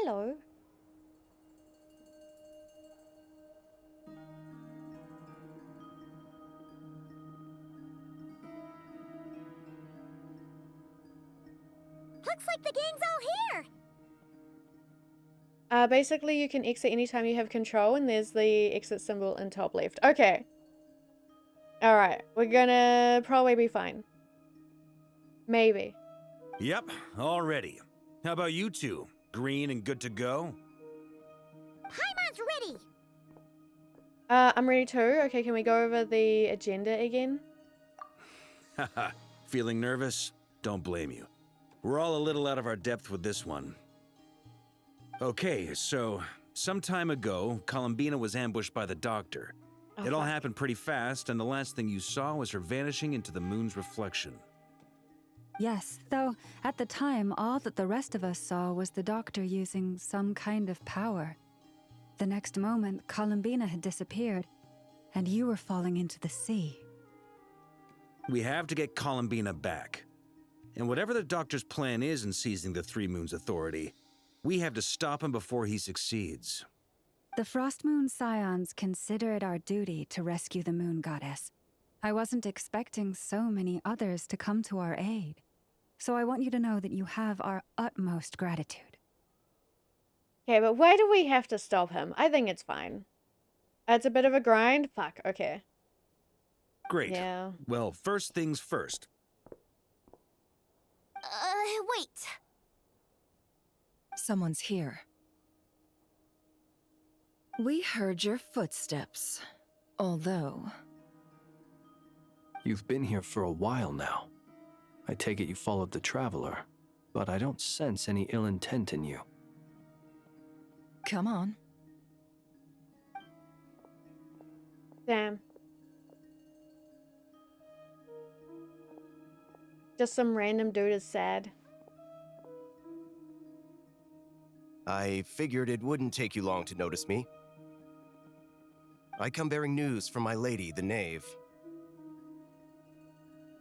Hello. Looks like the gang's all here. Basically you can exit anytime you have control, and there's the exit symbol in top left. Okay. Alright, we're gonna probably be fine. Maybe. Yep, all ready. How about you two? Green and good to go? Paimon's ready. I'm ready too. Okay, can we go over the agenda again? Haha, feeling nervous? Don't blame you. We're all a little out of our depth with this one. Okay, so some time ago, Columbina was ambushed by the Doctor. Oh, It all fuck. happened pretty fast, and the last thing you saw was her vanishing into the moon's reflection. Yes, though at the time, all that the rest of us saw was the Doctor using some kind of power. The next moment, Columbina had disappeared, and you were falling into the sea. We have to get Columbina back. And whatever the Doctor's plan is in seizing the Three Moons Authority, we have to stop him before he succeeds. The Frost Moon Scions consider it our duty to rescue the Moon Goddess. I wasn't expecting so many others to come to our aid. So I want you to know that you have our utmost gratitude. Okay, but why do we have to stop him? I think it's fine. It's a bit of a grind. Fuck, okay. Great. Yeah. Well, first things first. Wait. Someone's here. We heard your footsteps, although... You've been here for a while now. I take it you followed the Traveler, but I don't sense any ill intent in you. Come on. Damn. Just some random dude is sad. I figured it wouldn't take you long to notice me. I come bearing news from my lady, the Knave.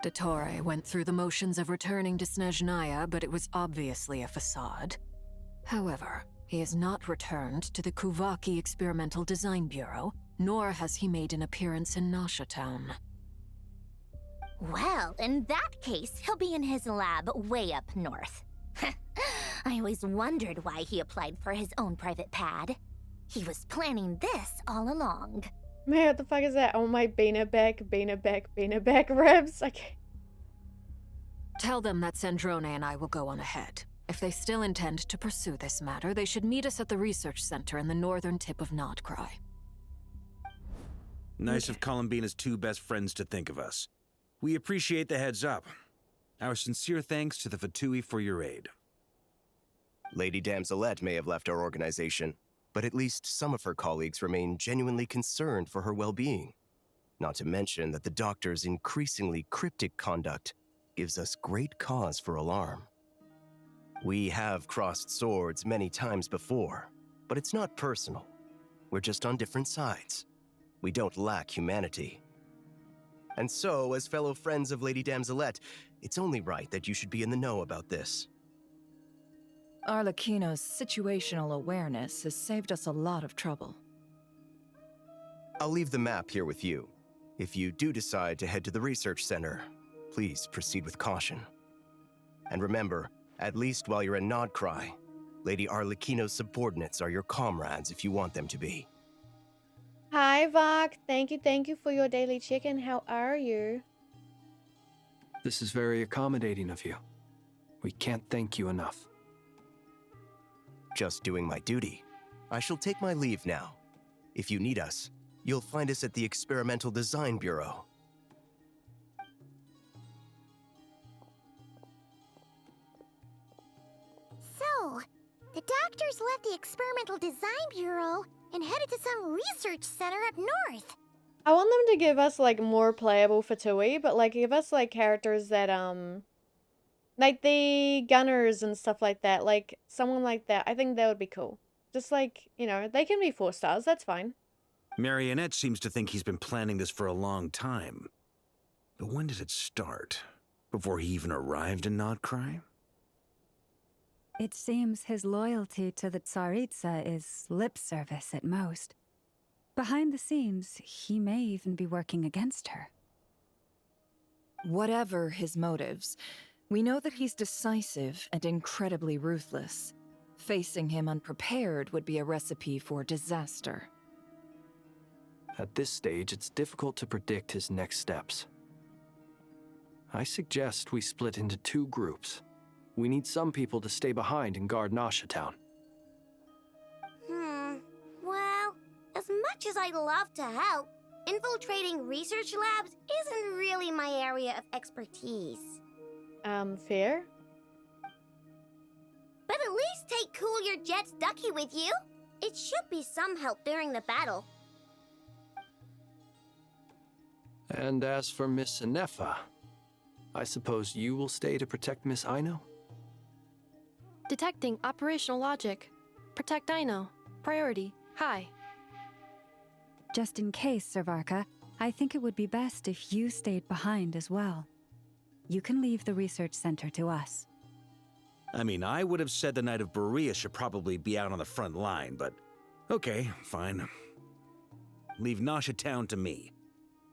Dottore went through the motions of returning to Snezhnaya, but it was obviously a facade. However, he has not returned to the Kuvaki Experimental Design Bureau, nor has he made an appearance in Nasha Town. Well, in that case, he'll be in his lab way up north. I always wondered why he applied for his own private pad. He was planning this all along. Man, what the fuck is that? Oh, my Beena back ribs. Okay. Tell them that Sandrone and I will go on ahead. If they still intend to pursue this matter, they should meet us at the research center in the northern tip of Nodcry. Nice of Columbina's two best friends to think of us. We appreciate the heads up. Our sincere thanks to the Fatui for your aid. Lady Damselette may have left our organization, but at least some of her colleagues remain genuinely concerned for her well-being. Not to mention that the Doctor's increasingly cryptic conduct gives us great cause for alarm. We have crossed swords many times before, but it's not personal. We're just on different sides. We don't lack humanity. And so, as fellow friends of Lady Damselette, it's only right that you should be in the know about this. Arlecchino's situational awareness has saved us a lot of trouble. I'll leave the map here with you. If you do decide to head to the research center, please proceed with caution. And remember, at least while you're in Nodcry, Lady Arlecchino's subordinates are your comrades if you want them to be. Hi, Vok. Thank you for your daily chicken. How are you? This is very accommodating of you. We can't thank you enough. Just doing my duty. I shall take my leave now. If you need us, you'll find us at the Experimental Design Bureau. So, the Doctors left the Experimental Design Bureau and headed to some research center up north. I want them to give us, like, more playable Fatui, but, like, give us, like, characters that, like the gunners and stuff like that. Like, someone like that. I think that would be cool. Just, like, you know, they can be 4 stars. That's fine. Marionette seems to think he's been planning this for a long time. But when did it start? Before he even arrived in Nodcry? It seems his loyalty to the Tsaritsa is lip service at most. Behind the scenes, he may even be working against her. Whatever his motives, we know that he's decisive and incredibly ruthless. Facing him unprepared would be a recipe for disaster. At this stage, it's difficult to predict his next steps. I suggest we split into 2 groups. We need some people to stay behind and guard Nasha Town. Well, as much as I'd love to help, infiltrating research labs isn't really my area of expertise. Fair? But at least take Cool Your Jet's Ducky with you. It should be some help during the battle. And as for Miss Sinefa, I suppose you will stay to protect Miss Aino? Detecting operational logic. Protect Aino. Priority. High. Just in case, Servarka, I think it would be best if you stayed behind as well. You can leave the research center to us. I mean, I would have said the Knight of Berea should probably be out on the front line, but okay, fine. Leave Nasha Town to me.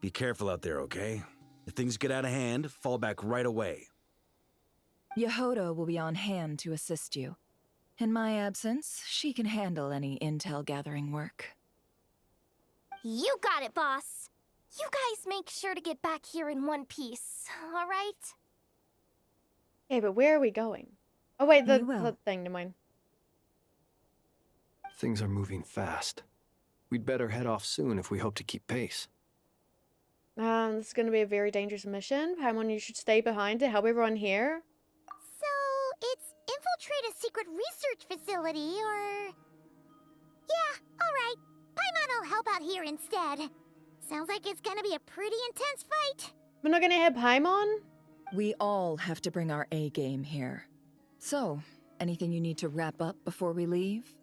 Be careful out there, okay? If things get out of hand, fall back right away. Yehoda will be on hand to assist you. In my absence, she can handle any intel gathering work. You got it, boss. You guys make sure to get back here in one piece, all right? Okay, but where are we going? Oh wait, We will. the thing, never mind. Things are moving fast. We'd better head off soon if we hope to keep pace. This is gonna be a very dangerous mission. Paimon, you should stay behind to help everyone here. So, it's infiltrate a secret research facility, or... Yeah, alright. Paimon will help out here instead. Sounds like it's gonna be a pretty intense fight. We're not gonna have Paimon? We all have to bring our A game here. So, anything you need to wrap up before we leave?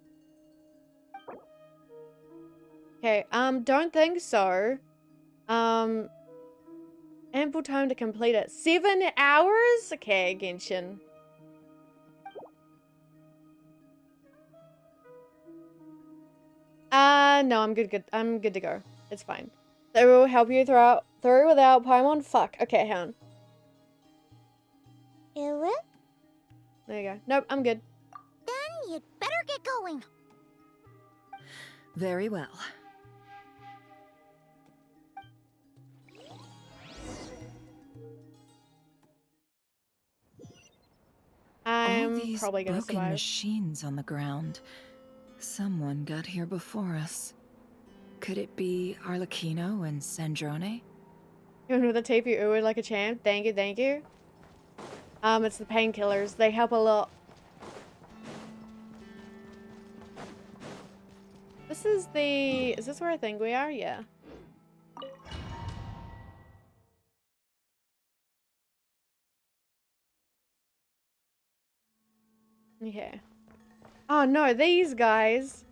Okay, don't think so. Ample time to complete it. 7 hours? Okay, Genshin. No, I'm good. I'm good to go. It's fine. They will help you through without Paimon? Fuck. Okay, hang on. There you go. Nope, I'm good. Then you'd better get going. Very well. All I'm these probably gonna broken survive. machines on the ground. Someone got here before us. Could it be Arlecchino and Sandrone? Even with a tape, you ooh like a champ. Thank you, thank you. It's the painkillers. They help a lot. This is the... Is this where I think we are? Yeah. Okay. Oh no, these guys.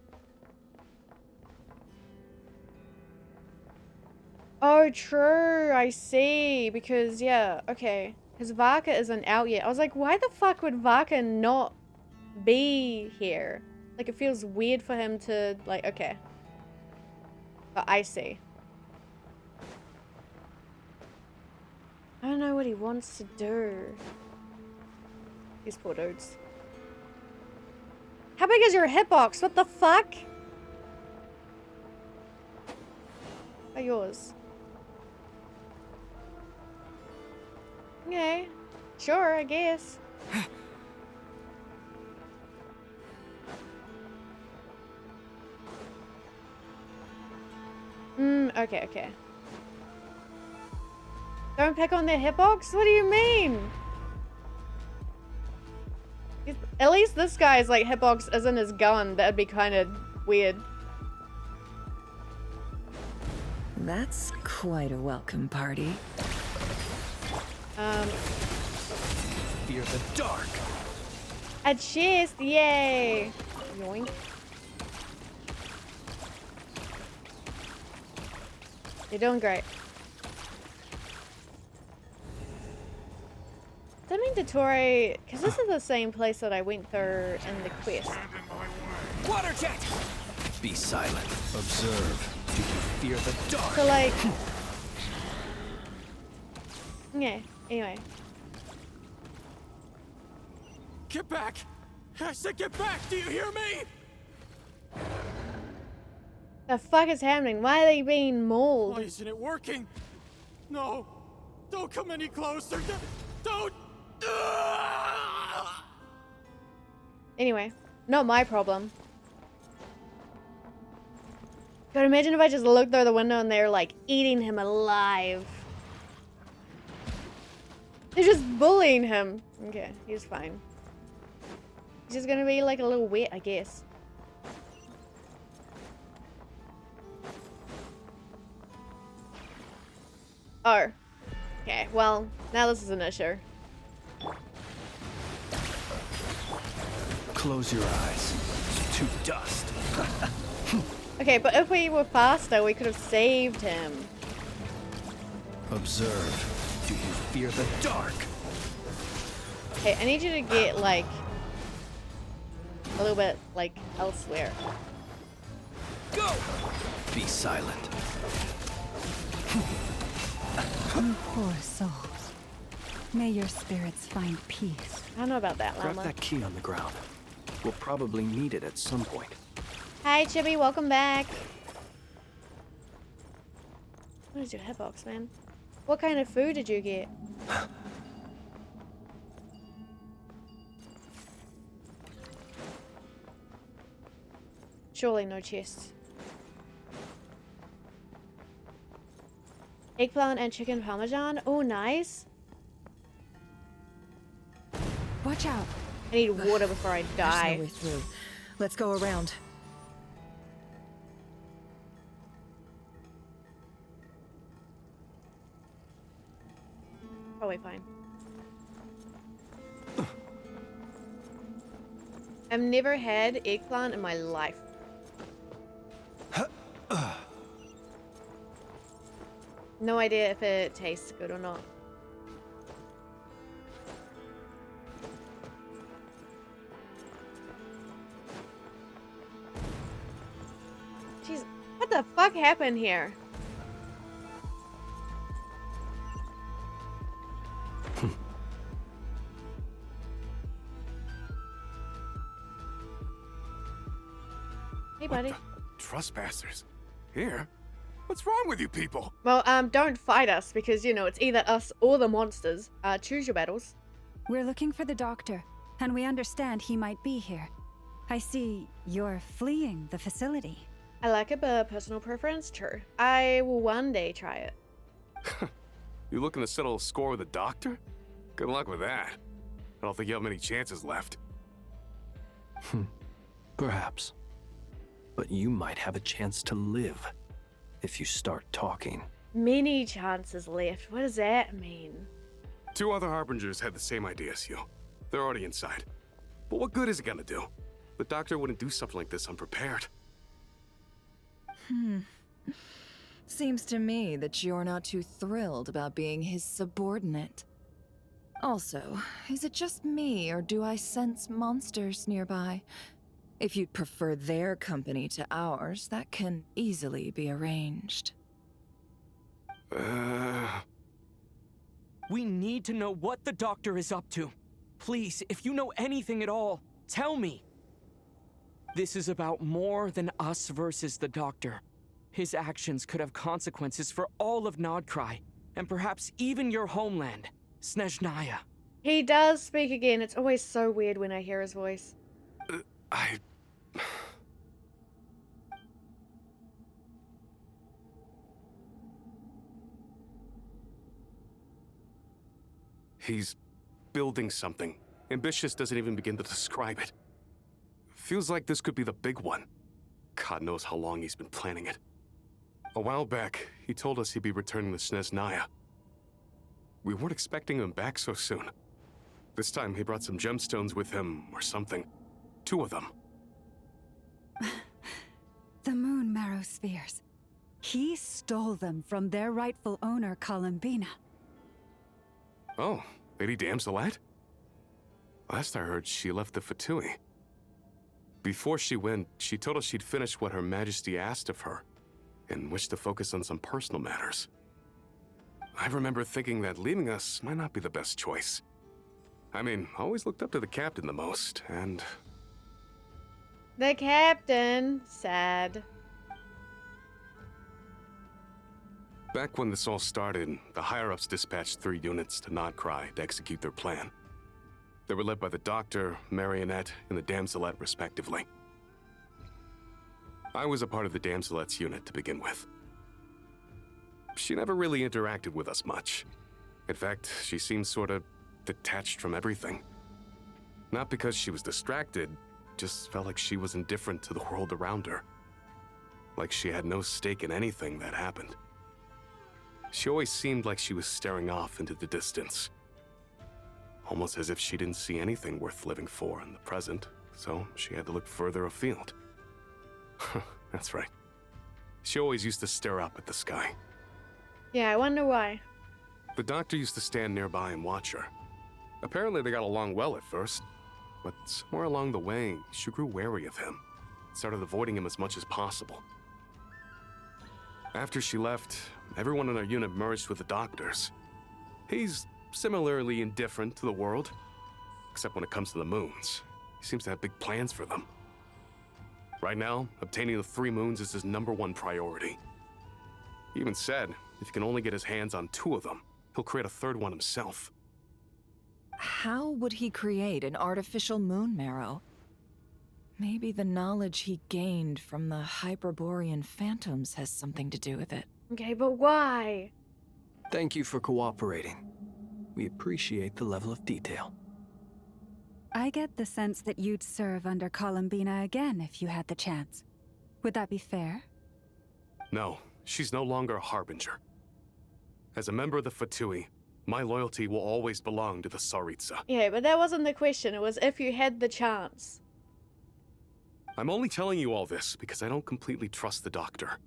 Oh, true. I see. Because, yeah, okay. Because Varka isn't out yet. I was like, why the fuck would Varka not be here? Like, it feels weird for him to, like, okay. But I see. I don't know what he wants to do. These poor dudes. How big is your hitbox? What the fuck? Oh, yours. Okay. Sure, I guess. Okay, okay. Don't pick on their hitbox? What do you mean? At least this guy's like hitbox isn't his gun. That'd be kind of weird. That's quite a welcome party. Fear the dark. A chest, yay! Yoink. You're doing great. Didn't mean to Torre, because this is the same place that I went through in the quest. Water jet! Be silent. Observe. Do you fear the dark? So like, yeah. Anyway, Get back! I said get back! Do you hear me? the fuck is happening? Why are they being mauled? Why isn't it working? No! Don't come any closer! Don't! Anyway, not my problem. God, imagine if I just looked through the window and they're like eating him alive. They're just bullying him. Okay, he's fine. He's just gonna be like a little wet, I guess. Oh. Okay, well, now this is an issue. Close your eyes. To dust. Okay, but if we were faster, we could have saved him. Observe. Do you fear the dark? Okay, I need you to get, like, a little bit, like, elsewhere. Go! Be silent. You poor souls. May your spirits find peace. I don't know about that, Grab Llama. that key on the ground. We'll probably need it at some point. Hi, Chibi, welcome back. What is your hitbox, man? What kind of food did you get? Surely no chests. Eggplant and chicken parmesan. Oh, nice. Watch out. I need water before I There's die. no way through. Let's go around. Probably fine. I've never had eggplant in my life. No idea if it tastes good or not. Jeez, what the fuck happened here? Hey, buddy. Trespassers? Here? What's wrong with you people? Well, don't fight us because, you know, it's either us or the monsters. Choose your battles. We're looking for the doctor, and we understand he might be here. I see you're fleeing the facility. I like it, but personal preference, true. I will one day try it. You looking to settle a score with the doctor? Good luck with that. I don't think you have many chances left. Perhaps. But you might have a chance to live if you start talking. Many chances left. What does that mean? 2 other Harbingers had the same idea as you. They're already inside. But what good is it gonna do? The doctor wouldn't do something like this unprepared. Seems to me that you're not too thrilled about being his subordinate. Also, is it just me, or do I sense monsters nearby? If you'd prefer their company to ours, that can easily be arranged. We need to know what the doctor is up to. Please, if you know anything at all, tell me. This is about more than us versus the doctor. His actions could have consequences for all of Nodcry, and perhaps even your homeland, Snezhnaya. He does speak again. It's always so weird when I hear his voice. He's building something. Ambitious doesn't even begin to describe it. Feels like this could be the big one. God knows how long he's been planning it. A while back, he told us he'd be returning to Snezhnaya. We weren't expecting him back so soon. This time he brought some gemstones with him, or something. 2 of them. The moon marrow spheres. He stole them from their rightful owner, Columbina. Oh, Lady Damselette? Last I heard, she left the Fatui. Before she went, she told us she'd finished what Her Majesty asked of her, and wished to focus on some personal matters. I remember thinking that leaving us might not be the best choice. I mean, I always looked up to the captain the most, and... The captain. Sad. Back when this all started, the higher-ups dispatched 3 units to Nodcry to execute their plan. They were led by the Doctor, Marionette, and the Damselette, respectively. I was a part of the Damselette's unit to begin with. She never really interacted with us much. In fact, she seemed sort of detached from everything. Not because she was distracted, just felt like she was indifferent to the world around her. Like she had no stake in anything that happened. She always seemed like she was staring off into the distance. Almost as if she didn't see anything worth living for in the present, so she had to look further afield. That's right. She always used to stare up at the sky. Yeah, I wonder why. The Doctor used to stand nearby and watch her. Apparently they got along well at first, but somewhere along the way, she grew wary of him. Started avoiding him as much as possible. After she left, everyone in our unit merged with the Doctor's. He's similarly indifferent to the world, except when it comes to the moons. He seems to have big plans for them. Right now, obtaining the 3 moons is his #1 priority. He even said, if he can only get his hands on 2 of them, he'll create a 3rd one himself. How would he create an artificial moon marrow? Maybe the knowledge he gained from the Hyperborean phantoms has something to do with it. Okay, but why? Thank you for cooperating. We appreciate the level of detail. I get the sense that you'd serve under Columbina again if you had the chance. Would that be fair? No, she's no longer a Harbinger. As a member of the Fatui, my loyalty will always belong to the Tsaritsa. Yeah, but that wasn't the question. It was if you had the chance. I'm only telling you all this because I don't completely trust the Doctor.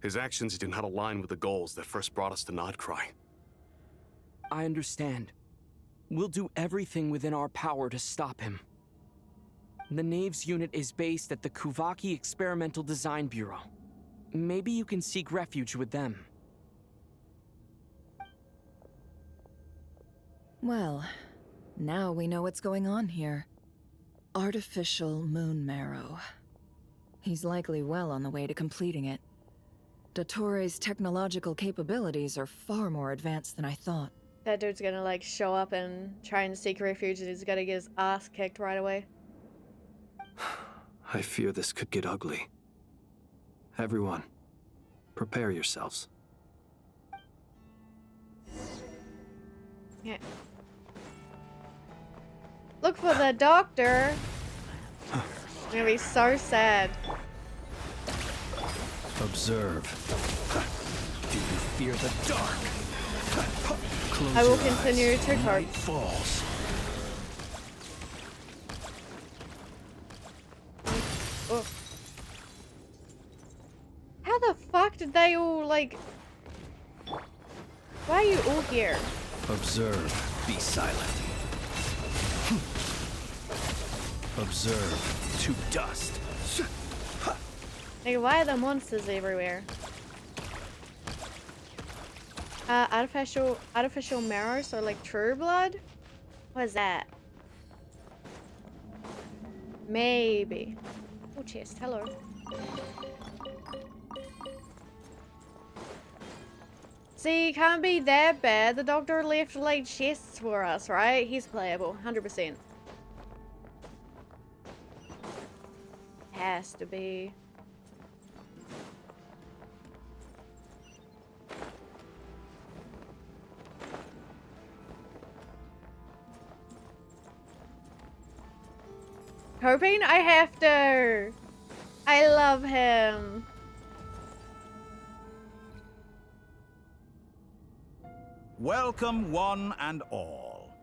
His actions do not align with the goals that first brought us to Nodcry. I understand. We'll do everything within our power to stop him. The Knaves unit is based at the Kuvaki Experimental Design Bureau. Maybe you can seek refuge with them. Well, now we know what's going on here. Artificial moon marrow. He's likely well on the way to completing it. Dottore's technological capabilities are far more advanced than I thought. That dude's gonna like show up and try and seek refuge and he's gonna get his ass kicked right away. I fear this could get ugly. Everyone, prepare yourselves. Yeah. Look for the Doctor. I'm gonna be so sad. Observe. Do you fear the dark? Close I will your continue eyes. to Night falls. Oh. How the fuck did they all like... Why are you all here? Observe. Be silent. Observe. To dust. Like, why are the monsters everywhere? Artificial marrow, so like true blood? What is that? Maybe. Oh, chest. Hello. See, can't be that bad. The Doctor left like chests for us, right? He's playable, 100%. Has to be. Hoping I have to. I love him. Welcome, one and all.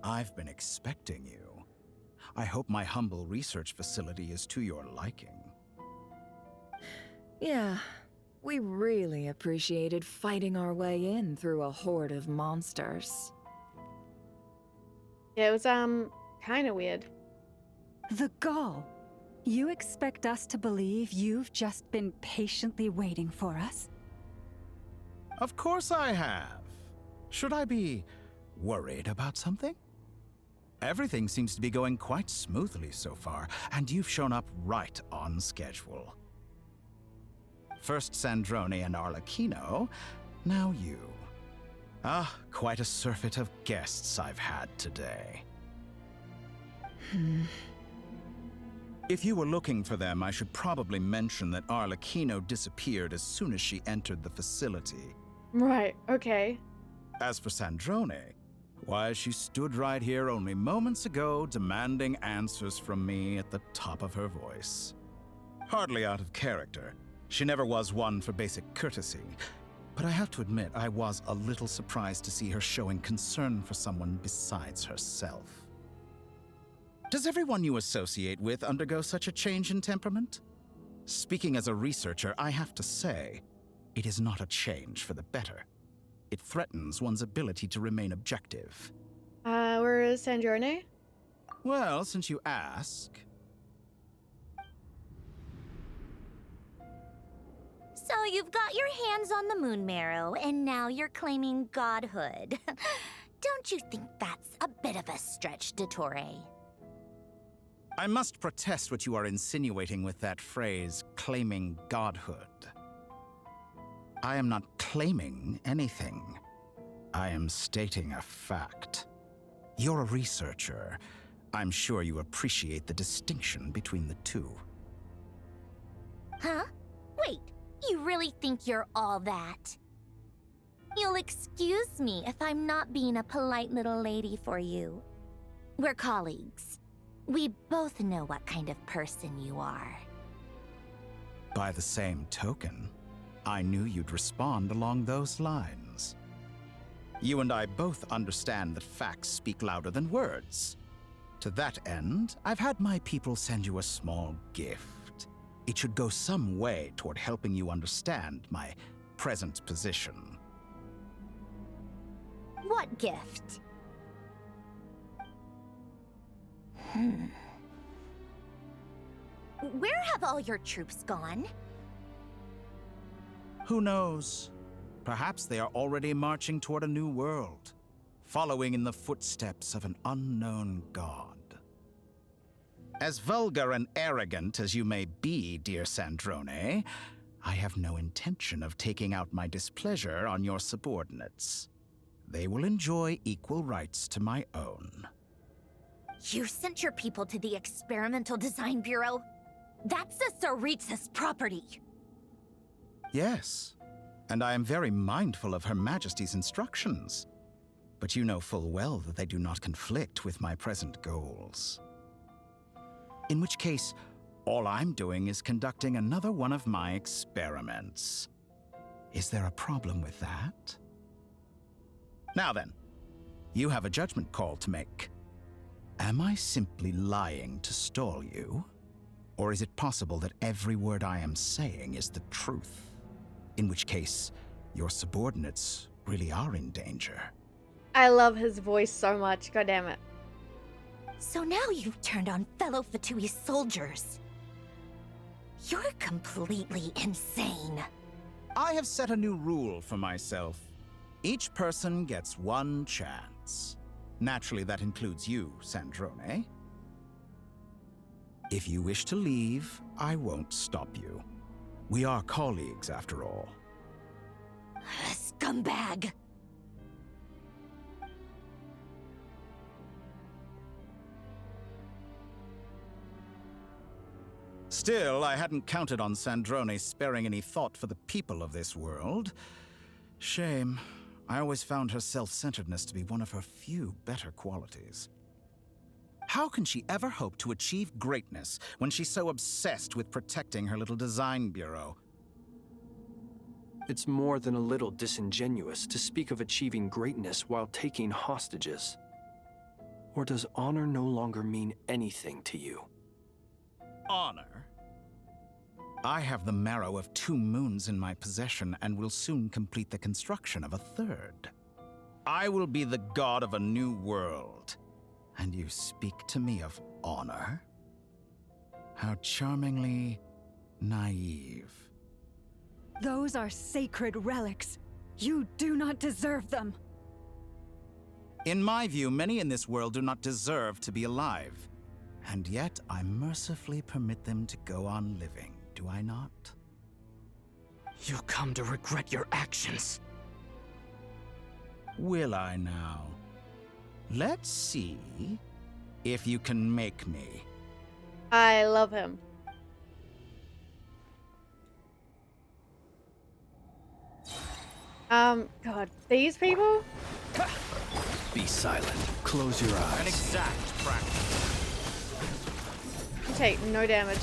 I've been expecting you. I hope my humble research facility is to your liking. Yeah, we really appreciated fighting our way in through a horde of monsters. Yeah, it was kind of weird. The gall. You expect us to believe you've just been patiently waiting for us? Of course I have. Should I be worried about something? Everything seems to be going quite smoothly so far, and you've shown up right on schedule. First Sandrone and Arlecchino, now you. Ah, quite a surfeit of guests I've had today. If you were looking for them, I should probably mention that Arlecchino disappeared as soon as she entered the facility. Right, okay. As for Sandrone, why, she stood right here only moments ago demanding answers from me at the top of her voice. Hardly out of character. She never was one for basic courtesy. But I have to admit, I was a little surprised to see her showing concern for someone besides herself. Does everyone you associate with undergo such a change in temperament? Speaking as a researcher, I have to say, it is not a change for the better. It threatens one's ability to remain objective. Where is Sandrone? Well, since you ask... So you've got your hands on the moon marrow, and now you're claiming godhood. Don't you think that's a bit of a stretch, Dottore? I must protest what you are insinuating with that phrase, claiming godhood. I am not claiming anything. I am stating a fact. You're a researcher. I'm sure you appreciate the distinction between the two. Huh? Wait, you really think you're all that? You'll excuse me if I'm not being a polite little lady for you. We're colleagues. We both know what kind of person you are. By the same token, I knew you'd respond along those lines. You and I both understand that facts speak louder than words. To that end, I've had my people send you a small gift. It should go some way toward helping you understand my present position. What gift? Where have all your troops gone? Who knows? Perhaps they are already marching toward a new world, following in the footsteps of an unknown god. As vulgar and arrogant as you may be, dear Sandrone, I have no intention of taking out my displeasure on your subordinates. They will enjoy equal rights to my own. You sent your people to the Experimental Design Bureau? That's the Tsaritsa's property. Yes, and I am very mindful of Her Majesty's instructions. But you know full well that they do not conflict with my present goals. In which case, all I'm doing is conducting another one of my experiments. Is there a problem with that? Now then, you have a judgment call to make. Am I simply lying to stall you? Or is it possible that every word I am saying is the truth? In which case, your subordinates really are in danger. I love his voice so much, god damn it. So now you've turned on fellow Fatui soldiers. You're completely insane. I have set a new rule for myself. Each person gets one chance. Naturally, that includes you, Sandrone. If you wish to leave, I won't stop you. We are colleagues, after all. Scumbag! Still, I hadn't counted on Sandrone sparing any thought for the people of this world. Shame. I always found her self-centeredness to be one of her few better qualities. How can she ever hope to achieve greatness when she's so obsessed with protecting her little design bureau? It's more than a little disingenuous to speak of achieving greatness while taking hostages. Or does honor no longer mean anything to you? Honor? I have the marrow of 2 moons in my possession and will soon complete the construction of a 3rd. I will be the god of a new world. And you speak to me of honor? How charmingly naive. Those are sacred relics. You do not deserve them. In my view, many in this world do not deserve to be alive. And yet, I mercifully permit them to go on living, do I not? You'll come to regret your actions. Will I now? Let's see if you can make me. I love him. God, these people? Be silent. Close your eyes. An exact practice. You take no damage.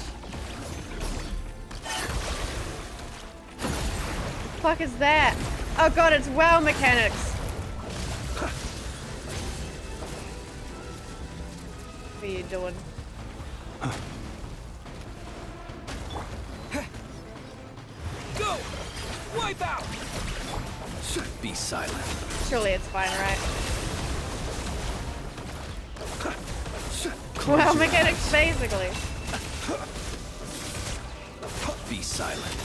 The fuck is that? Oh god, it's WoW mechanics. What are you doing? Go! Wipe out! Be silent. Surely it's fine, right? Close WoW your mechanics, eyes. basically. Be silent.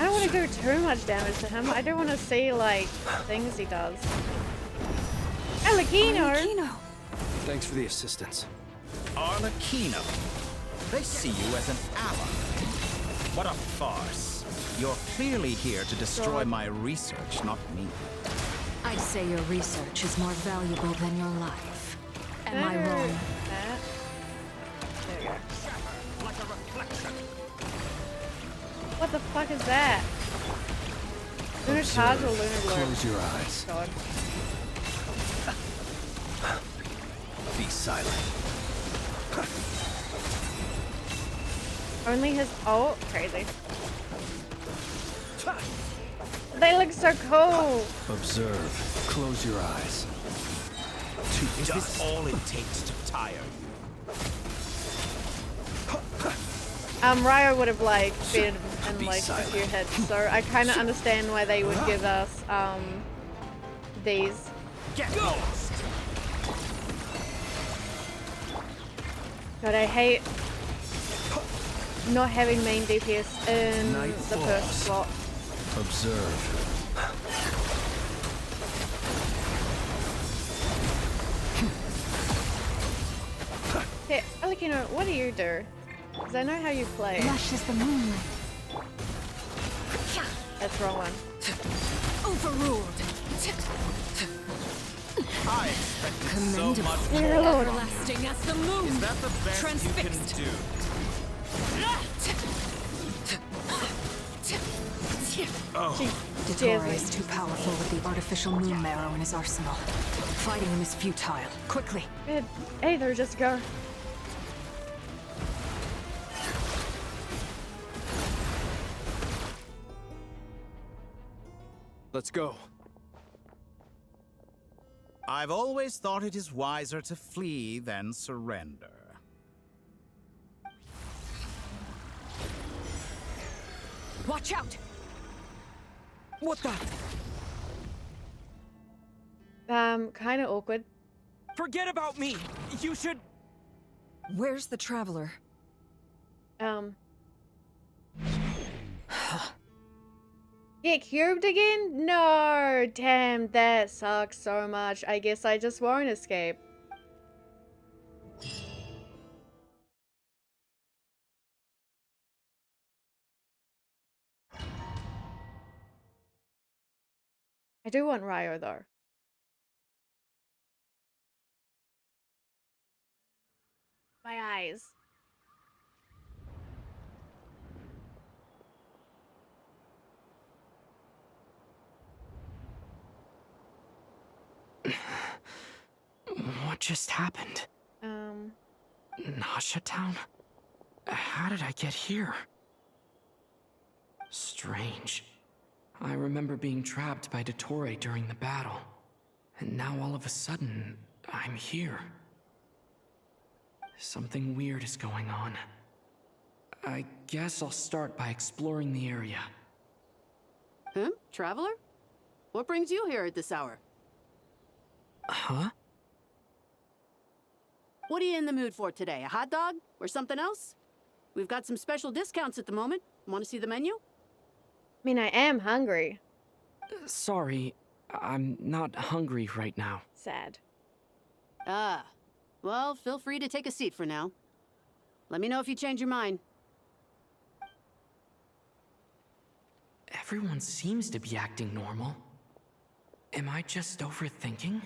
I don't want to do too much damage to him. I don't want to see, like, things he does. Arlecchino! Thanks for the assistance. Arlecchino. They see you as an ally. What a farce. You're clearly here to destroy my research, not me. I'd say your research is more valuable than your life. Am I wrong? There we go. What the fuck is that? Lunar charge or lunar lure? Close your eyes. God. Be silent. Only his ult? Crazy. They look so cool! Observe. Close your eyes. Is this all it takes to tire you? Ryo would have, like, been in, Be like, a silent. few hits, so I kind of understand why they would give us, these. Get lost! God, I hate not having main DPS in Night the first falls. slot. Observe. Hey, Arlecchino, what do you do? Because I know how you play. Lush is the moonlight. That's the wrong one. Overruled. I expected so much Dear more. Lord. Everlasting as the moon. Is that the best Transfixed. you can do? Oh, Dottore is too powerful with the artificial moon marrow in his arsenal. Fighting him is futile. Quickly. Good. Either, just go. Let's go. I've always thought it is wiser to flee than surrender. Watch out! What the? Kind of awkward. Forget about me! You should... Where's the traveler? Get cubed again? No! Damn, that sucks so much. I guess I just won't escape. I do want Ryo, though. My eyes. What just happened? Nasha Town? How did I get here? Strange. I remember being trapped by Dottore during the battle. And now all of a sudden, I'm here. Something weird is going on. I guess I'll start by exploring the area. Huh? Traveler? What brings you here at this hour? Huh? What are you in the mood for today? A hot dog? Or something else? We've got some special discounts at the moment. Want to see the menu? I mean, I am hungry. Sorry, I'm not hungry right now. Sad. Ah. Well, feel free to take a seat for now. Let me know if you change your mind. Everyone seems to be acting normal. Am I just overthinking?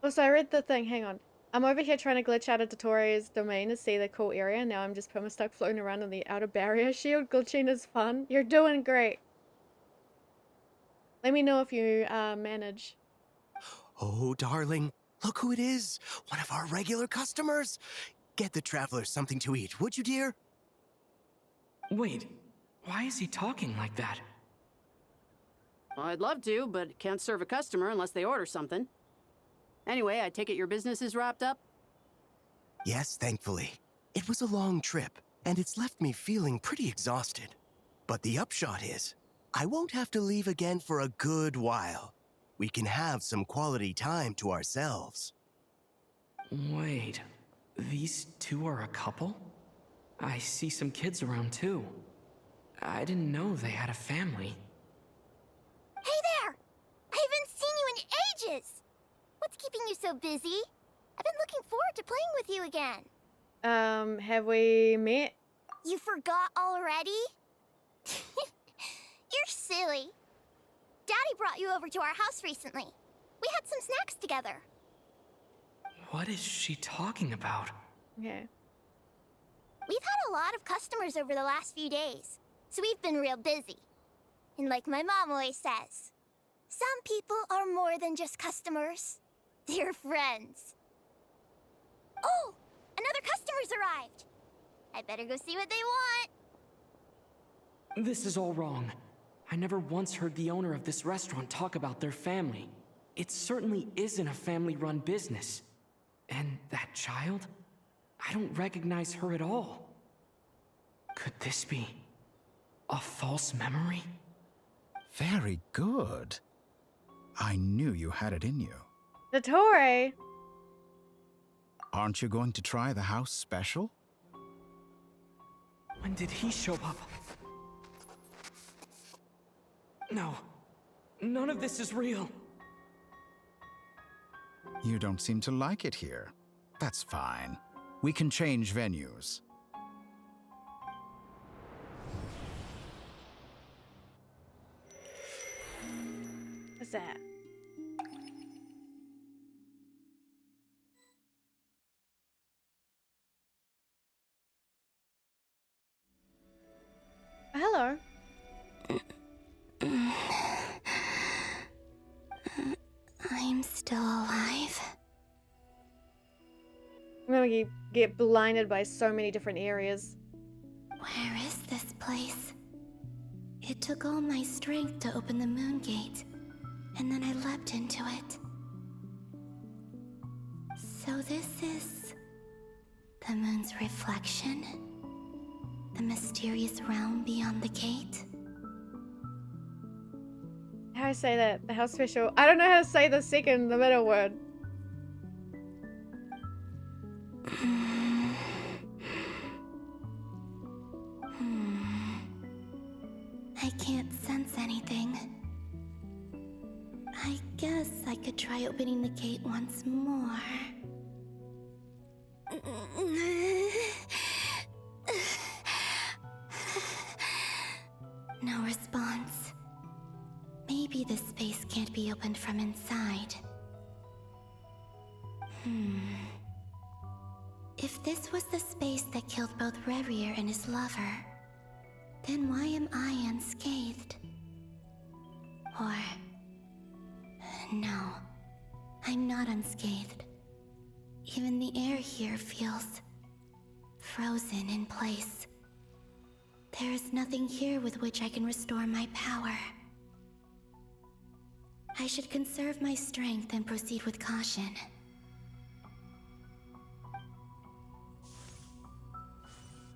Also, I read the thing. Hang on. I'm over here trying to glitch out of Dottoro's domain to see the cool area. Now I'm just perma-stuck floating around on the outer barrier shield. Glitching is fun. You're doing great. Let me know if you manage. Oh, darling, look who it is. One of our regular customers. Get the travelers something to eat, would you, dear? Wait, why is he talking like that? Well, I'd love to, but can't serve a customer unless they order something. Anyway, I take it your business is wrapped up? Yes, thankfully. It was a long trip, and it's left me feeling pretty exhausted. But the upshot is, I won't have to leave again for a good while. We can have some quality time to ourselves. Wait, these two are a couple? I see some kids around too. I didn't know they had a family. Hey there! I haven't seen you in ages! What's keeping you so busy? I've been looking forward to playing with you again. Have we met? You forgot already? You're silly. Daddy brought you over to our house recently. We had some snacks together. What is she talking about? Okay. We've had a lot of customers over the last few days, so we've been real busy. And like my mom always says, some people are more than just customers. They're friends. Oh! Another customer's arrived! I better go see what they want. This is all wrong. I never once heard the owner of this restaurant talk about their family. It certainly isn't a family-run business. And that child? I don't recognize her at all. Could this be a false memory? Very good. I knew you had it in you. Dottore! Aren't you going to try the house special? When did he show up? No. None of this is real. You don't seem to like it here. That's fine. We can change venues. What's that? Hello. I'm still alive. I'm gonna get blinded by so many different areas. Where is this place? It took all my strength to open the moon gate, and then I leapt into it. So this is the moon's reflection? The mysterious realm beyond the gate? How do I say that? The house special. I don't know how to say the middle word. I can't sense anything. I guess I could try opening the gate once more. No response. Maybe this space can't be opened from inside. If this was the space that killed both Revier and his lover, then why am I unscathed? Or... no, I'm not unscathed. Even the air here feels... frozen in place. There is nothing here with which I can restore my power. I should conserve my strength and proceed with caution.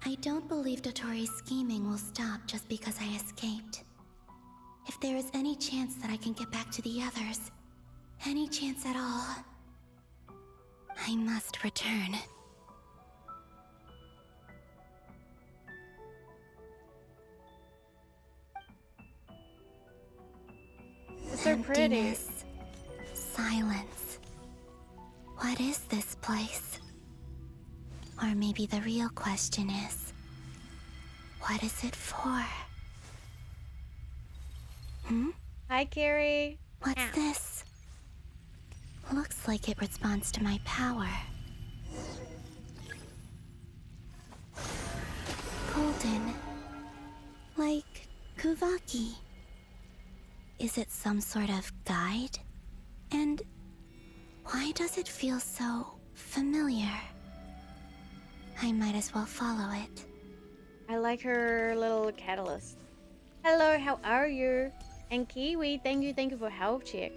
I don't believe Dottori's scheming will stop just because I escaped. If there is any chance that I can get back to the others, any chance at all, I must return. pretty. Emptiness. Silence. What is this place? Or maybe the real question is, what is it for? Hmm? Hi, Carrie. What's Ow. this? Looks like it responds to my power. Golden. Like Kuvaki. Is it some sort of guide? And why does it feel so familiar? I might as well follow it. I like her little catalyst. Hello, how are you? And Kiwi, thank you for help check.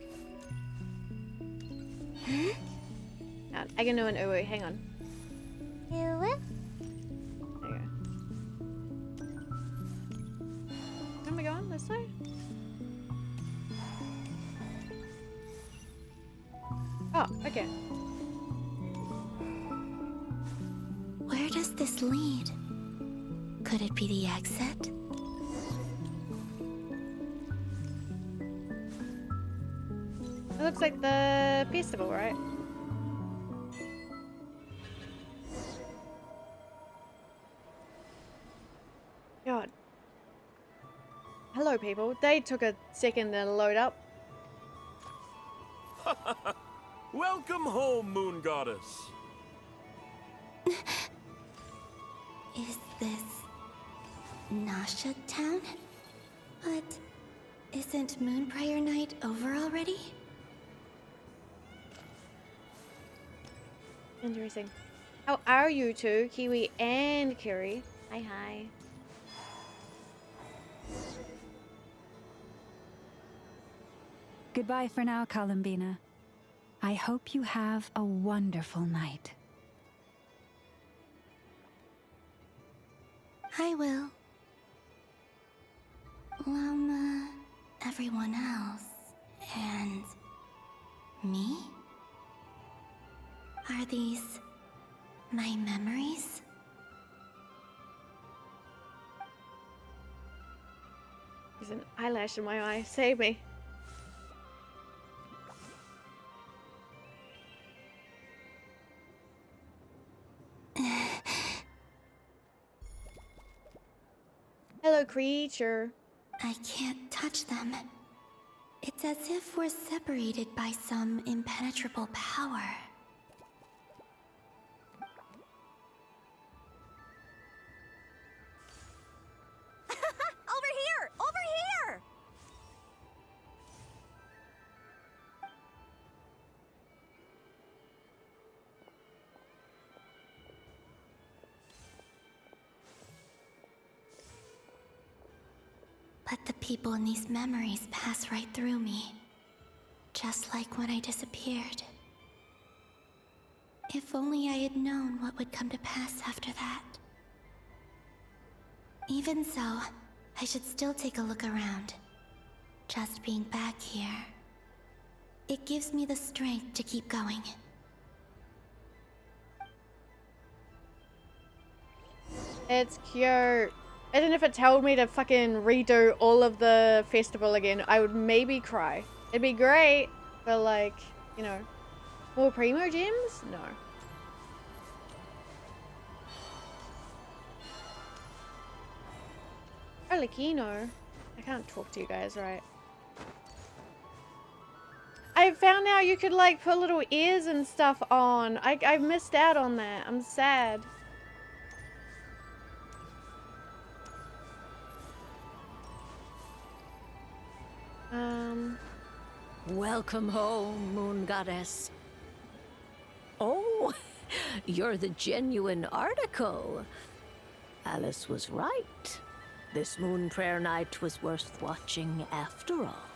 I can do an ooh, hang on. There you go. Where am I going? This way? Oh, okay. Where does this lead? Could it be the exit? It looks like the festival, right? God. Hello, people. They took a second to load up. Welcome home, Moon Goddess. Is this Nasha Town? But isn't Moon Prayer Night over already? Interesting. How are you two, Kiwi and Kiri? Hi. Goodbye for now, Columbina. I hope you have a wonderful night. I will. Everyone else. And me? Are these my memories? There's an eyelash in my eye. Save me. Hello, creature. I can't touch them. It's as if we're separated by some impenetrable power. Over here! Over here! But the people in these memories pass right through me. Just like when I disappeared. If only I had known what would come to pass after that. Even so, I should still take a look around. Just being back here. It gives me the strength to keep going. It's cute. Imagine if it told me to fucking redo all of the festival again. I would maybe cry. It'd be great, but like, you know, more primo gems? No. Arlecchino. I can't talk to you guys, right? I found out you could like put little ears and stuff on. I missed out on that. I'm sad. Welcome home, Moon Goddess. Oh, you're the genuine article. Alice was right. This Moon Prayer Night was worth watching after all.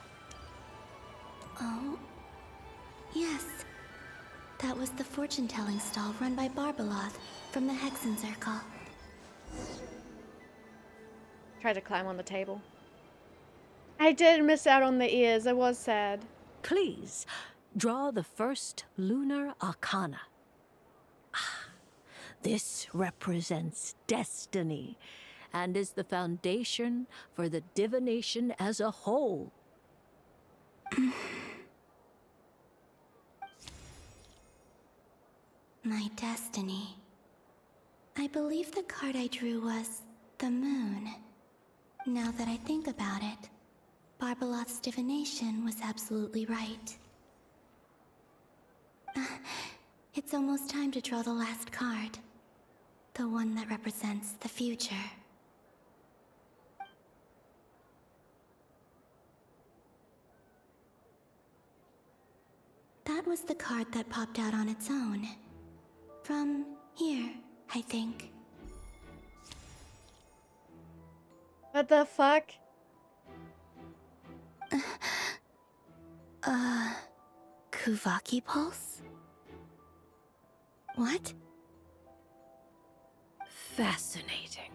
Oh, yes. That was the fortune-telling stall run by Barbeloth from the Hexen Circle. Tried to climb on the table. I did miss out on the ears. I was sad. Please, draw the first lunar arcana. This represents destiny and is the foundation for the divination as a whole. My destiny. I believe the card I drew was the moon. Now that I think about it, Barbalot's divination was absolutely right. It's almost time to draw the last card. The one that represents the future. That was the card that popped out on its own. From here, I think. What the fuck? Kuvaki Pulse? What? Fascinating.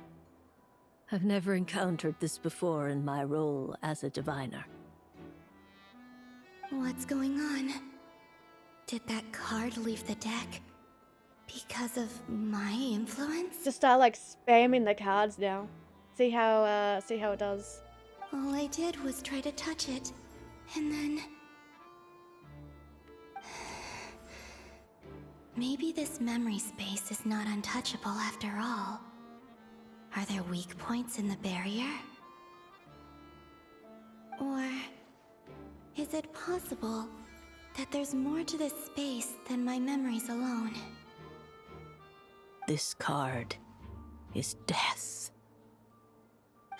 I've never encountered this before in my role as a diviner. What's going on? Did that card leave the deck? Because of my influence? Just start like spamming the cards now. See how it does. All I did was try to touch it, and then... Maybe this memory space is not untouchable after all. Are there weak points in the barrier? Or... is it possible that there's more to this space than my memories alone? This card is death.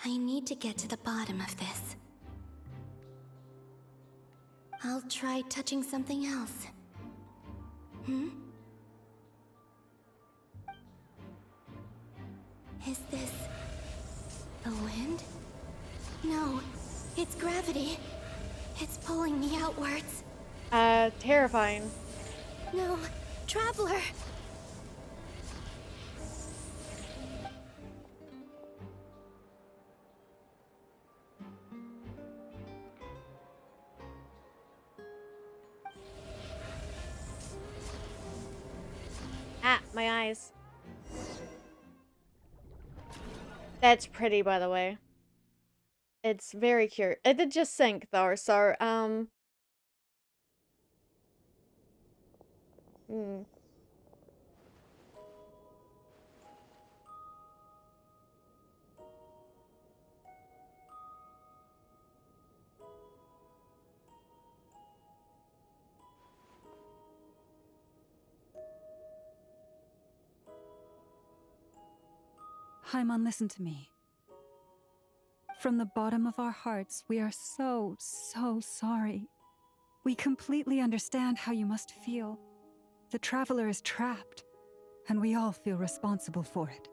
I need to get to the bottom of this. I'll try touching something else. Is this... the wind? No, it's gravity. It's pulling me outwards. Terrifying. No, Traveler! Ah, my eyes. That's pretty, by the way. It's very cute. It did just sink, though, so, Haimon, listen to me. From the bottom of our hearts, we are so sorry. We completely understand how you must feel. The Traveler is trapped, and we all feel responsible for it.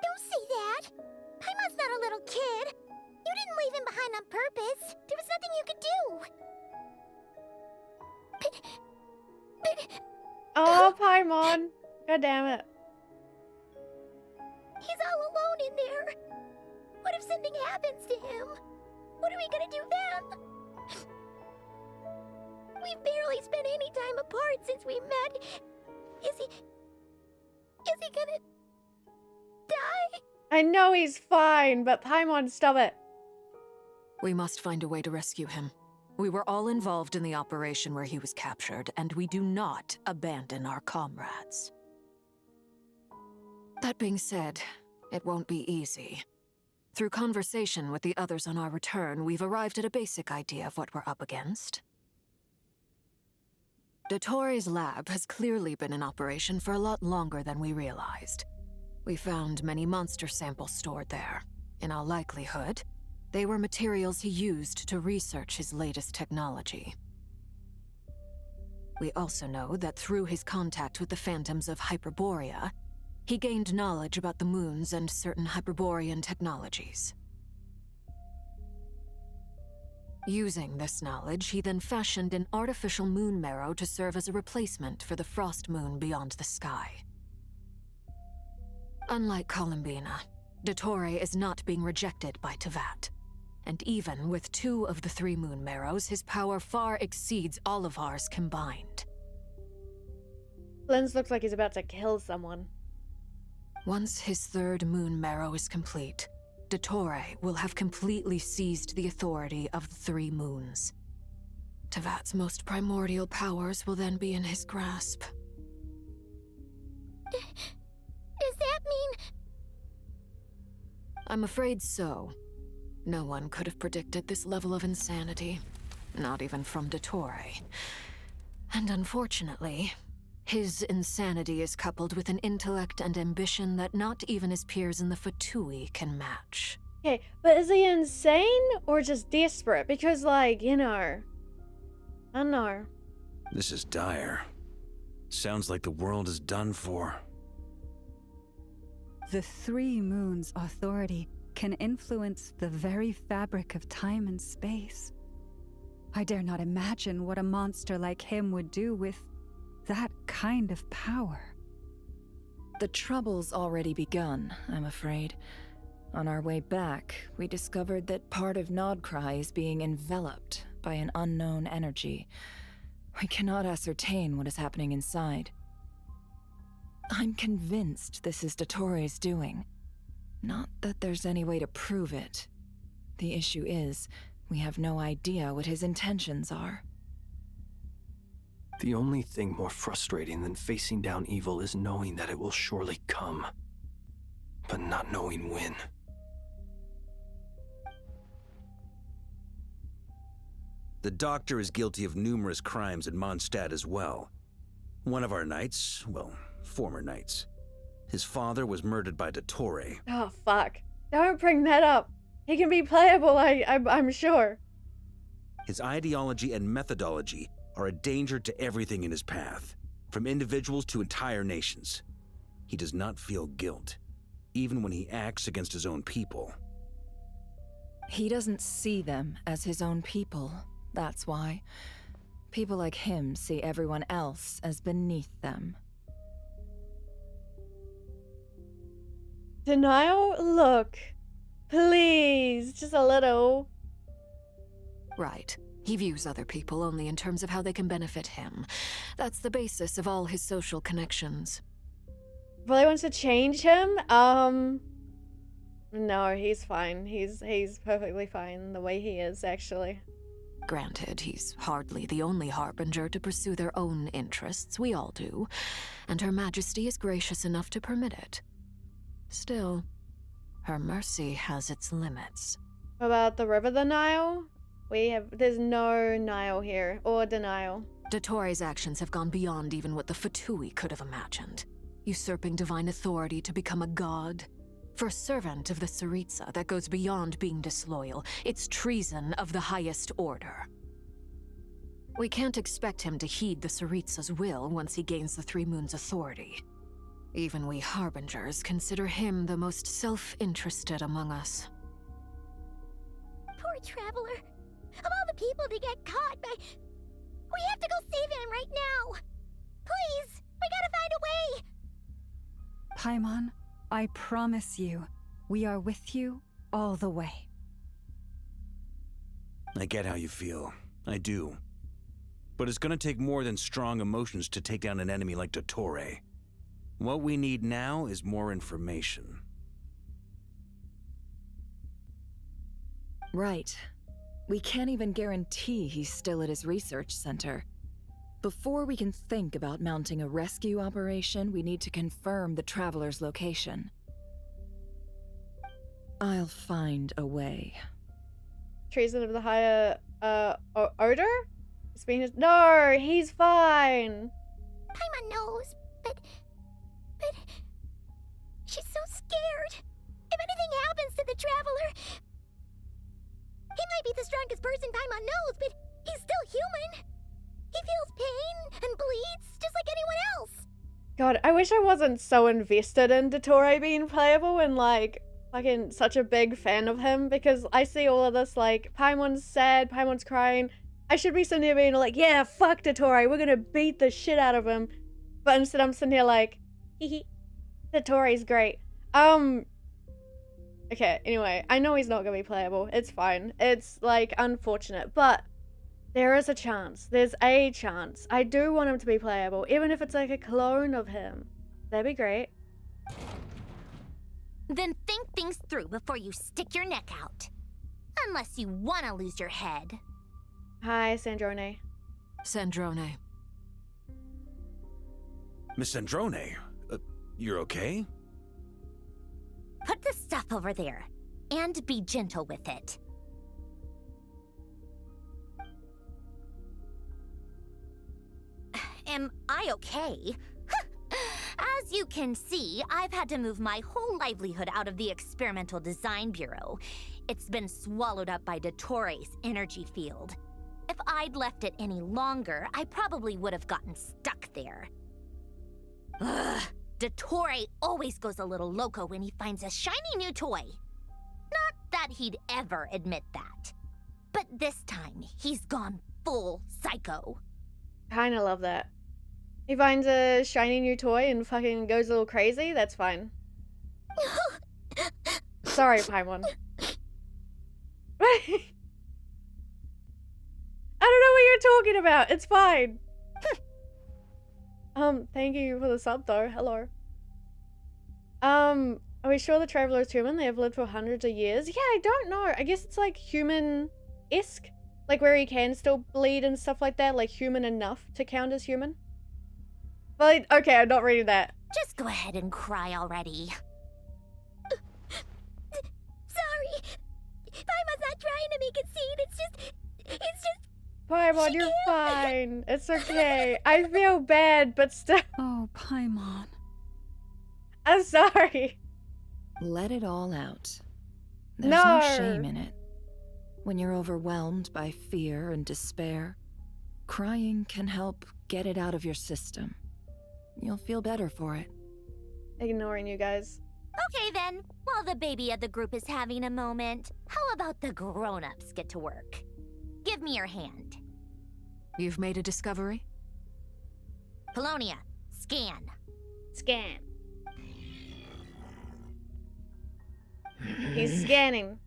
Don't say that! Paimon's not a little kid! You didn't leave him behind on purpose! There was nothing you could do! Oh, Paimon! God damn it. He's all alone in there! What if something happens to him? What are we gonna do then? We've barely spent any time apart since we met. Is he gonna... die? I know he's fine, but Paimon, stop it. We must find a way to rescue him. We were all involved in the operation where he was captured, and we do not abandon our comrades. That being said, it won't be easy. Through conversation with the others on our return, we've arrived at a basic idea of what we're up against. Dottore lab has clearly been in operation for a lot longer than we realized. We found many monster samples stored there. In all likelihood, they were materials he used to research his latest technology. We also know that through his contact with the phantoms of Hyperborea, he gained knowledge about the moons and certain Hyperborean technologies. Using this knowledge, he then fashioned an artificial moon marrow to serve as a replacement for the frost moon beyond the sky. Unlike Columbina, Dottore is not being rejected by Tevat. And even with 2 of the 3 moon marrows, his power far exceeds all of ours combined. Lens looks like he's about to kill someone. Once his 3rd moon marrow is complete, Dottore will have completely seized the authority of the Three Moons. Tevat's most primordial powers will then be in his grasp. Does that mean... I'm afraid so. No one could have predicted this level of insanity. Not even from Dottore. And unfortunately, his insanity is coupled with an intellect and ambition that not even his peers in the Fatui can match. Okay, but is he insane or just desperate? Because, like, you know... I don't know. This is dire. Sounds like the world is done for. The Three Moons' authority can influence the very fabric of time and space. I dare not imagine what a monster like him would do with that kind of power. The trouble's already begun, I'm afraid. On our way back, we discovered that part of Nodcry is being enveloped by an unknown energy. We cannot ascertain what is happening inside. I'm convinced this is Dottore's doing. Not that there's any way to prove it. The issue is, we have no idea what his intentions are. The only thing more frustrating than facing down evil is knowing that it will surely come, but not knowing when. The Doctor is guilty of numerous crimes in Mondstadt as well. One of our knights, well, former knights. His father was murdered by Dottore. Oh, fuck. Don't bring that up. He can be playable, I'm sure. His ideology and methodology are a danger to everything in his path, from individuals to entire nations. He does not feel guilt, even when he acts against his own people. He doesn't see them as his own people, that's why. People like him see everyone else as beneath them. Denial? Look. Please, just a little. Right. He views other people only in terms of how they can benefit him. That's the basis of all his social connections. Really wants to change him? No, he's fine. He's perfectly fine the way he is, actually. Granted, he's hardly the only harbinger to pursue their own interests. We all do. And Her Majesty is gracious enough to permit it. Still, her mercy has its limits. What about the river denial? There's no Nile here, or denial. Dottore's actions have gone beyond even what the Fatui could have imagined. Usurping divine authority to become a god. For a servant of the Tsaritsa, that goes beyond being disloyal. It's treason of the highest order. We can't expect him to heed the Tsaritsa's will once he gains the Three Moons' authority. Even we harbingers consider him the most self-interested among us. Poor Traveler. Of all the people to get caught by... We have to go save him right now! Please! We gotta find a way! Paimon, I promise you, we are with you all the way. I get how you feel. I do. But it's gonna take more than strong emotions to take down an enemy like Dottore. What we need now is more information. Right. We can't even guarantee he's still at his research center. Before we can think about mounting a rescue operation, we need to confirm the Traveler's location. I'll find a way. Treason of the higher, order? No, he's fine. Paimon knows, but... She's so scared. If anything happens to the Traveler... He might be the strongest person Paimon knows, but he's still human. He feels pain and bleeds just like anyone else. God, I wish I wasn't so invested in Dottore being playable and, like, fucking such a big fan of him, because I see all of this, like, Paimon's sad, Paimon's crying. I should be sitting here being like, yeah, fuck Dottore, we're gonna beat the shit out of him. But instead I'm sitting here like, hee Dottore's great. Okay, anyway, I know he's not gonna be playable. It's fine. It's, like, unfortunate. But there is a chance. There's a chance. I do want him to be playable, even if it's, like, a clone of him. That'd be great. Then think things through before you stick your neck out. Unless you want to lose your head. Hi, Sandrone. Sandrone. Miss Sandrone, you're okay? Put the stuff over there, and be gentle with it. Am I okay? As you can see, I've had to move my whole livelihood out of the Experimental Design Bureau. It's been swallowed up by Dottores' energy field. If I'd left it any longer, I probably would have gotten stuck there. Ugh, Dottore always goes a little loco when he finds a shiny new toy. Not that he'd ever admit that. But this time, he's gone full psycho. Kinda love that. He finds a shiny new toy and fucking goes a little crazy? That's fine. Sorry, Paimon. I don't know what you're talking about. It's fine. Thank you for the sub though. Hello. Are we sure the Traveler is human? They have lived for hundreds of years? Yeah, I don't know. I guess it's like human-esque. Like where he can still bleed and stuff like that. Like human enough to count as human. Well, okay, I'm not reading that. Just go ahead and cry already. Sorry. Paimon's not trying to make it seem. It's just... Paimon, you're fine. It's okay. I feel bad, but still. Oh, Paimon. I'm sorry. Let it all out. There's no shame in it. When you're overwhelmed by fear and despair, crying can help get it out of your system. You'll feel better for it. Ignoring you guys. Okay then, while the baby of the group is having a moment, how about the grown-ups get to work? Give me your hand. You've made a discovery? Polonia, scan. Scan. He's scanning.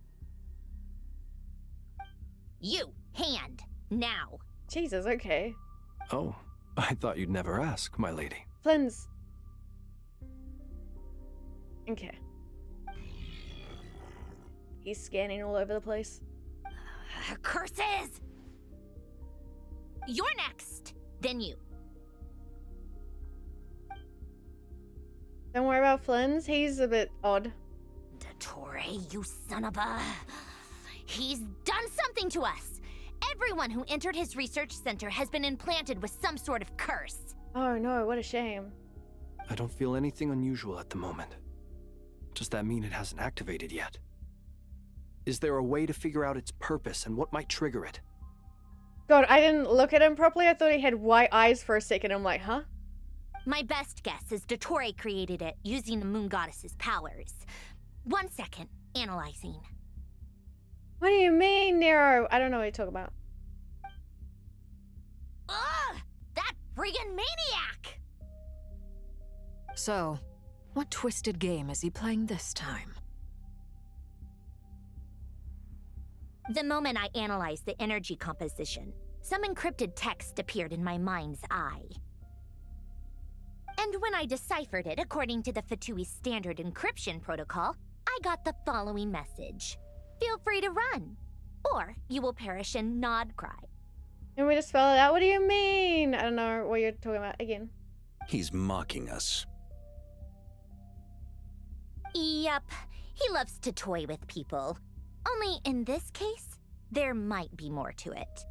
You, hand, now. Jesus, okay. Oh, I thought you'd never ask, my lady. Flynn's. Okay. He's scanning all over the place. Curses! You're next, then you. Don't worry about Flynn's. He's a bit odd. Dottore, you son of a... He's done something to us! Everyone who entered his research center has been implanted with some sort of curse. Oh no, what a shame. I don't feel anything unusual at the moment. Does that mean it hasn't activated yet? Is there a way to figure out its purpose and what might trigger it? God, I didn't look at him properly. I thought he had white eyes for a second. I'm like, huh? My best guess is Dottore created it using the Moon Goddess's powers. 1 second, analyzing. What do you mean, Nero? I don't know what you're talking about. Ugh! That friggin' maniac! So, what twisted game is he playing this time? The moment I analyzed the energy composition, some encrypted text appeared in my mind's eye. And when I deciphered it according to the Fatui standard encryption protocol, I got the following message. Feel free to run, or you will perish in nod cry. Can we just spell it out? What do you mean? I don't know what you're talking about again. He's mocking us. Yep, he loves to toy with people. Only in this case, there might be more to it.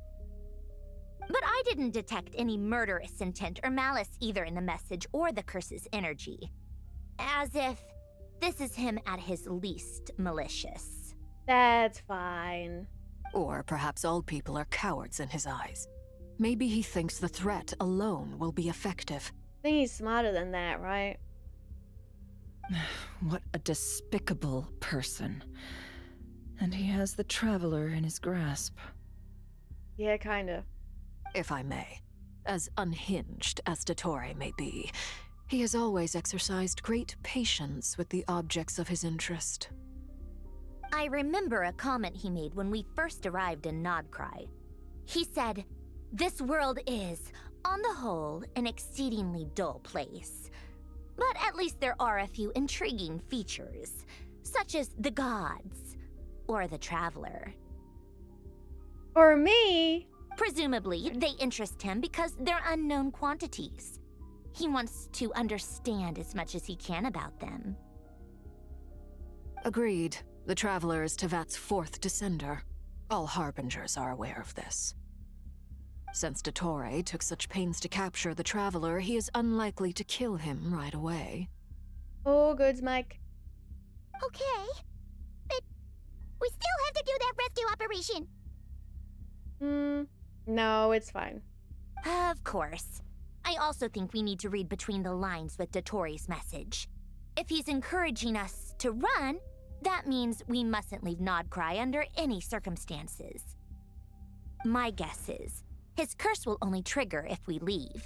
But I didn't detect any murderous intent or malice either in the message or the curse's energy. As if this is him at his least malicious. That's fine. Or perhaps all people are cowards in his eyes. Maybe he thinks the threat alone will be effective. I think he's smarter than that, right? What a despicable person. And he has the Traveler in his grasp. Yeah, kinda. If I may. As unhinged as Dottore may be, he has always exercised great patience with the objects of his interest. I remember a comment he made when we first arrived in Nodcry. He said, "This world is, on the whole, an exceedingly dull place. But At least there are a few intriguing features, such as the gods or the traveler. Or me. Presumably, they interest him because they're unknown quantities. He wants to understand as much as he can about them. Agreed. The Traveler is Tevat's fourth descender. All Harbingers are aware of this. Since Dottore took such pains to capture the Traveler, he is unlikely to kill him right away. Oh, goods, Mike. Okay. But we still have to do that rescue operation. No, it's fine. Of course. I also think we need to read between the lines with Dottore's message. If he's encouraging us to run, that means we mustn't leave Nodcry under any circumstances. My guess is, his curse will only trigger if we leave.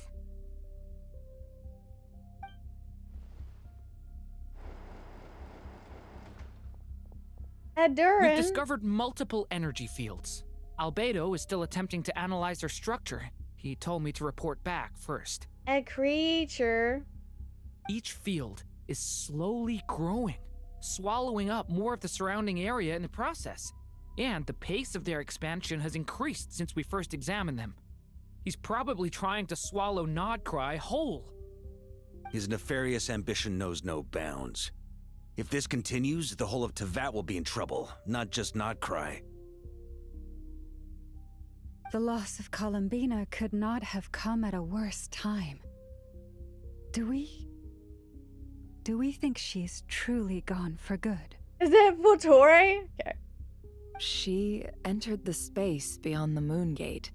Durin. We've discovered multiple energy fields. Albedo is still attempting to analyze their structure. He told me to report back first. A creature. Each field is slowly growing, swallowing up more of the surrounding area in the process. And the pace of their expansion has increased since we first examined them. He's probably trying to swallow Nodcry whole. His nefarious ambition knows no bounds. If this continues, the whole of Tevat will be in trouble, not just Nodcry. The loss of Columbina could not have come at a worse time. Do we think she's truly gone for good? Is that Dottore? Okay. She entered the space beyond the Moon Gate,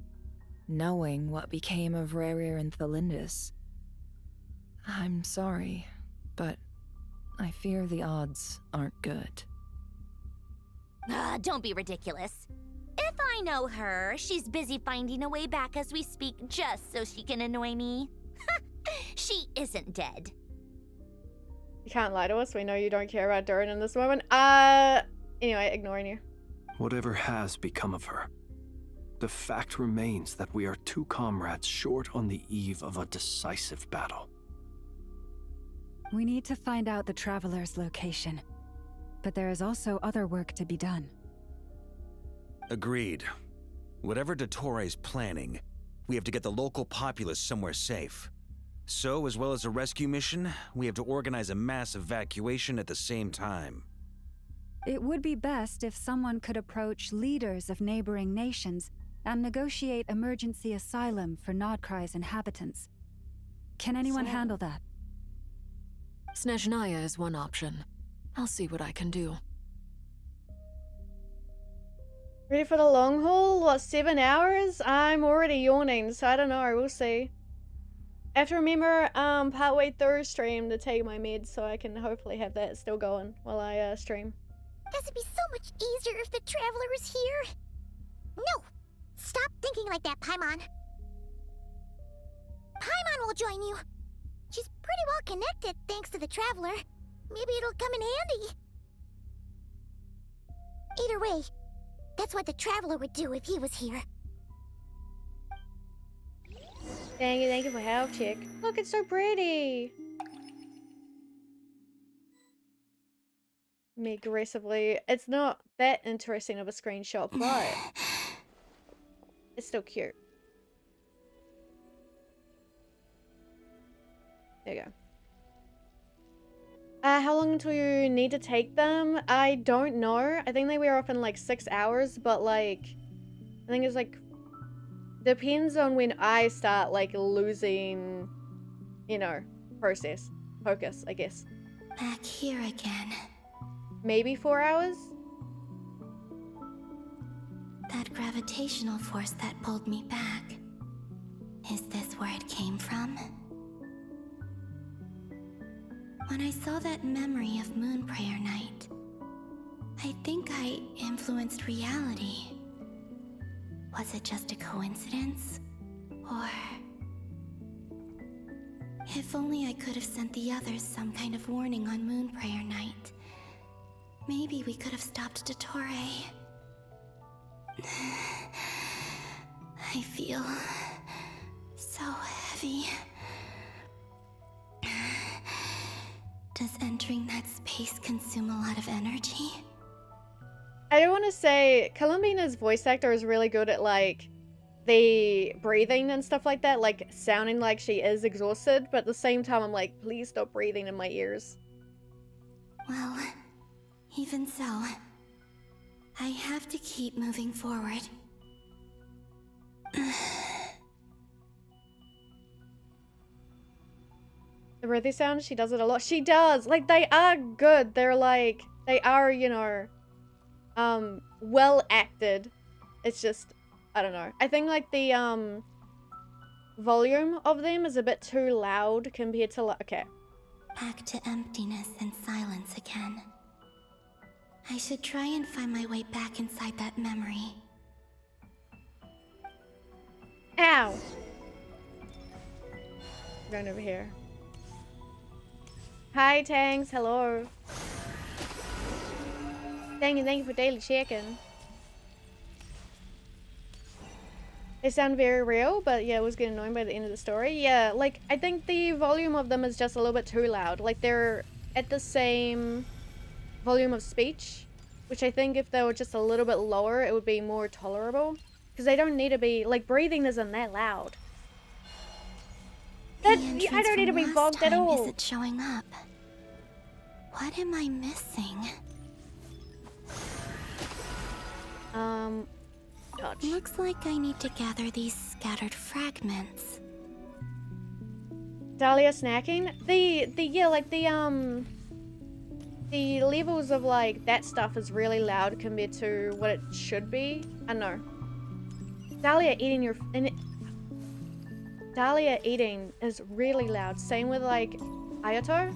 knowing what became of Rerir and Thalindus. I'm sorry, but I fear the odds aren't good. Don't be ridiculous. If I know her, she's busy finding a way back as we speak just so she can annoy me. She isn't dead. You can't lie to us. We know you don't care about Durin in this moment. Anyway, ignoring you. Whatever has become of her, the fact remains that we are two comrades short on the eve of a decisive battle. We need to find out the Traveler's location. But there is also other work to be done. Agreed. Whatever Dottore's planning, we have to get the local populace somewhere safe. So, as well as a rescue mission, we have to organize a mass evacuation at the same time. It would be best if someone could approach leaders of neighboring nations and negotiate emergency asylum for Nodcry's inhabitants. Can anyone handle that? Snezhnaya is one option. I'll see what I can do. Ready for the long haul? What, 7 hours? I'm already yawning, so I don't know. We'll see. I have to remember partway through stream to take my meds, so I can hopefully have that still going while I stream. This would be so much easier if the Traveler was here. No! Stop thinking like that, Paimon. Paimon will join you. She's pretty well connected thanks to the Traveler. Maybe it'll come in handy. Either way, that's what the Traveler would do if he was here. Thank you for help, chick. Look, it's so pretty. Me aggressively. It's not that interesting of a screenshot, but it's still cute. There you go. How long until you need to take them? I don't know. I think they wear off in like 6 hours, but like, I think it's like, depends on when I start like losing, you know, focus, I guess. Back here again. Maybe 4 hours? That gravitational force that pulled me back. Is this where it came from? When I saw that memory of Moon Prayer Night, I think I influenced reality. Was it just a coincidence? Or... if only I could have sent the others some kind of warning on Moon Prayer Night. Maybe we could have stopped Dottore. I feel... so heavy. Does entering that space consume a lot of energy? I don't want to say Columbina's voice actor is really good at like the breathing and stuff like that, like sounding like she is exhausted, but at the same time I'm like, please stop breathing in my ears. Well, even so, I have to keep moving forward. The breathing sound, she does it a lot. She does! Like, they are good. They're like, they are, you know, well acted. It's just, I don't know. I think like the, volume of them is a bit too loud compared to like, okay. Back to emptiness and silence again. I should try and find my way back inside that memory. Ow! Going over here. Hi, Tangs. Hello. Thank you for daily checking. They sound very real, but yeah, it was getting annoying by the end of the story. Yeah, like, I think the volume of them is just a little bit too loud. Like, they're at the same volume of speech, which I think if they were just a little bit lower, it would be more tolerable. Because they don't need to be, like, breathing isn't that loud. That, I don't need to be bogged at all. Isn't showing up. What am I missing? Touch. Looks like I need to gather these scattered fragments. Dahlia snacking? Yeah, like the levels of like that stuff is really loud compared to what it should be. I know. Dahlia eating is really loud. Same with like Ayato.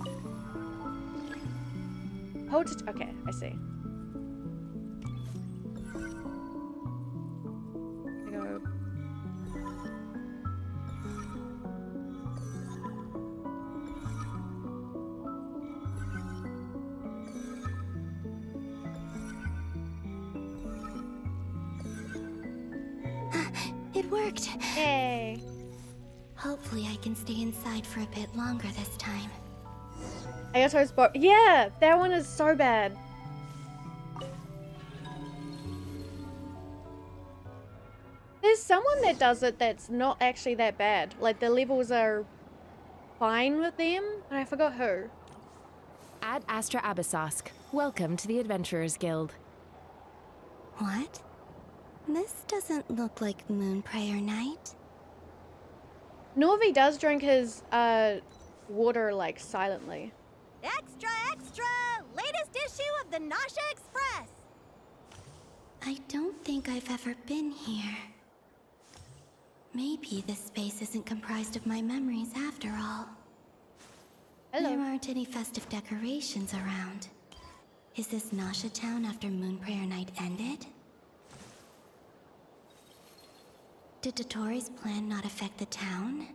Okay, I see. Go. It worked. Yay. Hopefully I can stay inside for a bit longer this time. Ayato's book. Yeah, that one is so bad. There's someone that does it that's not actually that bad. Like, the levels are fine with them, but I forgot who. Ad Astra Abyssosque. Welcome to the Adventurers Guild. What? This doesn't look like Moon Prayer Night. Norvi does drink his, water, like, silently. Extra, extra! Latest issue of the Nasha Express! I don't think I've ever been here. Maybe this space isn't comprised of my memories after all. Hello. There aren't any festive decorations around. Is this Nasha Town after Moon Prayer Night ended? Did Dotori's plan not affect the town?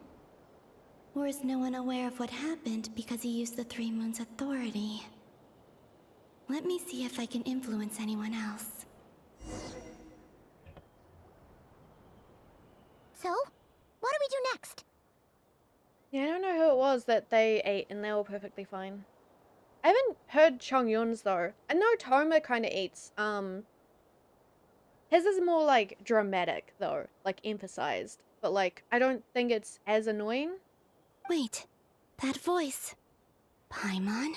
Or is no one aware of what happened because he used the Three Moons' authority? Let me see if I can influence anyone else. So, what do we do next? Yeah, I don't know who it was that they ate and they were perfectly fine. I haven't heard Chongyun's though. I know Toma kind of eats. His is more like dramatic though, like emphasized. But like, I don't think it's as annoying. Wait, that voice. Paimon?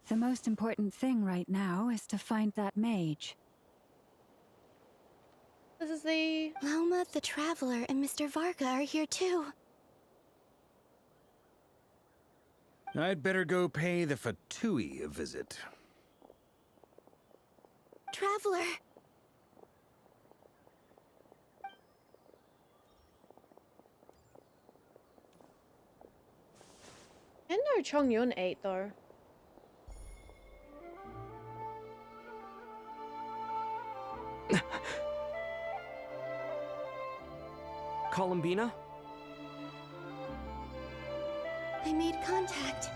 The most important thing right now is to find that mage. This is the... Lauma the Traveler and Mr. Varga are here too. I'd better go pay the Fatui a visit. Traveler! I didn't know Chongyun ate though. Columbina? I made contact.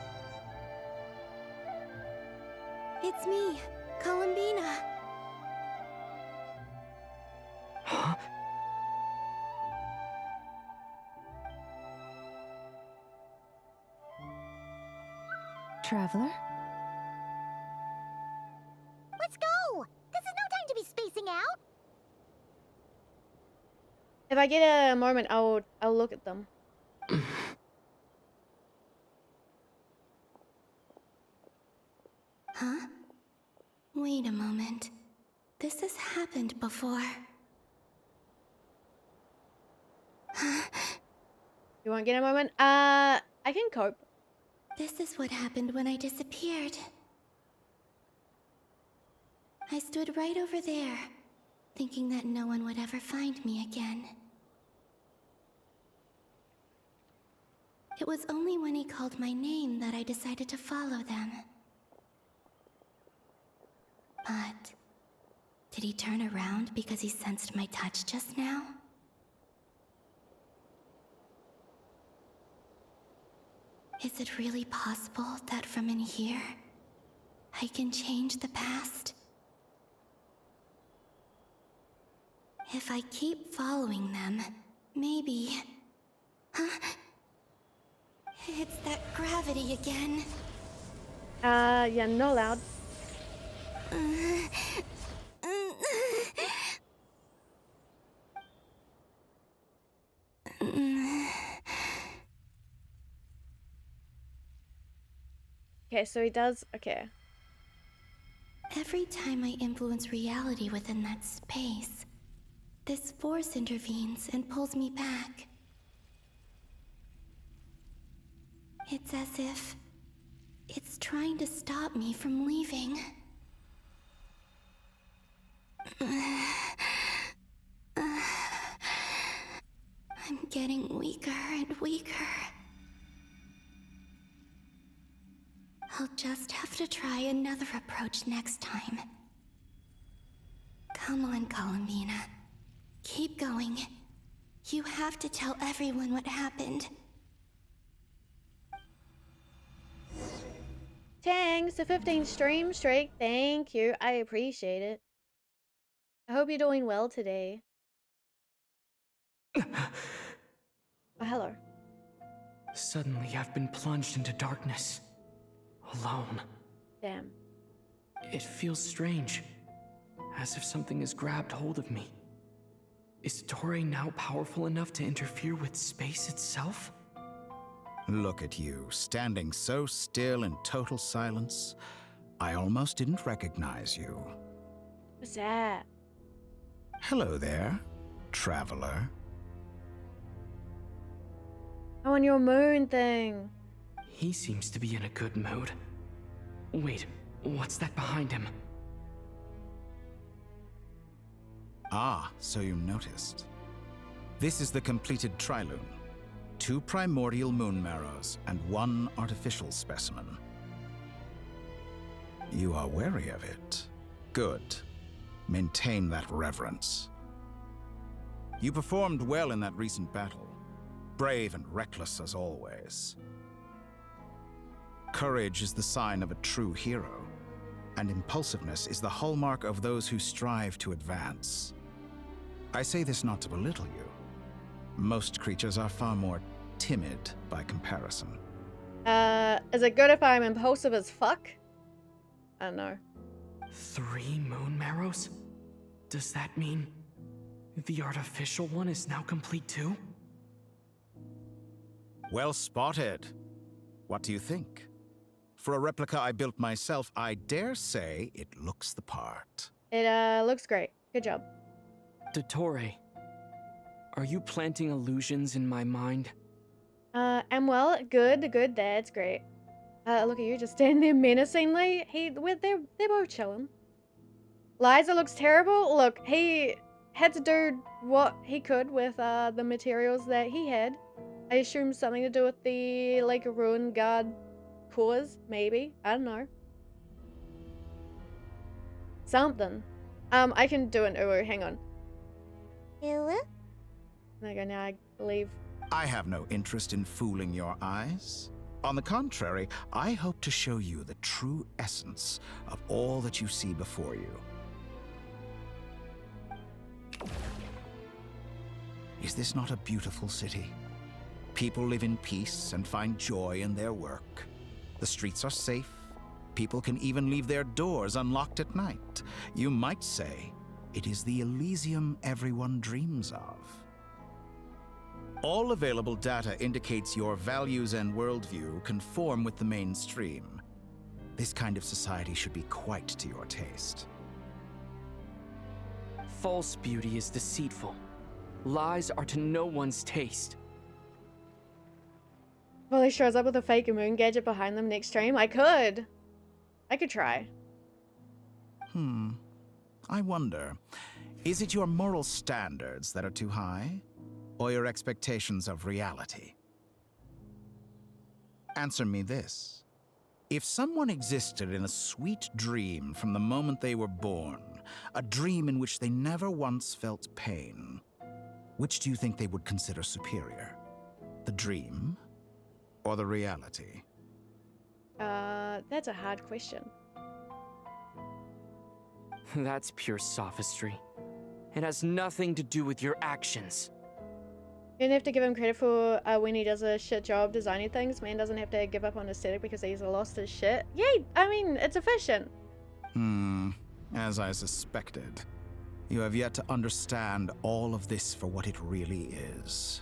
It's me, Columbina. Huh? traveler. Let's go! This is no time to be spacing out! If I get a moment, I'll look at them. Huh? Wait a moment. This has happened before. You want to get a moment? I can cope. This is what happened when I disappeared. I stood right over there, thinking that no one would ever find me again. It was only when he called my name that I decided to follow them. But did he turn around because he sensed my touch just now? Is it really possible that from in here, I can change the past? If I keep following them, maybe... Huh? It's that gravity again. Yeah, not allowed. Okay, so he does. Okay. Every time I influence reality within that space, this force intervenes and pulls me back. It's as if it's trying to stop me from leaving. I'm getting weaker and weaker. I'll just have to try another approach next time. Come on, Columbina. Keep going. You have to tell everyone what happened. Thanks, the 15 stream streak. Thank you. I appreciate it. I hope you're doing well today. Oh, hello. Suddenly, I've been plunged into darkness. Alone. Damn. It feels strange. As if something has grabbed hold of me. Is Torre now powerful enough to interfere with space itself? Look at you, standing so still in total silence. I almost didn't recognize you. What's that? Hello there, traveler. Oh, and your moon thing. He seems to be in a good mood. Wait, what's that behind him? Ah, so you noticed. This is the completed trilune. 2 primordial moon marrows and 1 artificial specimen. You are wary of it. Good. Maintain that reverence. You performed well in that recent battle. Brave and reckless as always. Courage is the sign of a true hero, and impulsiveness is the hallmark of those who strive to advance. I say this not to belittle you. Most creatures are far more timid by comparison. Is it good if I'm impulsive as fuck? I don't know. 3 moon marrows? Does that mean the artificial one is now complete too? Well spotted. What do you think? For a replica I built myself, I dare say it looks the part. It looks great. Good job. Dottore, are you planting illusions in my mind? I'm well. Good. That's great. Look at you just standing there menacingly. They're both chilling. Liza looks terrible. Look, he had to do what he could with the materials that he had. I assume something to do with the like ruin guard cores, maybe. I don't know. Something. I can do an ooh. Hang on. Ooh? Okay, now I leave. I have no interest in fooling your eyes. On the contrary, I hope to show you the true essence of all that you see before you. Is this not a beautiful city? People live in peace and find joy in their work. The streets are safe. People can even leave their doors unlocked at night. You might say it is the Elysium everyone dreams of. All available data indicates your values and worldview conform with the mainstream. This kind of society should be quite to your taste. False beauty is deceitful. Lies are to no one's taste. Well, he shows up with a fake moon gadget behind them next stream. I could try. I wonder, is it your moral standards that are too high? Or your expectations of reality? Answer me this. If someone existed in a sweet dream from the moment they were born, a dream in which they never once felt pain, which do you think they would consider superior? The dream or the reality? That's a hard question. That's pure sophistry. It has nothing to do with your actions. You don't have to give him credit for when he does a shit job designing things. Man doesn't have to give up on aesthetic because he's lost his shit. Yay! I mean, it's efficient. As I suspected. You have yet to understand all of this for what it really is.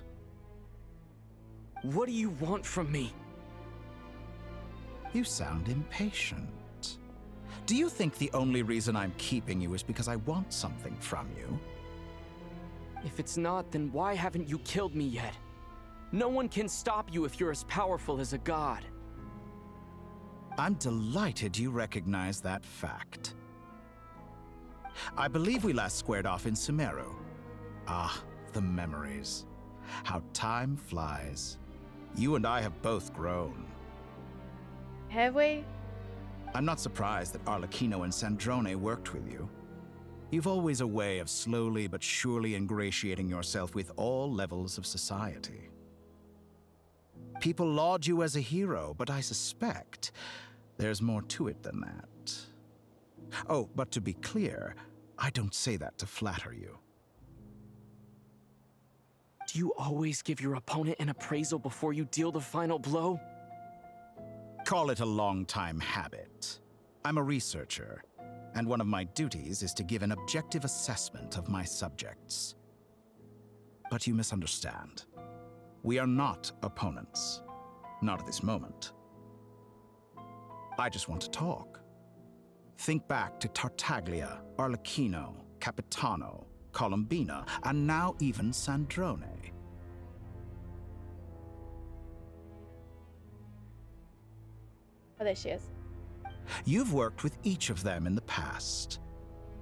What do you want from me? You sound impatient. Do you think the only reason I'm keeping you is because I want something from you? If it's not, then why haven't you killed me yet? No one can stop you if you're as powerful as a god. I'm delighted you recognize that fact. I believe we last squared off in Sumeru. Ah, the memories. How time flies. You and I have both grown. Have we? I'm not surprised that Arlecchino and Sandrone worked with you. You've always a way of slowly but surely ingratiating yourself with all levels of society. People laud you as a hero, but I suspect there's more to it than that. Oh, but to be clear, I don't say that to flatter you. Do you always give your opponent an appraisal before you deal the final blow? Call it a long-time habit. I'm a researcher, and one of my duties is to give an objective assessment of my subjects. But you misunderstand. We are not opponents. Not at this moment. I just want to talk. Think back to Tartaglia, Arlecchino, Capitano, Colombina, and now even Sandrone. Oh, there she is. You've worked with each of them in the past.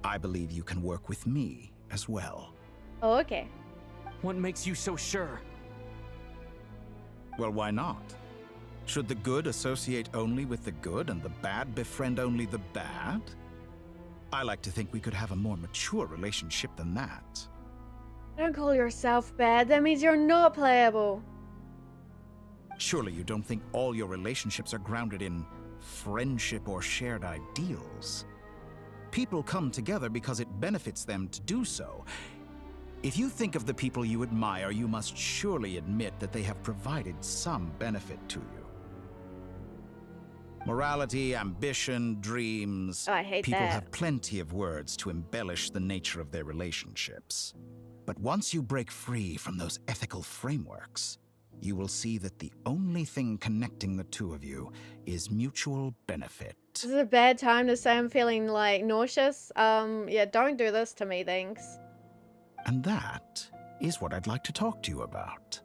I believe you can work with me as well. Oh, okay. What makes you so sure? Well, why not? Should the good associate only with the good and the bad befriend only the bad? I like to think we could have a more mature relationship than that. Don't call yourself bad. That means you're not playable. Surely you don't think all your relationships are grounded in friendship or shared ideals? People come together because it benefits them to do so. If you think of the people you admire, you must surely admit that they have provided some benefit to you. Morality, ambition, dreams. Oh, I hate People that. have plenty of words to embellish the nature of their relationships. But once you break free from those ethical frameworks, you will see that the only thing connecting the two of you is mutual benefit. This is a bad time to say I'm feeling like nauseous. Yeah, don't do this to me, thanks. And that is what I'd like to talk to you about.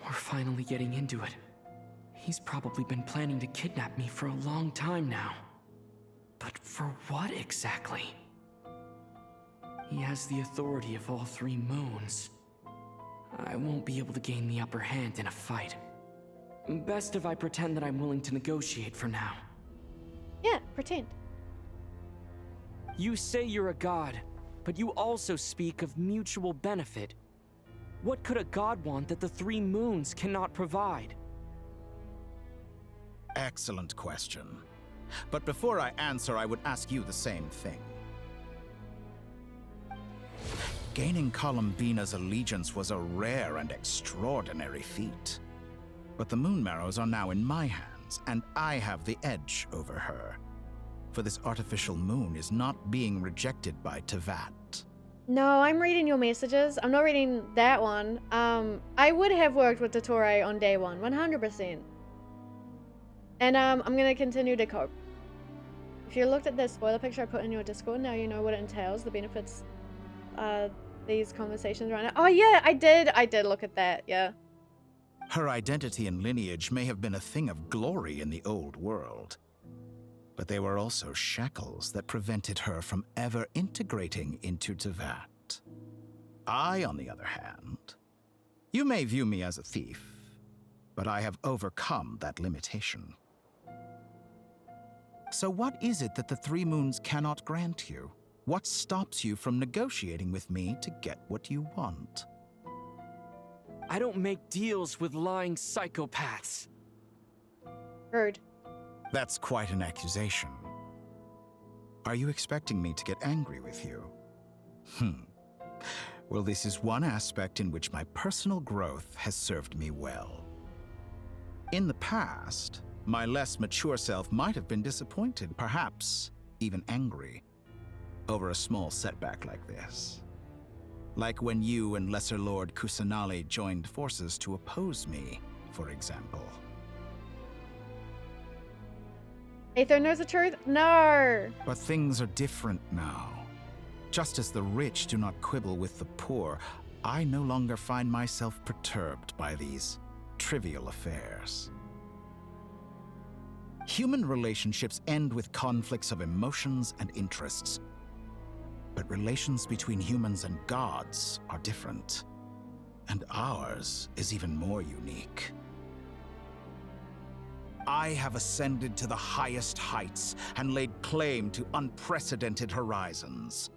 We're finally getting into it. He's probably been planning to kidnap me for a long time now. But for what exactly? He has the authority of all three moons. I won't be able to gain the upper hand in a fight. Best if I pretend that I'm willing to negotiate for now. Yeah, pretend. You say you're a god, but you also speak of mutual benefit. What could a god want that the three moons cannot provide? Excellent question. But before I answer, I would ask you the same thing. Gaining Colombina's allegiance was a rare and extraordinary feat. But the Moon Marrows are now in my hands, and I have the edge over her. For this artificial moon is not being rejected by Tevat. No, I'm reading your messages. I'm not reading that one. I would have worked with Dottore on day one, 100%. And I'm gonna continue to cope. If you looked at the spoiler picture I put in your Discord, now you know what it entails, the benefits, these conversations right now. Oh yeah, I did look at that, yeah. Her identity and lineage may have been a thing of glory in the old world, but they were also shackles that prevented her from ever integrating into Tevat. I, on the other hand, you may view me as a thief, but I have overcome that limitation. So what is it that the Three Moons cannot grant you? What stops you from negotiating with me to get what you want? I don't make deals with lying psychopaths. Heard. That's quite an accusation. Are you expecting me to get angry with you? Well, this is one aspect in which my personal growth has served me well. In the past, my less mature self might have been disappointed, perhaps even angry, over a small setback like this. Like when you and Lesser Lord Kusanali joined forces to oppose me, for example. Aether knows the truth? No! But things are different now. Just as the rich do not quibble with the poor, I no longer find myself perturbed by these trivial affairs. Human relationships end with conflicts of emotions and interests. But relations between humans and gods are different. And ours is even more unique. I have ascended to the highest heights and laid claim to unprecedented horizons.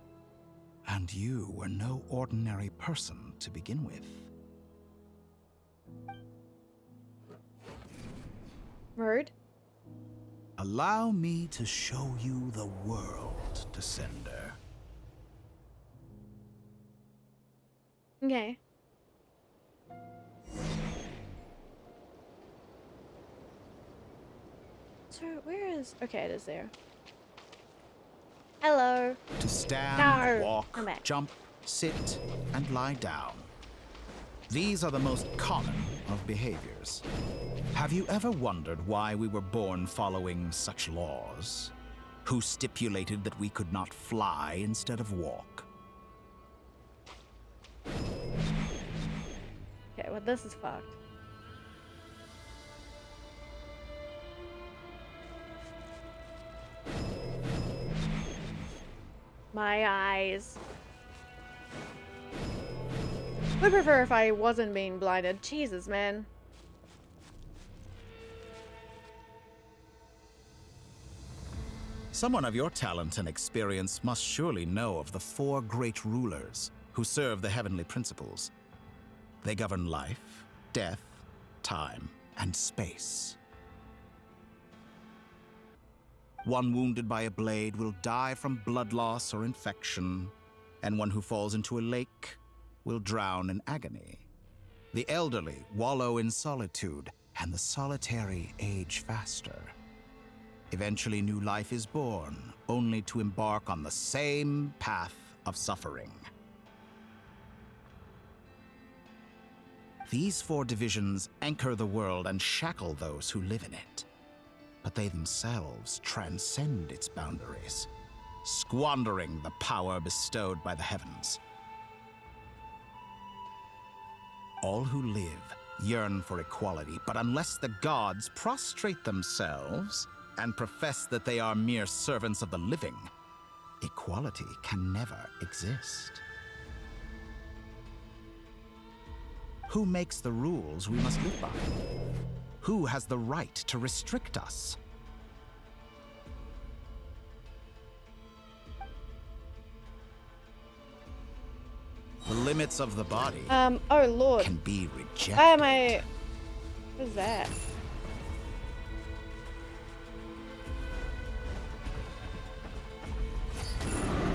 And you were no ordinary person to begin with. Word? Allow me to show you the world, Descender. Okay. So, where is... Okay, it is there. Hello. To stand, No. walk, Come back. jump, sit, and lie down. These are the most common of behaviors. Have you ever wondered why we were born following such laws? Who stipulated that we could not fly instead of walk? Okay, well this is fucked. My eyes. Would prefer if I wasn't being blinded. Jesus, man. Someone of your talent and experience must surely know of the four great rulers who serve the heavenly principles. They govern life, death, time, and space. One wounded by a blade will die from blood loss or infection, and one who falls into a lake will drown in agony. The elderly wallow in solitude, and the solitary age faster. Eventually, new life is born, only to embark on the same path of suffering. These four divisions anchor the world and shackle those who live in it. But they themselves transcend its boundaries, squandering the power bestowed by the heavens. All who live yearn for equality, but unless the gods prostrate themselves and profess that they are mere servants of the living, equality can never exist. Who makes the rules we must live by? Who has the right to restrict us? The limits of the body oh lord. can be rejected. Why am I... What is that?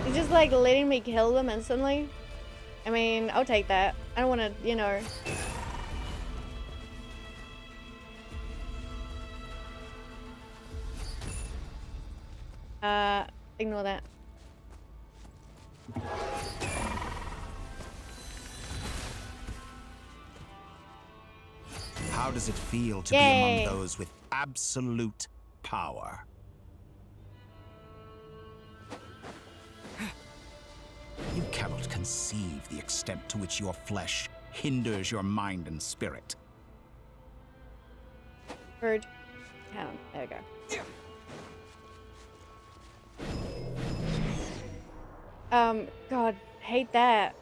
He's just like letting me kill them instantly? I mean, I'll take that. I don't want to, you know... Ignore that. How does it feel to be among those with absolute power? You cannot conceive the extent to which your flesh hinders your mind and spirit. Bird. Count. There we go. God, hate that.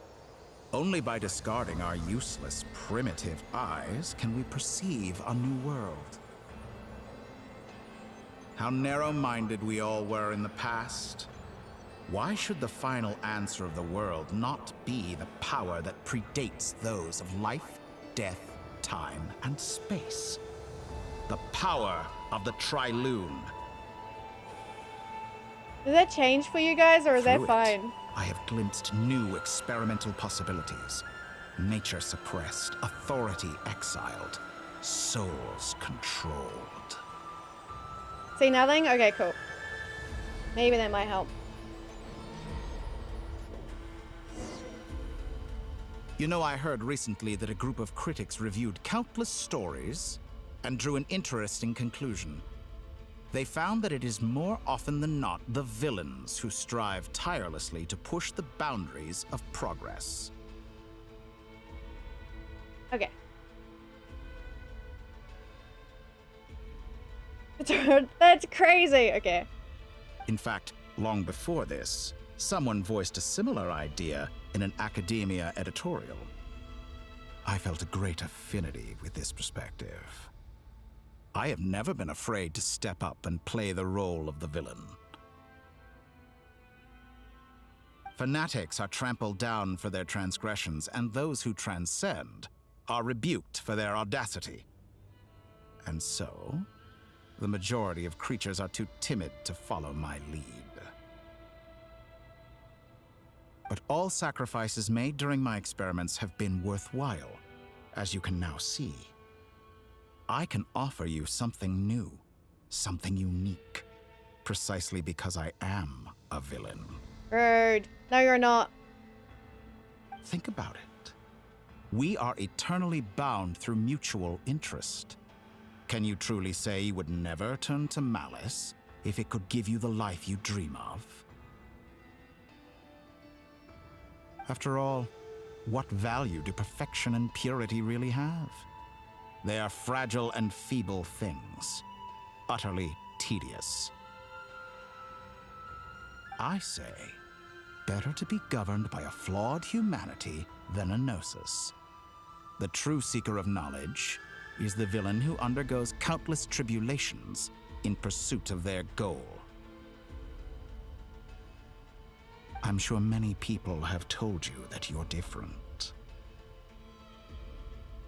Only by discarding our useless, primitive eyes can we perceive a new world. How narrow-minded we all were in the past. Why should the final answer of the world not be the power that predates those of life, death, time, and space? The power of the Triloon. Does that change for you guys, or is that Through it, fine? I have glimpsed new experimental possibilities. Nature suppressed, authority exiled, souls controlled. See nothing? Okay, cool. Maybe that might help. You know, I heard recently that a group of critics reviewed countless stories and drew an interesting conclusion. They found that it is more often than not the villains who strive tirelessly to push the boundaries of progress. Okay. That's crazy. Okay. In fact, long before this, someone voiced a similar idea in an academia editorial. I felt a great affinity with this perspective. I have never been afraid to step up and play the role of the villain. Fanatics are trampled down for their transgressions, and those who transcend are rebuked for their audacity. And so, the majority of creatures are too timid to follow my lead. But all sacrifices made during my experiments have been worthwhile, as you can now see. I can offer you something new, something unique, precisely because I am a villain. Bird. No, you're not. Think about it. We are eternally bound through mutual interest. Can you truly say you would never turn to malice if it could give you the life you dream of? After all, what value do perfection and purity really have? They are fragile and feeble things, utterly tedious. I say, better to be governed by a flawed humanity than a gnosis. The true seeker of knowledge is the villain who undergoes countless tribulations in pursuit of their goal. I'm sure many people have told you that you're different.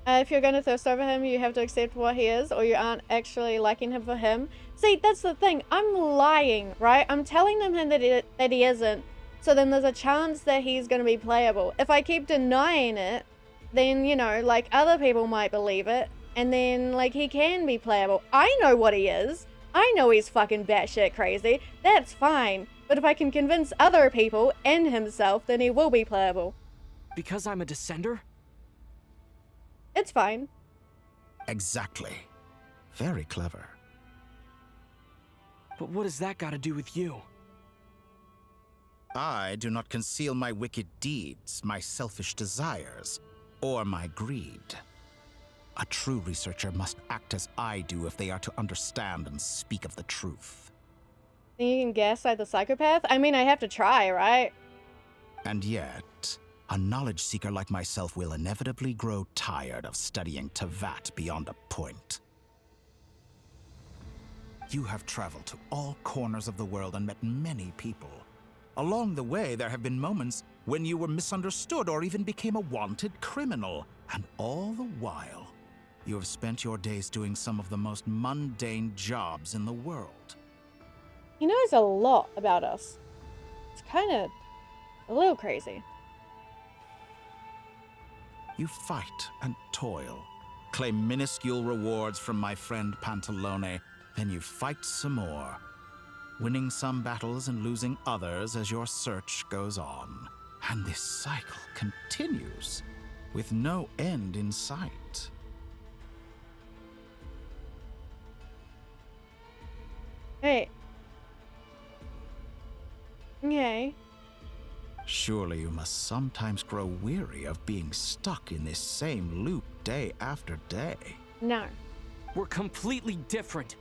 If you're gonna thirst over him, you have to accept what he is, or you aren't actually liking him for him. See, that's the thing. I'm lying, right? I'm telling him that he isn't. So then there's a chance that he's gonna be playable. If I keep denying it, then, you know, like, other people might believe it, and then, like, he can be playable. I know what he is. I know he's fucking batshit crazy. That's fine. But if I can convince other people and himself, then he will be playable. Because I'm a descender? It's fine. Exactly. Very clever. But what has that got to do with you? I do not conceal my wicked deeds, my selfish desires, or my greed. A true researcher must act as I do if they are to understand and speak of the truth. Think you can gaslight the psychopath? I mean, I have to try, right? And yet, a knowledge seeker like myself will inevitably grow tired of studying Tavat beyond a point. You have traveled to all corners of the world and met many people. Along the way, there have been moments when you were misunderstood or even became a wanted criminal. And all the while, you have spent your days doing some of the most mundane jobs in the world. He knows a lot about us. It's kind of a little crazy. You fight and toil, claim minuscule rewards from my friend Pantalone, then you fight some more. winning some battles and losing others as your search goes on. And this cycle continues, with no end in sight. Hey. Okay. Surely you must sometimes grow weary of being stuck in this same loop day after day. No. We're completely different.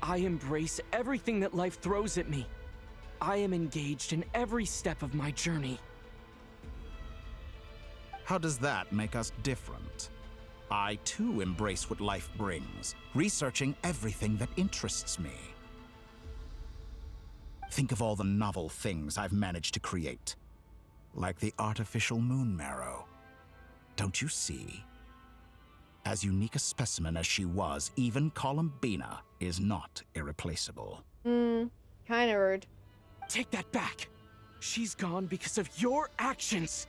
I embrace everything that life throws at me. I am engaged in every step of my journey. How does that make us different? I too embrace what life brings, researching everything that interests me. Think of all the novel things I've managed to create, like the artificial moon marrow. Don't you see? As unique a specimen as she was, even Columbina is not irreplaceable. Kinda rude. Take that back. She's gone because of your actions.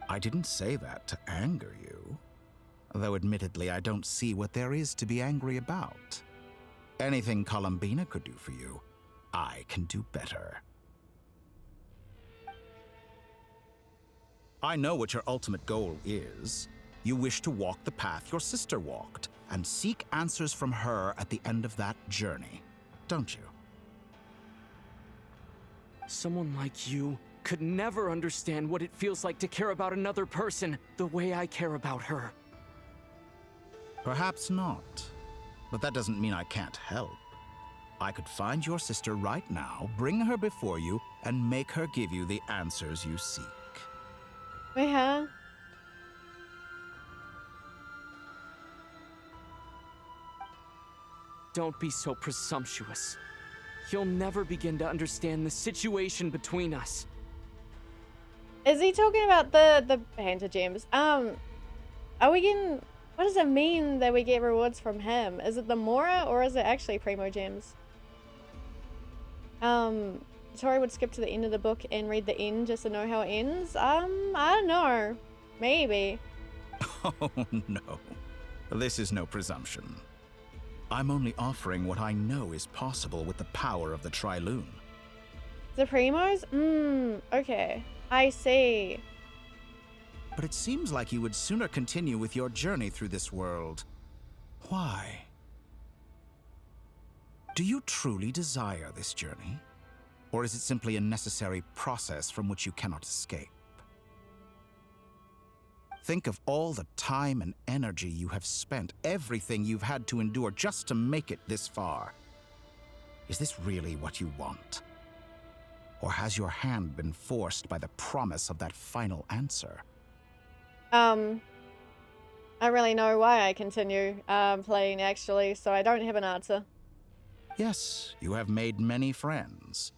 I didn't say that to anger you. Though admittedly, I don't see what there is to be angry about. Anything Columbina could do for you, I can do better. I know what your ultimate goal is. You wish to walk the path your sister walked, and seek answers from her at the end of that journey, don't you? Someone like you could never understand what it feels like to care about another person the way I care about her. Perhaps not, but that doesn't mean I can't help. I could find your sister right now, bring her before you, and make her give you the answers you seek. Wait, huh? Don't be so presumptuous. You'll never begin to understand the situation between us. Is he talking about the Panther gems? Are we getting... What does it mean that we get rewards from him? Is it the Mora or is it actually Primo gems? Tori would skip to the end of the book and read the end just to know how it ends. I don't know. Maybe. Oh no. This is no presumption. I'm only offering what I know is possible with the power of the Triloon. The Primos? Okay. I see. But it seems like you would sooner continue with your journey through this world. Why? Do you truly desire this journey? Or is it simply a necessary process from which you cannot escape? Think of all the time and energy you have spent, everything you've had to endure just to make it this far. Is this really what you want? Or has your hand been forced by the promise of that final answer? I don't really know why I continue playing actually, so I don't have an answer. Yes, you have made many friends.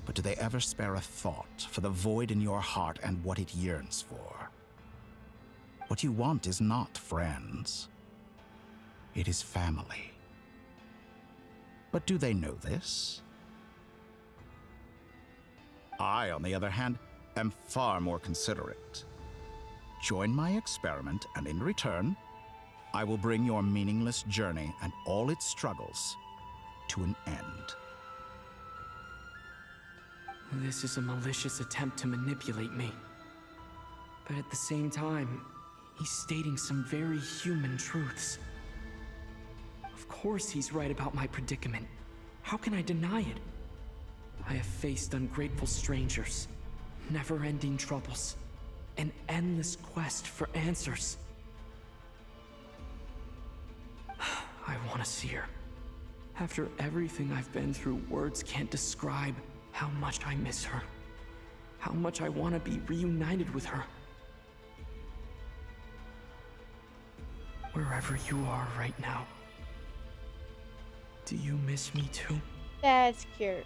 But do they ever spare a thought for the void in your heart and what it yearns for? What you want is not friends. It is family. But do they know this? I, on the other hand, am far more considerate. Join my experiment, and in return, I will bring your meaningless journey and all its struggles to an end. This is a malicious attempt to manipulate me. But at the same time, he's stating some very human truths. Of course he's right about my predicament. How can I deny it? I have faced ungrateful strangers, never-ending troubles, an endless quest for answers. I want to see her. After everything I've been through, words can't describe how much I miss her. How much I want to be reunited with her. Wherever you are right now, do you miss me too? That's cute.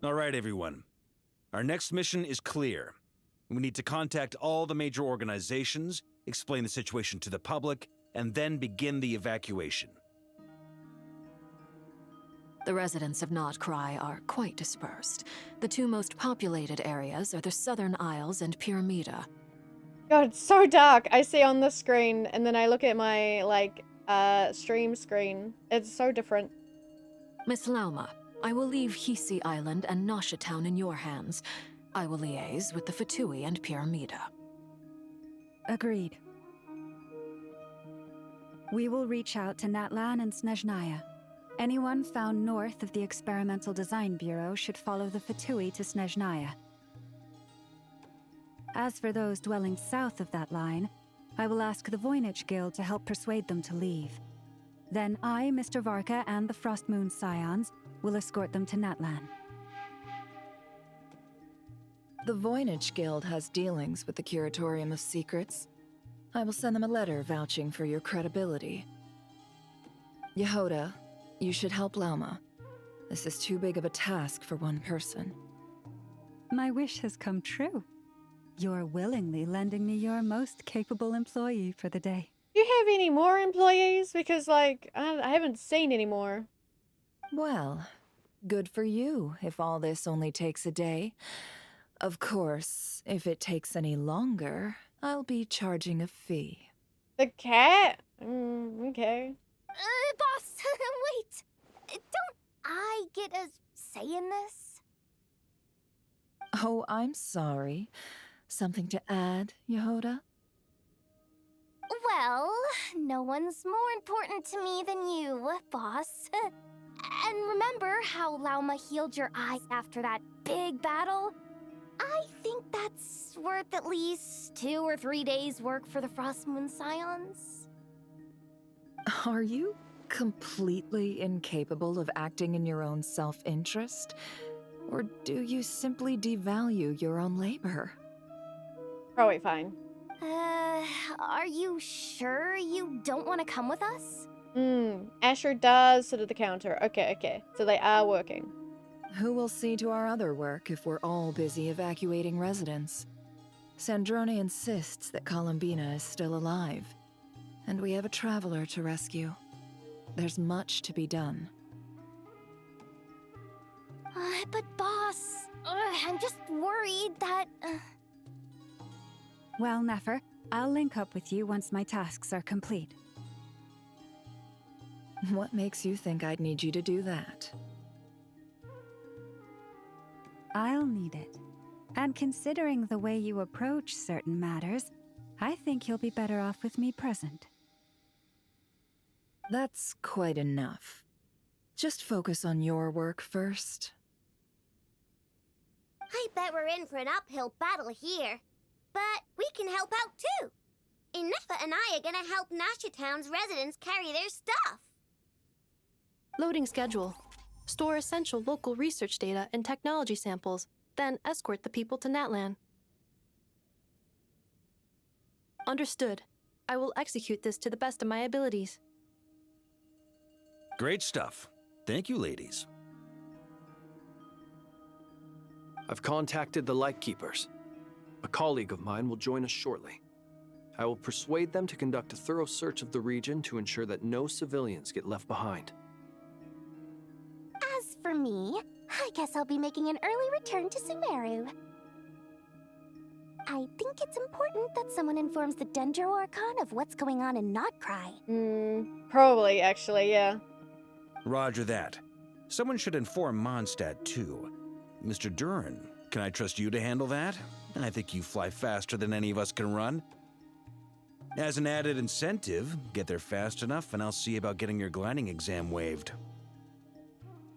All right, everyone. Our next mission is clear. We need to contact all the major organizations, explain the situation to the public, and then begin the evacuation. The residents of Not Cry are quite dispersed. The two most populated areas are the Southern Isles and Pyramida. God, it's so dark. I see on the screen, and then I look at my, like, stream screen. It's so different. Miss Lauma, I will leave Hisi Island and Nasha Town in your hands. I will liaise with the Fatui and Pyramida. Agreed. We will reach out to Natlan and Snezhnaya. Anyone found north of the Experimental Design Bureau should follow the Fatui to Snezhnaya. As for those dwelling south of that line, I will ask the Voynich Guild to help persuade them to leave. Then I, Mr. Varka, and the Frostmoon Scions will escort them to Natlan. The Voynich Guild has dealings with the Curatorium of Secrets. I will send them a letter vouching for your credibility. Yehoda, you should help Lauma. This is too big of a task for one person. My wish has come true. You're willingly lending me your most capable employee for the day. Do you have any more employees? Because, like, I haven't seen any more. Well, good for you if all this only takes a day. Of course, if it takes any longer, I'll be charging a fee. The cat? Okay. Boss, wait. Don't I get a say in this? Oh, I'm sorry. Something to add, Yehoda? Well, no one's more important to me than you, boss. And remember how Lauma healed your eyes after that big battle? I think that's worth at least 2 or 3 days' work for the Frostmoon Scions. Are you completely incapable of acting in your own self-interest? Or do you simply devalue your own labor? Probably fine. Are you sure you don't want to come with us? Asher does sit at the counter. Okay. So they are working. Who will see to our other work if we're all busy evacuating residents? Sandrone insists that Columbina is still alive, and we have a traveler to rescue. There's much to be done. But boss, I'm just worried that... Well, Nefer, I'll link up with you once my tasks are complete. What makes you think I'd need you to do that? I'll need it. And considering the way you approach certain matters, I think you'll be better off with me present. That's quite enough. Just focus on your work first. I bet we're in for an uphill battle here. But we can help out too. Inefa and I are gonna help Nasha Town's residents carry their stuff. Loading schedule. Store essential local research data and technology samples, then escort the people to Natlan. Understood. I will execute this to the best of my abilities. Great stuff. Thank you, ladies. I've contacted the Lightkeepers. A colleague of mine will join us shortly. I will persuade them to conduct a thorough search of the region to ensure that no civilians get left behind. As for me, I guess I'll be making an early return to Sumeru. I think it's important that someone informs the Dendro Archon of what's going on in Notcry. Probably, actually, yeah. Roger that. Someone should inform Mondstadt, too. Mr. Duran, can I trust you to handle that? I think you fly faster than any of us can run. As an added incentive, get there fast enough and I'll see about getting your gliding exam waived.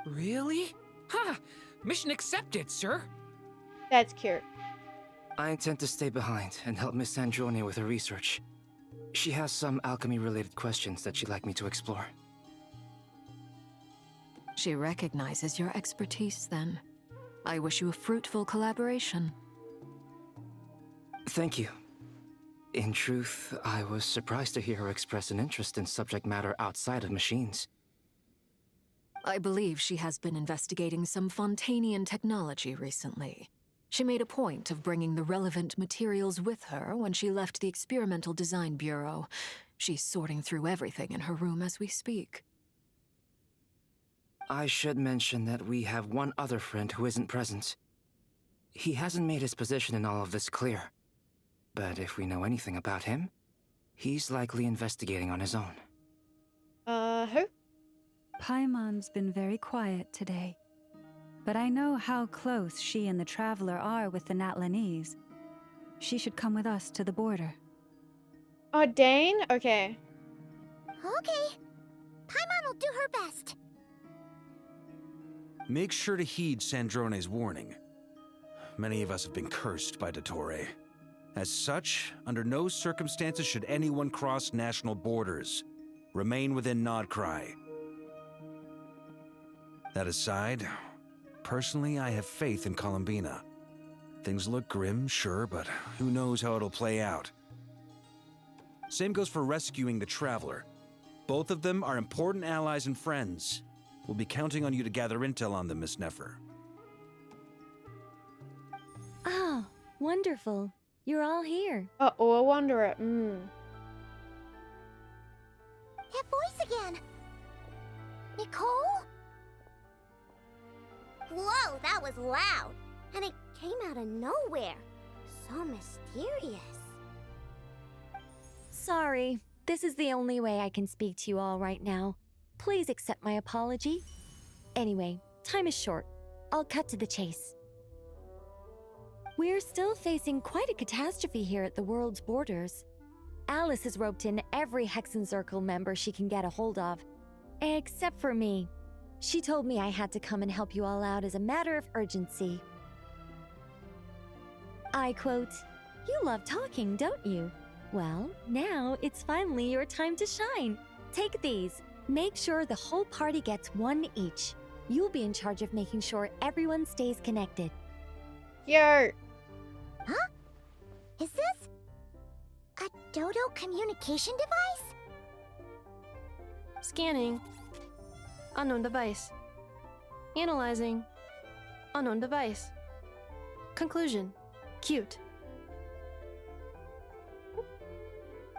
Really? Ha! Mission accepted, sir. That's cute. I intend to stay behind and help Miss Sandrone with her research. She has some alchemy-related questions that she'd like me to explore. She recognizes your expertise, then. I wish you a fruitful collaboration. Thank you. In truth, I was surprised to hear her express an interest in subject matter outside of machines. I believe she has been investigating some Fontanian technology recently. She made a point of bringing the relevant materials with her when she left the Experimental Design Bureau. She's sorting through everything in her room as we speak. I should mention that we have one other friend who isn't present. He hasn't made his position in all of this clear. But if we know anything about him, he's likely investigating on his own. Who? Paimon's been very quiet today. But I know how close she and the Traveler are with the Natlanese. She should come with us to the border. Oh, Dane? Okay. Okay. Paimon will do her best. Make sure to heed Sandrone's warning. Many of us have been cursed by Dottore. As such, under no circumstances should anyone cross national borders. Remain within Nodcry. That aside, personally, I have faith in Columbina. Things look grim, sure, but who knows how it'll play out. Same goes for rescuing the Traveler. Both of them are important allies and friends. We'll be counting on you to gather intel on them, Miss Nefer. Oh, wonderful. You're all here. Uh-oh, a wanderer. That voice again. Nicole? Whoa, that was loud. And it came out of nowhere. So mysterious. Sorry. This is the only way I can speak to you all right now. Please accept my apology. Anyway, time is short. I'll cut to the chase. We're still facing quite a catastrophe here at the world's borders. Alice has roped in every Hexen Circle member she can get a hold of. Except for me. She told me I had to come and help you all out as a matter of urgency. I quote, "You love talking, don't you? Well, now it's finally your time to shine. Take these. Make sure the whole party gets one each. You'll be in charge of making sure everyone stays connected." Yo. Huh? Is this a Dodo communication device? Scanning. Unknown device. Analyzing. Unknown device. Conclusion. Cute.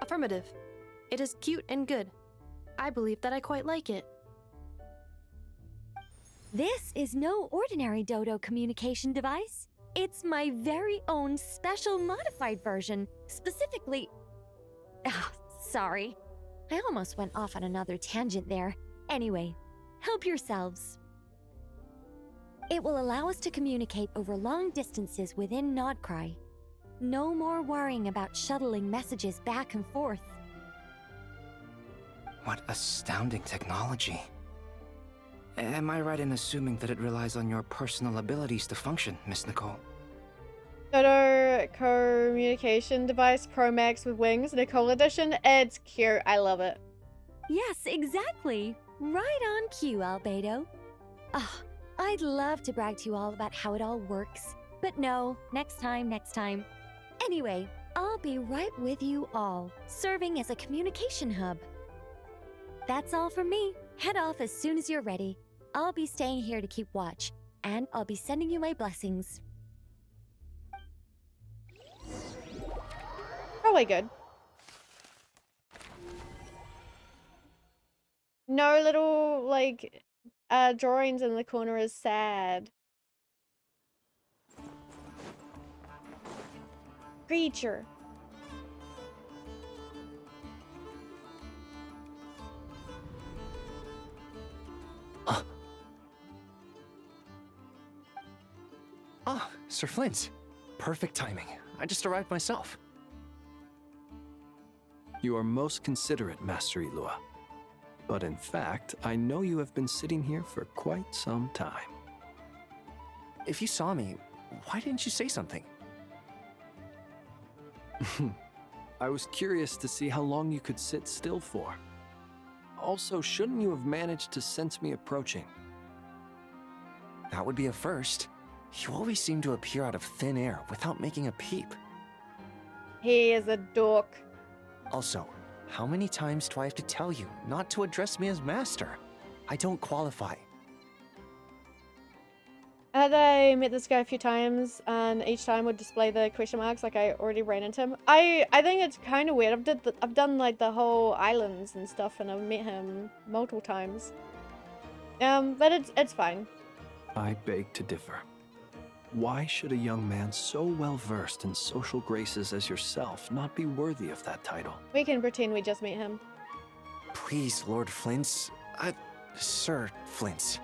Affirmative. It is cute and good. I believe that I quite like it. This is no ordinary Dodo communication device. It's my very own special modified version, specifically... sorry. I almost went off on another tangent there. Anyway, help yourselves. It will allow us to communicate over long distances within Nodcry. No more worrying about shuttling messages back and forth. What astounding technology. Am I right in assuming that it relies on your personal abilities to function, Miss Nicole? Dodo communication device Pro Max with wings, Nicole edition. It's cute. I love it. Yes, exactly. Right on cue, Albedo. I'd love to brag to you all about how it all works. But no, next time. Anyway, I'll be right with you all, serving as a communication hub. That's all from me. Head off as soon as you're ready. I'll be staying here to keep watch, and I'll be sending you my blessings. Probably good. No little, like, drawings in the corner is sad. Creature. Ah, Sir Flint. Perfect timing. I just arrived myself. You are most considerate, Master Ilua. But in fact, I know you have been sitting here for quite some time. If you saw me, why didn't you say something? I was curious to see how long you could sit still for. Also, shouldn't you have managed to sense me approaching? That would be a first. You always seem to appear out of thin air without making a peep. He is a dork. Also, how many times do I have to tell you not to address me as master? I don't qualify. I met this guy a few times, and each time would display the question marks, like I already ran into him. I think it's kind of weird. I've done like the whole islands and stuff, and I've met him multiple times. But it's fine. I beg to differ. Why should a young man so well versed in social graces as yourself not be worthy of that title? We can pretend we just met him. Please, Lord Flint's. Sir Flint's.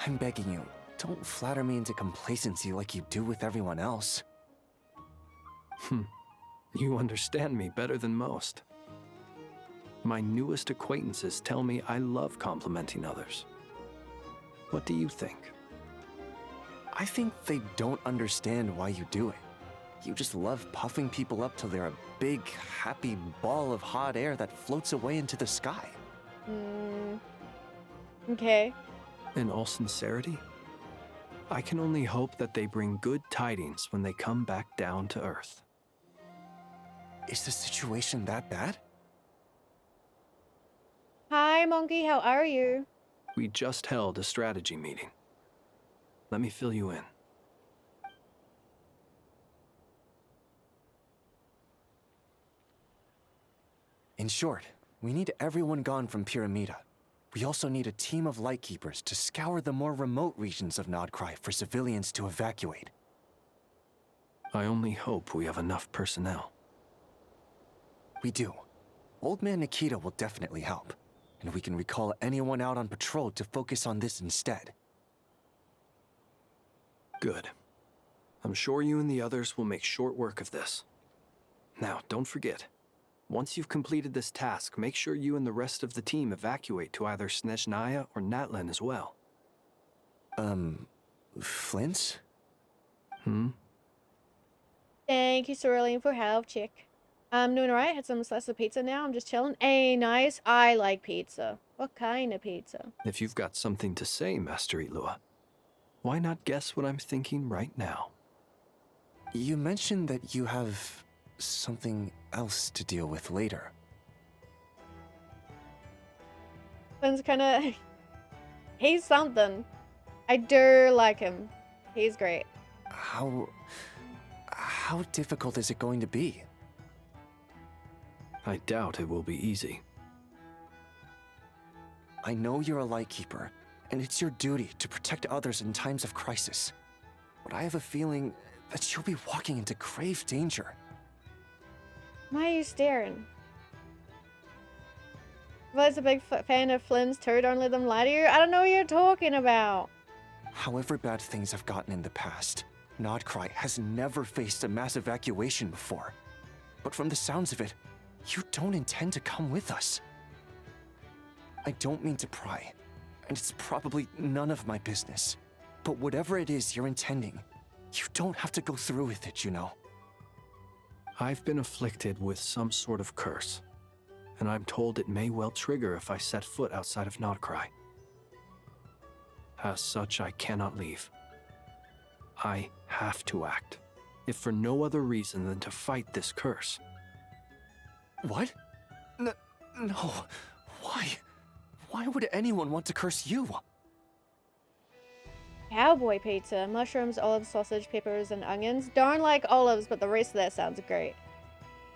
I'm begging you, don't flatter me into complacency like you do with everyone else. You understand me better than most. My newest acquaintances tell me I love complimenting others. What do you think? I think they don't understand why you do it. You just love puffing people up till they're a big, happy ball of hot air that floats away into the sky. Okay. In all sincerity, I can only hope that they bring good tidings when they come back down to Earth. Is the situation that bad? Hi, Monkey. How are you? We just held a strategy meeting. Let me fill you in. In short, we need everyone gone from Pyramida. We also need a team of Lightkeepers to scour the more remote regions of Nodcry for civilians to evacuate. I only hope we have enough personnel. We do. Old Man Nikita will definitely help, and we can recall anyone out on patrol to focus on this instead. Good. I'm sure you and the others will make short work of this. Now, don't forget, once you've completed this task, make sure you and the rest of the team evacuate to either Snezhnaya or Natlan as well. Flint's? Thank you, Cerulean, for help, chick. I'm doing alright. Had some slice of pizza now. I'm just chilling. Hey, nice. I like pizza. What kind of pizza? If you've got something to say, Master Ilua, why not guess what I'm thinking right now? You mentioned that you have something else to deal with later. Flynn's kinda... He's something. I do like him. He's great. How difficult is it going to be? I doubt it will be easy. I know you're a Lightkeeper, and it's your duty to protect others in times of crisis. But I have a feeling that you'll be walking into grave danger. Why are you staring? Vlad's a big fan of Flynn's too. Don't let them lie to you. I don't know what you're talking about. However bad things have gotten in the past, Nodcry has never faced a mass evacuation before. But from the sounds of it, you don't intend to come with us. I don't mean to pry, and it's probably none of my business. But whatever it is you're intending, you don't have to go through with it, you know. I've been afflicted with some sort of curse, and I'm told it may well trigger if I set foot outside of Nodcry. As such, I cannot leave. I have to act, if for no other reason than to fight this curse. What? No. Why? Why would anyone want to curse you? Cowboy pizza. Mushrooms, olives, sausage, peppers, and onions. Darn like olives, but the rest of that sounds great.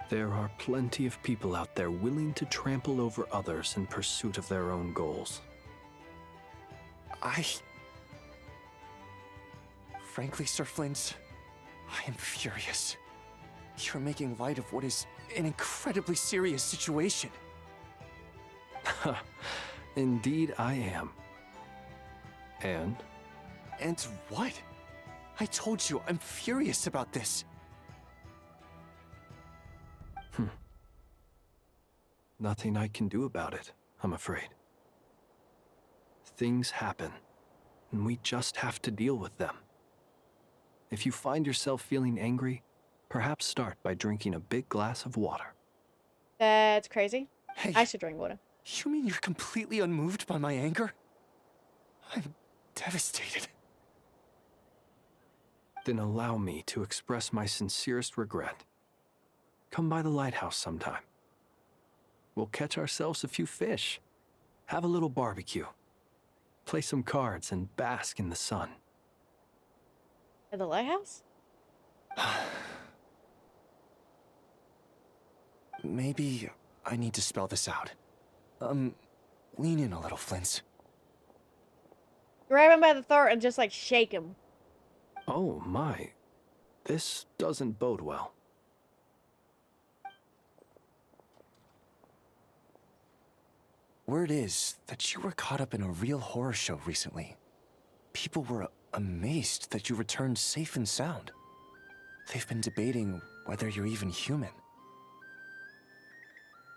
There are plenty of people out there willing to trample over others in pursuit of their own goals. Frankly, Sir Flint, I am furious. You're making light of what is an incredibly serious situation. Indeed I am. And? And what? I told you, I'm furious about this. Nothing I can do about it, I'm afraid. Things happen, and we just have to deal with them. If you find yourself feeling angry, perhaps start by drinking a big glass of water. That's crazy. Hey, I should drink water. You mean you're completely unmoved by my anger? I'm devastated. Then allow me to express my sincerest regret. Come by the lighthouse sometime. We'll catch ourselves a few fish, have a little barbecue, play some cards, and bask in the sun. At the lighthouse? Maybe I need to spell this out. Lean in a little, Flint. Grab him by the throat and just like shake him. Oh my. This doesn't bode well. Word is that you were caught up in a real horror show recently. People were amazed that you returned safe and sound. They've been debating whether you're even human.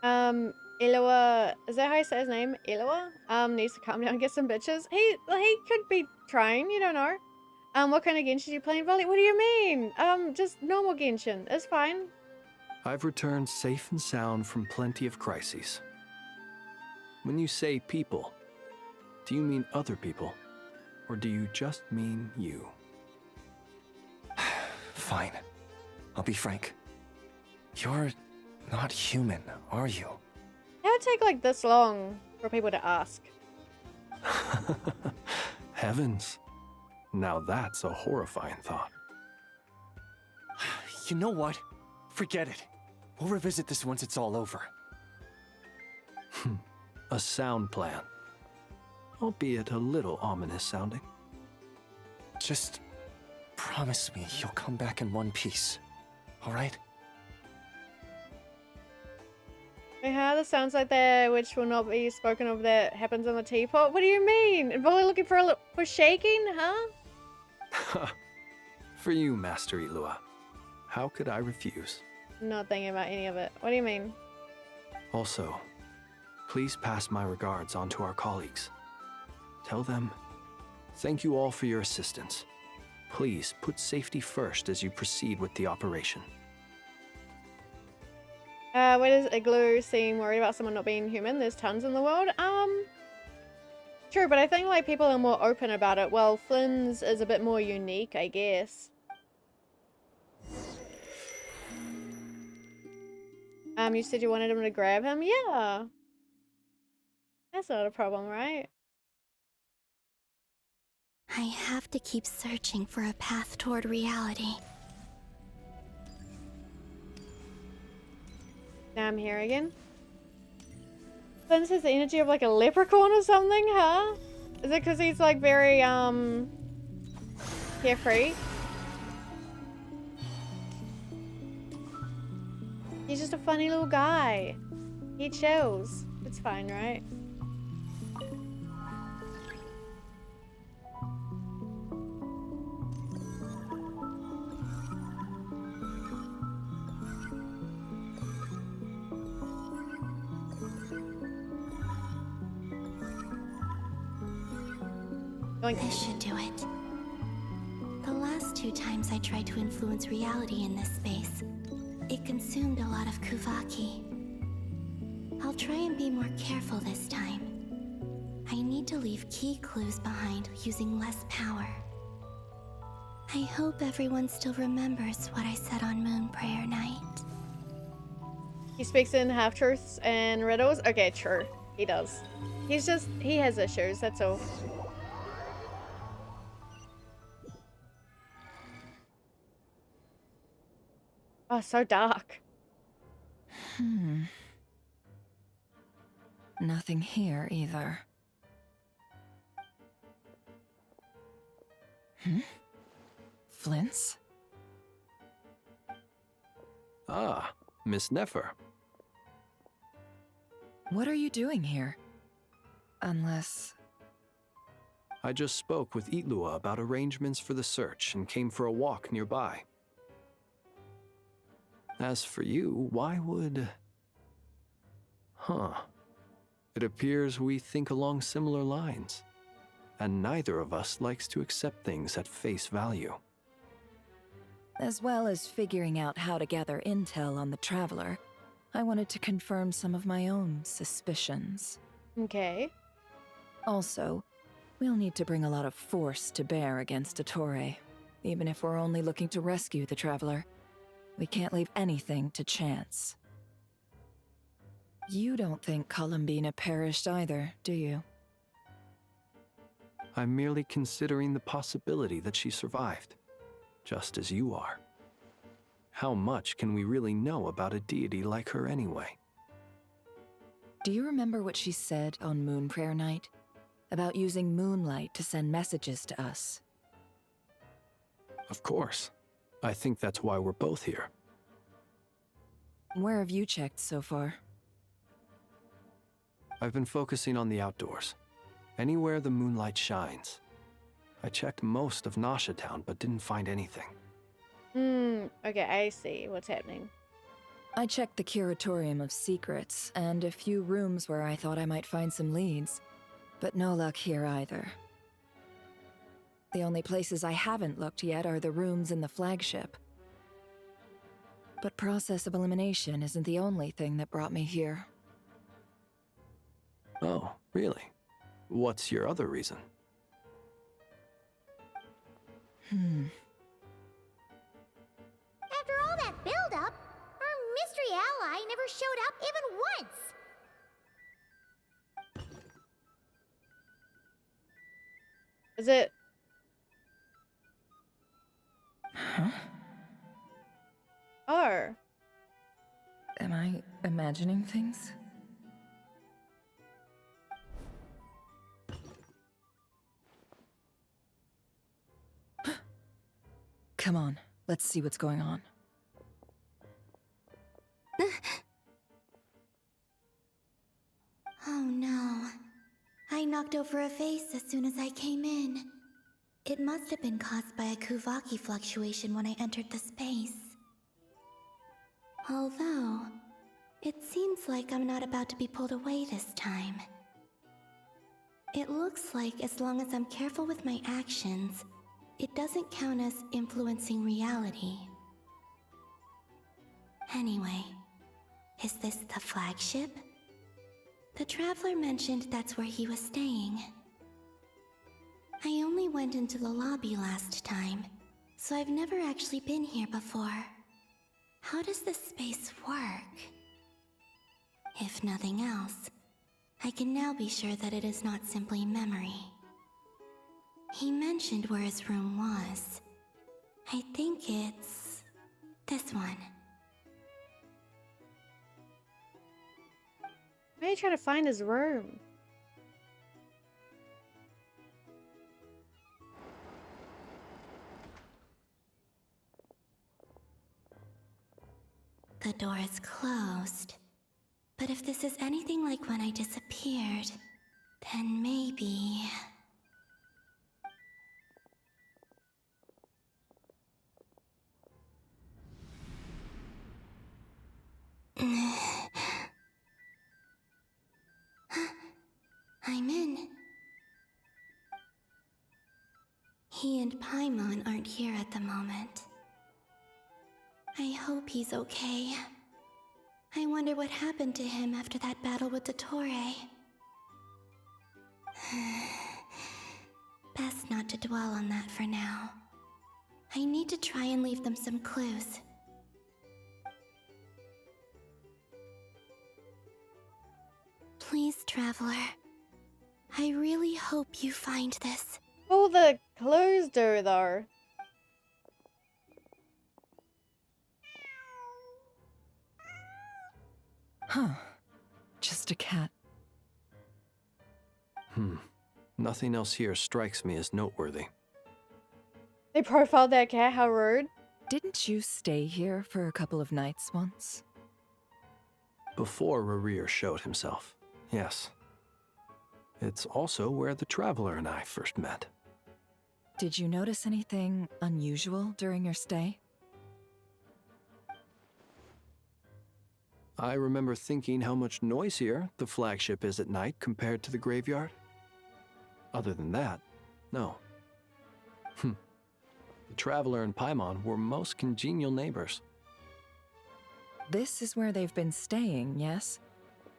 Illawa, is that how you say his name? Illawa? Needs to calm down and get some bitches. He could be trying, you don't know. What kind of Genshin are you playing, Volley? What do you mean? Just normal Genshin. It's fine. I've returned safe and sound from plenty of crises. When you say people, do you mean other people? Or do you just mean you? Fine. I'll be frank. You're not human, are you? It would take like this long for people to ask. Heavens. Now that's a horrifying thought. You know what? Forget it. We'll revisit this once it's all over. A sound plan. Albeit a little ominous sounding. Just promise me you'll come back in one piece, all right? Yeah, that sounds like that which will not be spoken of that happens on the teapot. What do you mean? And Volley looking for shaking, huh? For you, Master Ilua. How could I refuse? Not thinking about any of it. What do you mean? Also, please pass my regards on to our colleagues. Tell them, thank you all for your assistance. Please put safety first as you proceed with the operation. Where does Igloo seem worried about someone not being human? There's tons in the world. True, but I think like people are more open about it. Well, Flynn's is a bit more unique, I guess. You said you wanted him to grab him? Yeah. That's not a problem, right? I have to keep searching for a path toward reality. Now I'm here again. Flynn has the energy of like a leprechaun or something, huh? Is it because he's like very, carefree? He's just a funny little guy. He chills. It's fine, right? This should do it. The last 2 times I tried to influence reality in this space, it consumed a lot of Kuvaki. I'll try and be more careful this time. I need to leave key clues behind using less power. I hope everyone still remembers what I said on Moon Prayer Night. He speaks in half-truths and riddles? Okay, true. He does. He has issues, that's all. Oh, so dark. Nothing here either. Flints? Ah, Miss Nefer. What are you doing here? Unless... I just spoke with Itlua about arrangements for the search and came for a walk nearby. As for you, why would... It appears we think along similar lines, and neither of us likes to accept things at face value. As well as figuring out how to gather intel on the Traveler, I wanted to confirm some of my own suspicions. Okay. Also, we'll need to bring a lot of force to bear against Ettore, even if we're only looking to rescue the Traveler. We can't leave anything to chance. You don't think Columbina perished either, do you? I'm merely considering the possibility that she survived, just as you are. How much can we really know about a deity like her anyway? Do you remember what she said on Moon Prayer Night? About using moonlight to send messages to us. Of course. I think that's why we're both here. Where have you checked so far? I've been focusing on the outdoors. Anywhere the moonlight shines. I checked most of Nasha Town, but didn't find anything. Okay, I see what's happening. I checked the Curatorium of Secrets, and a few rooms where I thought I might find some leads. But no luck here either. The only places I haven't looked yet are the rooms in the flagship. But process of elimination isn't the only thing that brought me here. Oh, really? What's your other reason? After all that build-up, our mystery ally never showed up even once! Is it? Huh? Or? Am I imagining things? Come on, let's see what's going on. Oh no. I knocked over a vase as soon as I came in. It must have been caused by a Kuvaki fluctuation when I entered the space. Although, it seems like I'm not about to be pulled away this time. It looks like as long as I'm careful with my actions, it doesn't count as influencing reality. Anyway, is this the flagship? The Traveler mentioned that's where he was staying. I only went into the lobby last time, so I've never actually been here before. How does this space work? If nothing else, I can now be sure that it is not simply memory. He mentioned where his room was. I think it's this one. Why are you trying to find his room? The door is closed. But if this is anything like when I disappeared, then maybe... I'm in. He and Paimon aren't here at the moment. I hope he's okay. I wonder what happened to him after that battle with Dottore. Best not to dwell on that for now. I need to try and leave them some clues. Please, Traveler. I really hope you find this. Oh, the closed door though. Huh. Just a cat. Nothing else here strikes me as noteworthy. They profiled that cat, how rude. Didn't you stay here for a couple of nights once? Before Rerir showed himself, yes. It's also where the Traveler and I first met. Did you notice anything unusual during your stay? I remember thinking how much noisier the flagship is at night compared to the graveyard. Other than that, no. The Traveler and Paimon were most congenial neighbors. This is where they've been staying, yes?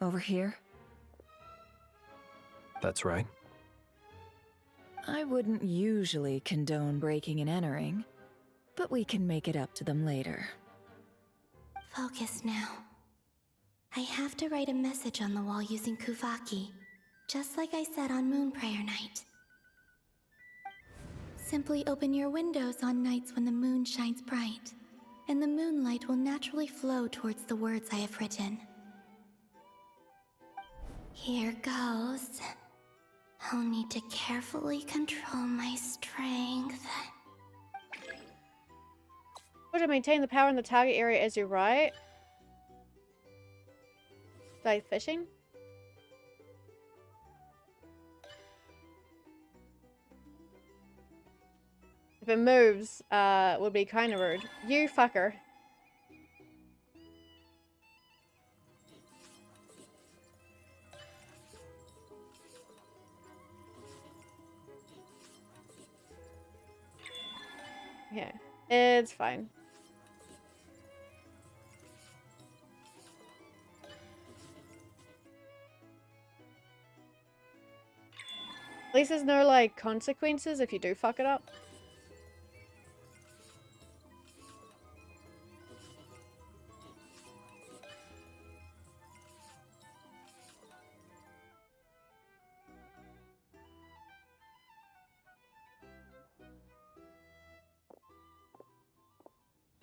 Over here? That's right. I wouldn't usually condone breaking and entering, but we can make it up to them later. Focus now. I have to write a message on the wall using Kuvaki, just like I said on Moon Prayer Night. Simply open your windows on nights when the moon shines bright, and the moonlight will naturally flow towards the words I have written. Here goes. I'll need to carefully control my strength. Or to maintain the power in the target area as you ride. Like fishing? If it moves, would be kind of rude. You fucker. Yeah, it's fine. At least there's no, like, consequences if you do fuck it up.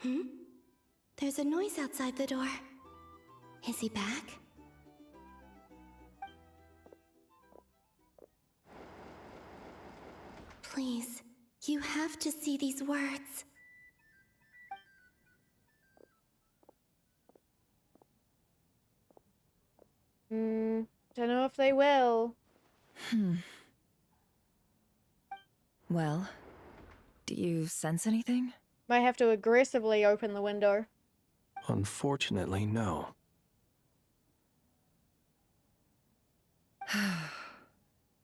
Hmm? There's a noise outside the door. Is he back? Please, you have to see these words. Don't know if they will. Well, do you sense anything? Might have to aggressively open the window. Unfortunately, no.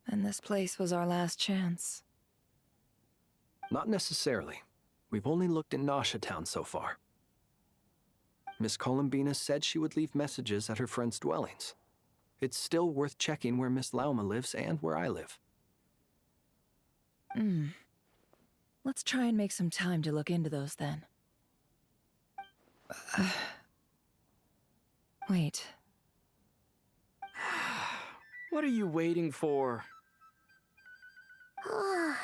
And this place was our last chance. Not necessarily. We've only looked in Nasha Town so far. Miss Columbina said she would leave messages at her friends' dwellings. It's still worth checking where Miss Lauma lives and where I live. Let's try and make some time to look into those then. Wait. What are you waiting for? Oh,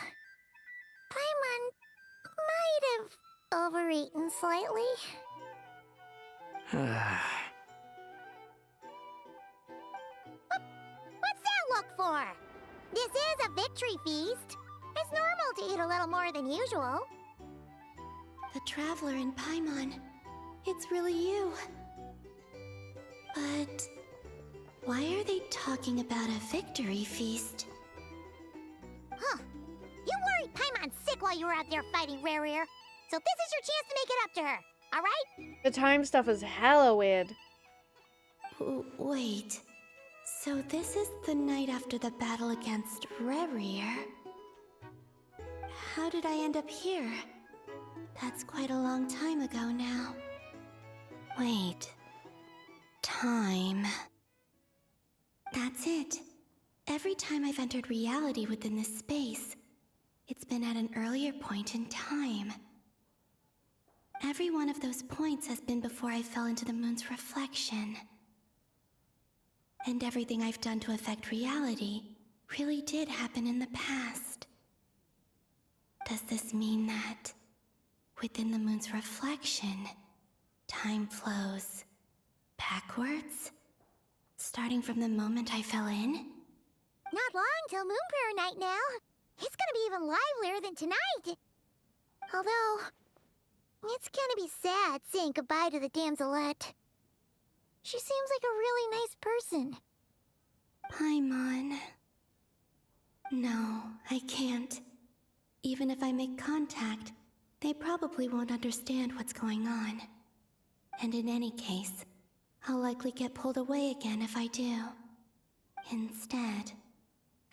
Paimon might have overeaten slightly. What's that look for? This is a victory feast. It's normal to eat a little more than usual. The Traveler in Paimon. It's really you. But why are they talking about a victory feast? Huh. You worried Paimon's sick while you were out there fighting Rare Ear. So this is your chance to make it up to her. Alright? The time stuff is hella weird. Wait. So this is the night after the battle against Rare Ear? How did I end up here? That's quite a long time ago now. Wait. Time. That's it. Every time I've entered reality within this space, it's been at an earlier point in time. Every one of those points has been before I fell into the moon's reflection. And everything I've done to affect reality really did happen in the past. Does this mean that, within the moon's reflection, time flows backwards? Starting from the moment I fell in? Not long till Moon Prayer Night now. It's gonna be even livelier than tonight. Although, it's gonna be sad saying goodbye to the damselette. She seems like a really nice person. Paimon. No, I can't. Even if I make contact, they probably won't understand what's going on. And in any case, I'll likely get pulled away again if I do. Instead,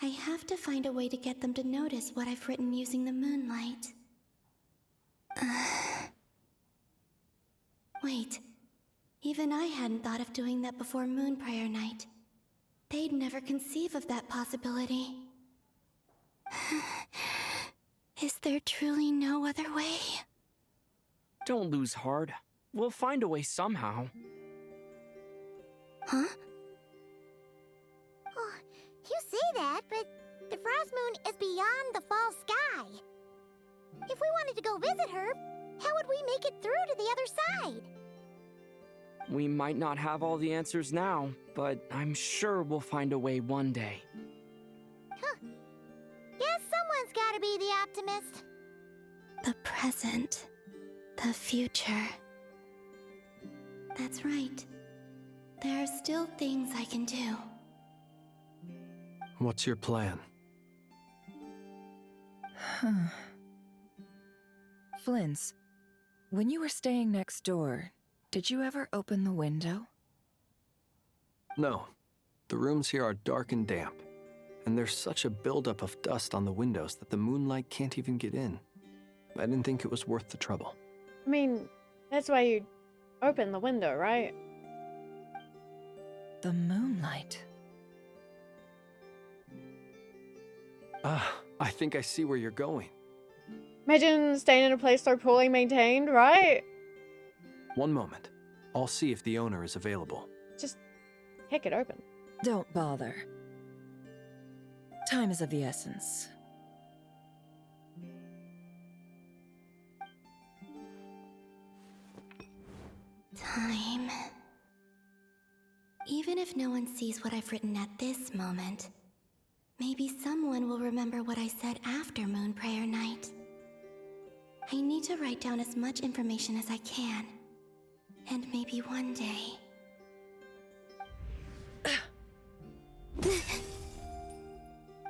I have to find a way to get them to notice what I've written using the moonlight. Wait, even I hadn't thought of doing that before Moon Prayer Night. They'd never conceive of that possibility. Is there truly no other way? Don't lose heart. We'll find a way somehow. Huh? Oh, you say that, but the Frost Moon is beyond the fall sky. If we wanted to go visit her, how would we make it through to the other side? We might not have all the answers now, but I'm sure we'll find a way one day. Huh. to be the optimist? The present. The future. That's right. There are still things I can do. What's your plan? Flint's, when you were staying next door, did you ever open the window? No. The rooms here are dark and damp, and there's such a buildup of dust on the windows that the moonlight can't even get in. I didn't think it was worth the trouble. I mean, that's why you open the window, right? The moonlight. I think I see where you're going. Imagine staying in a place so poorly maintained, right? One moment. I'll see if the owner is available. Just kick it open. Don't bother. Time is of the essence. Time. Even if no one sees what I've written at this moment, maybe someone will remember what I said after Moon Prayer Night. I need to write down as much information as I can. And maybe one day...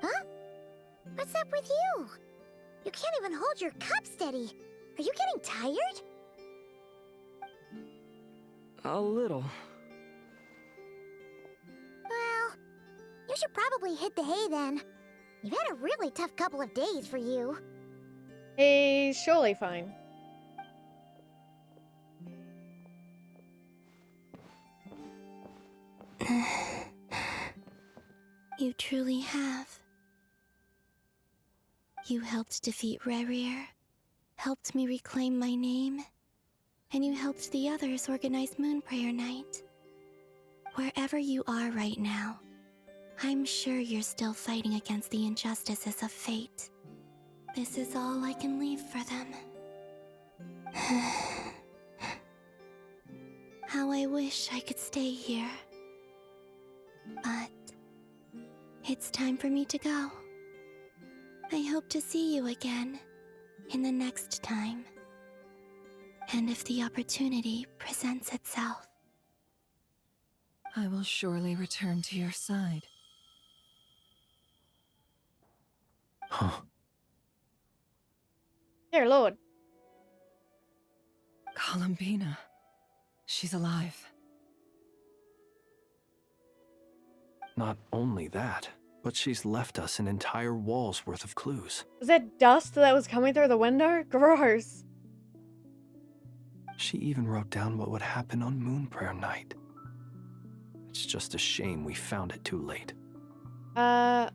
Huh? What's up with you? You can't even hold your cup steady. Are you getting tired? A little. Well, you should probably hit the hay then. You've had a really tough couple of days for you. He's surely fine. You truly have. You helped defeat Rerir, helped me reclaim my name, and you helped the others organize Moon Prayer Night. Wherever you are right now, I'm sure you're still fighting against the injustices of fate. This is all I can leave for them. How I wish I could stay here. But it's time for me to go. I hope to see you again in the next time. And if the opportunity presents itself. I will surely return to your side. Huh. Dear Lord. Columbina. She's alive. Not only that, but she's left us an entire wall's worth of clues. Was that dust that was coming through the window? Gross. She even wrote down what would happen on Moon Prayer Night. It's just a shame we found it too late. Well,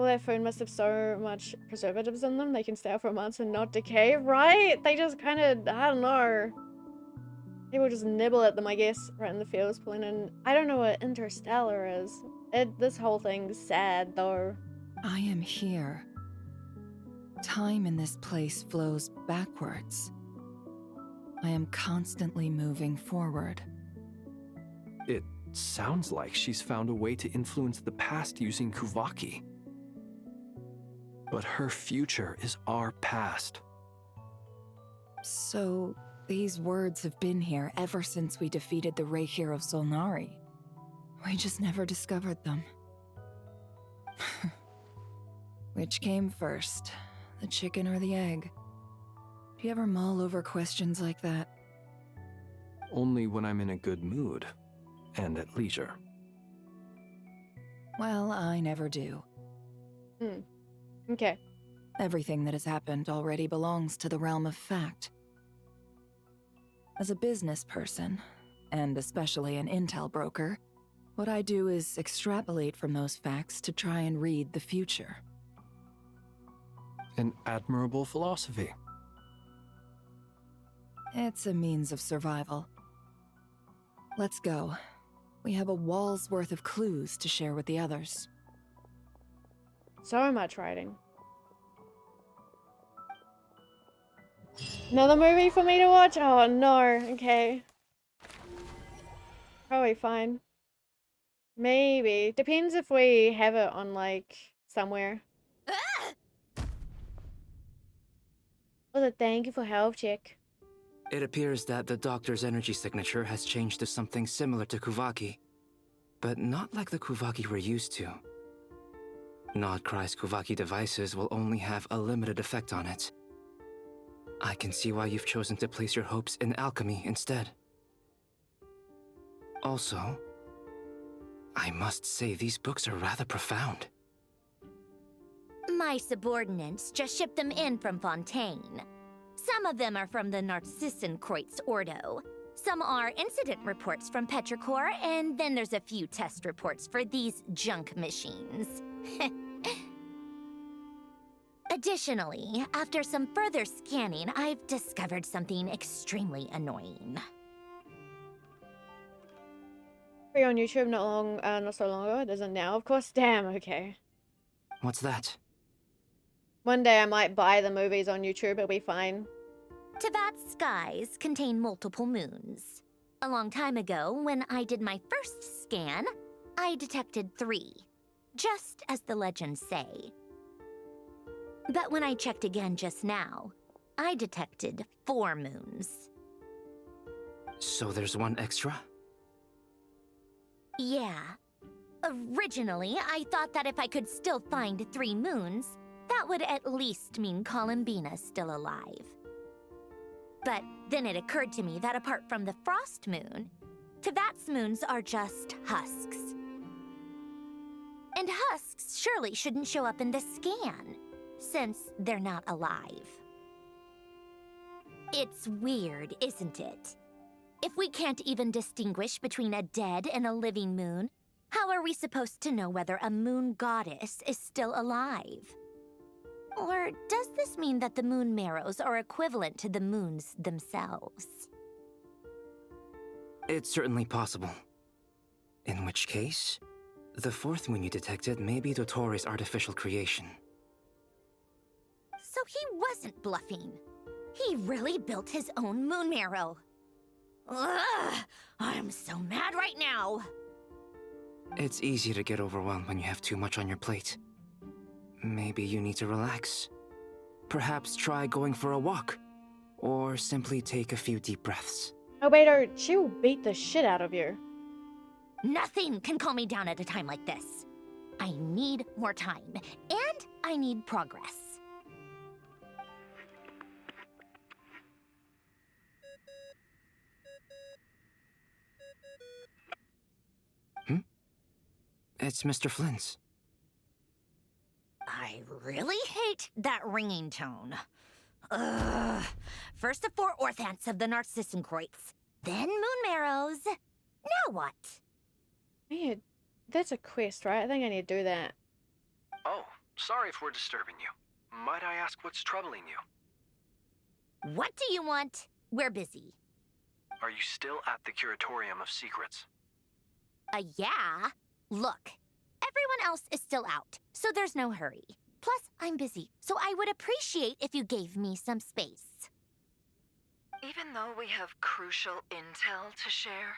that food must have so much preservatives in them, they can stay out for months and not decay, right? They just kind of, I don't know. People just nibble at them, I guess, right in the fields, pulling in. I don't know what interstellar is. This whole thing's sad, though. I am here. Time in this place flows backwards. I am constantly moving forward. It sounds like she's found a way to influence the past using Kuvaki. But her future is our past. So, these words have been here ever since we defeated the Ray Hero Solnari. We just never discovered them. Which came first, the chicken or the egg? Do you ever mull over questions like that? Only when I'm in a good mood and at leisure. Well, I never do. Okay. Everything that has happened already belongs to the realm of fact. As a business person, and especially an intel broker, what I do is extrapolate from those facts to try and read the future. An admirable philosophy. It's a means of survival. Let's go. We have a wall's worth of clues to share with the others. So much writing. Another movie for me to watch? Oh no, okay. Probably fine. Maybe. Depends if we have it on, like, somewhere. Was a thank you for help check. It appears that the doctor's energy signature has changed to something similar to Kuvaki, but not like the Kuvaki we're used to. Nodcry's Kuvaki devices will only have a limited effect on it. I can see why you've chosen to place your hopes in alchemy instead. Also, I must say these books are rather profound. My subordinates just shipped them in from Fontaine. Some of them are from the Narcissenkreuz Ordo. Some are incident reports from Petrichor, and then there's a few test reports for these junk machines. Additionally, after some further scanning, I've discovered something extremely annoying. Free on YouTube not so long ago. It isn't now, of course. Damn, okay. What's that? One day I might buy the movies on YouTube, it'll be fine. Tevat's skies contain multiple moons. A long time ago, when I did my first scan, I detected 3, just as the legends say. But when I checked again just now, I detected 4 moons. So there's one extra? Yeah. Originally, I thought that if I could still find 3 moons, that would at least mean Columbina's still alive. But then it occurred to me that apart from the frost moon, Tevat's moons are just husks. And husks surely shouldn't show up in the scan, since they're not alive. It's weird, isn't it? If we can't even distinguish between a dead and a living moon, how are we supposed to know whether a moon goddess is still alive? Or does this mean that the moon marrows are equivalent to the moons themselves? It's certainly possible. In which case, the 4th moon you detected may be Dottore artificial creation. So he wasn't bluffing. He really built his own moon marrow. Ugh! I'm so mad right now! It's easy to get overwhelmed when you have too much on your plate. Maybe you need to relax. Perhaps try going for a walk. Or simply take a few deep breaths. Oh, Bader, she will beat the shit out of you. Nothing can calm me down at a time like this. I need more time, and I need progress. It's Mr. Flynn's. I really hate that ringing tone. Ugh. First the 4 orthants of the Narcissenkreuz, then moon marrows. Now what? Man, that's a quest, right? I think I need to do that. Oh, sorry if we're disturbing you. Might I ask what's troubling you? What do you want? We're busy. Are you still at the Curatorium of Secrets? Yeah. Look, everyone else is still out, so there's no hurry. Plus, I'm busy, so I would appreciate if you gave me some space. Even though we have crucial intel to share?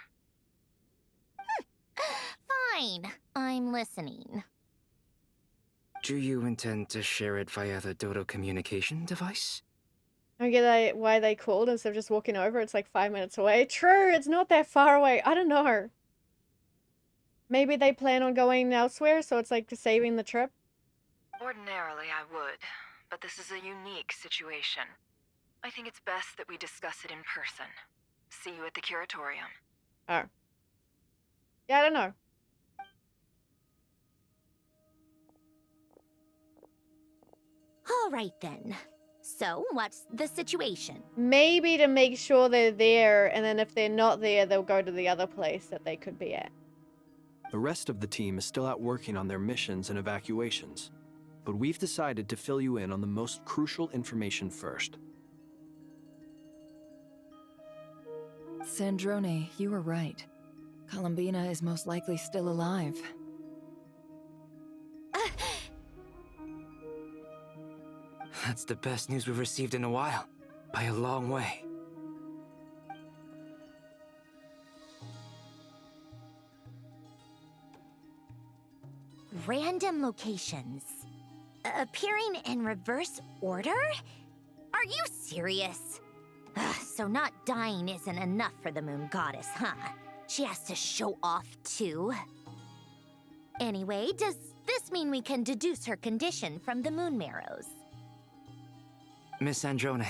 Fine, I'm listening. Do you intend to share it via the Dodo communication device? I get why they called instead of just walking over. It's like 5 minutes away. True, it's not that far away. I don't know. Maybe they plan on going elsewhere, so it's like saving the trip. Ordinarily, I would, but this is a unique situation. I think it's best that we discuss it in person. See you at the Curatorium. Oh. Yeah, I don't know. All right then. So, what's the situation? Maybe to make sure they're there, and then if they're not there, they'll go to the other place that they could be at. The rest of the team is still out working on their missions and evacuations, but we've decided to fill you in on the most crucial information first. Sandrone, you were right. Columbina is most likely still alive. That's the best news we've received in a while, by a long way. Random locations. Appearing in reverse order? Are you serious? Ugh, so not dying isn't enough for the moon goddess, huh? She has to show off too. Anyway, does this mean we can deduce her condition from the moon marrows? Miss Androne,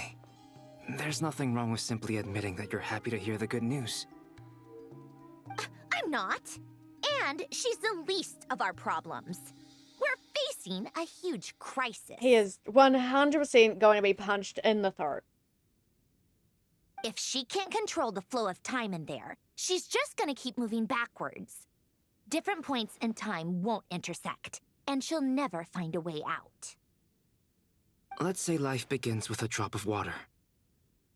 there's nothing wrong with simply admitting that you're happy to hear the good news. I'm not. And she's the least of our problems. We're facing a huge crisis. He is 100% going to be punched in the throat. If she can't control the flow of time in there, she's just gonna keep moving backwards. Different points in time won't intersect, and she'll never find a way out. Let's say life begins with a drop of water.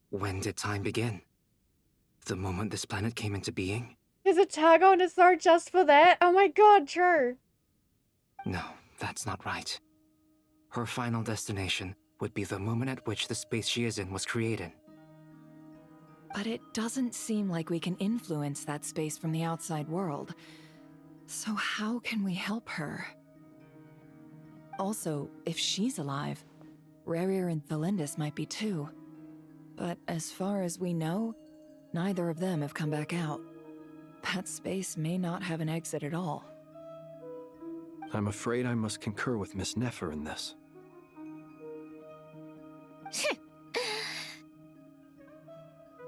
When did time begin? The moment this planet came into being? There's a tag on his throat just for that? Oh my god, true. No, that's not right. Her final destination would be the moment at which the space she is in was created. But it doesn't seem like we can influence that space from the outside world. So how can we help her? Also, if she's alive, Rerir and Thalindis might be too. But as far as we know, neither of them have come back out. That space may not have an exit at all. I'm afraid I must concur with Miss Nefer in this.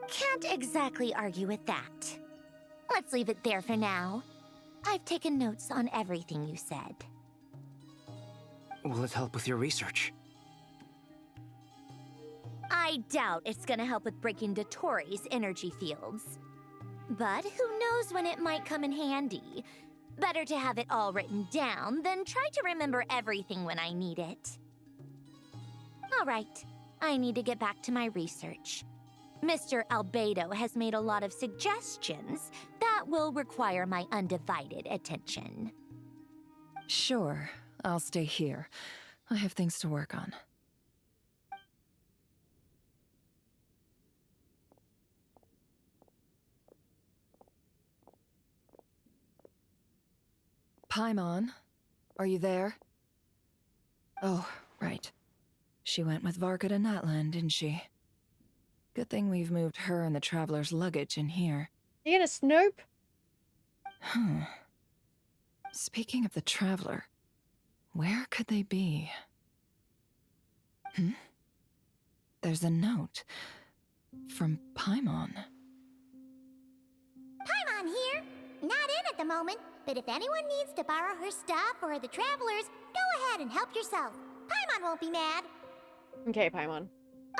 Can't exactly argue with that. Let's leave it there for now. I've taken notes on everything you said. Will it help with your research? I doubt it's gonna help with breaking Dotori's energy fields. But who knows when it might come in handy. Better to have it all written down than try to remember everything when I need it. All right, I need to get back to my research. Mr. Albedo has made a lot of suggestions that will require my undivided attention. Sure, I'll stay here. I have things to work on. Paimon, are you there? Oh, right. She went with Varka to Natlan, didn't she? Good thing we've moved her and the Traveler's luggage in here. You gonna snoop? Speaking of the Traveler, where could they be? There's a note from Paimon. Paimon here. Not in at the moment, but if anyone needs to borrow her stuff or the Travelers, go ahead and help yourself. Paimon won't be mad. Okay, Paimon.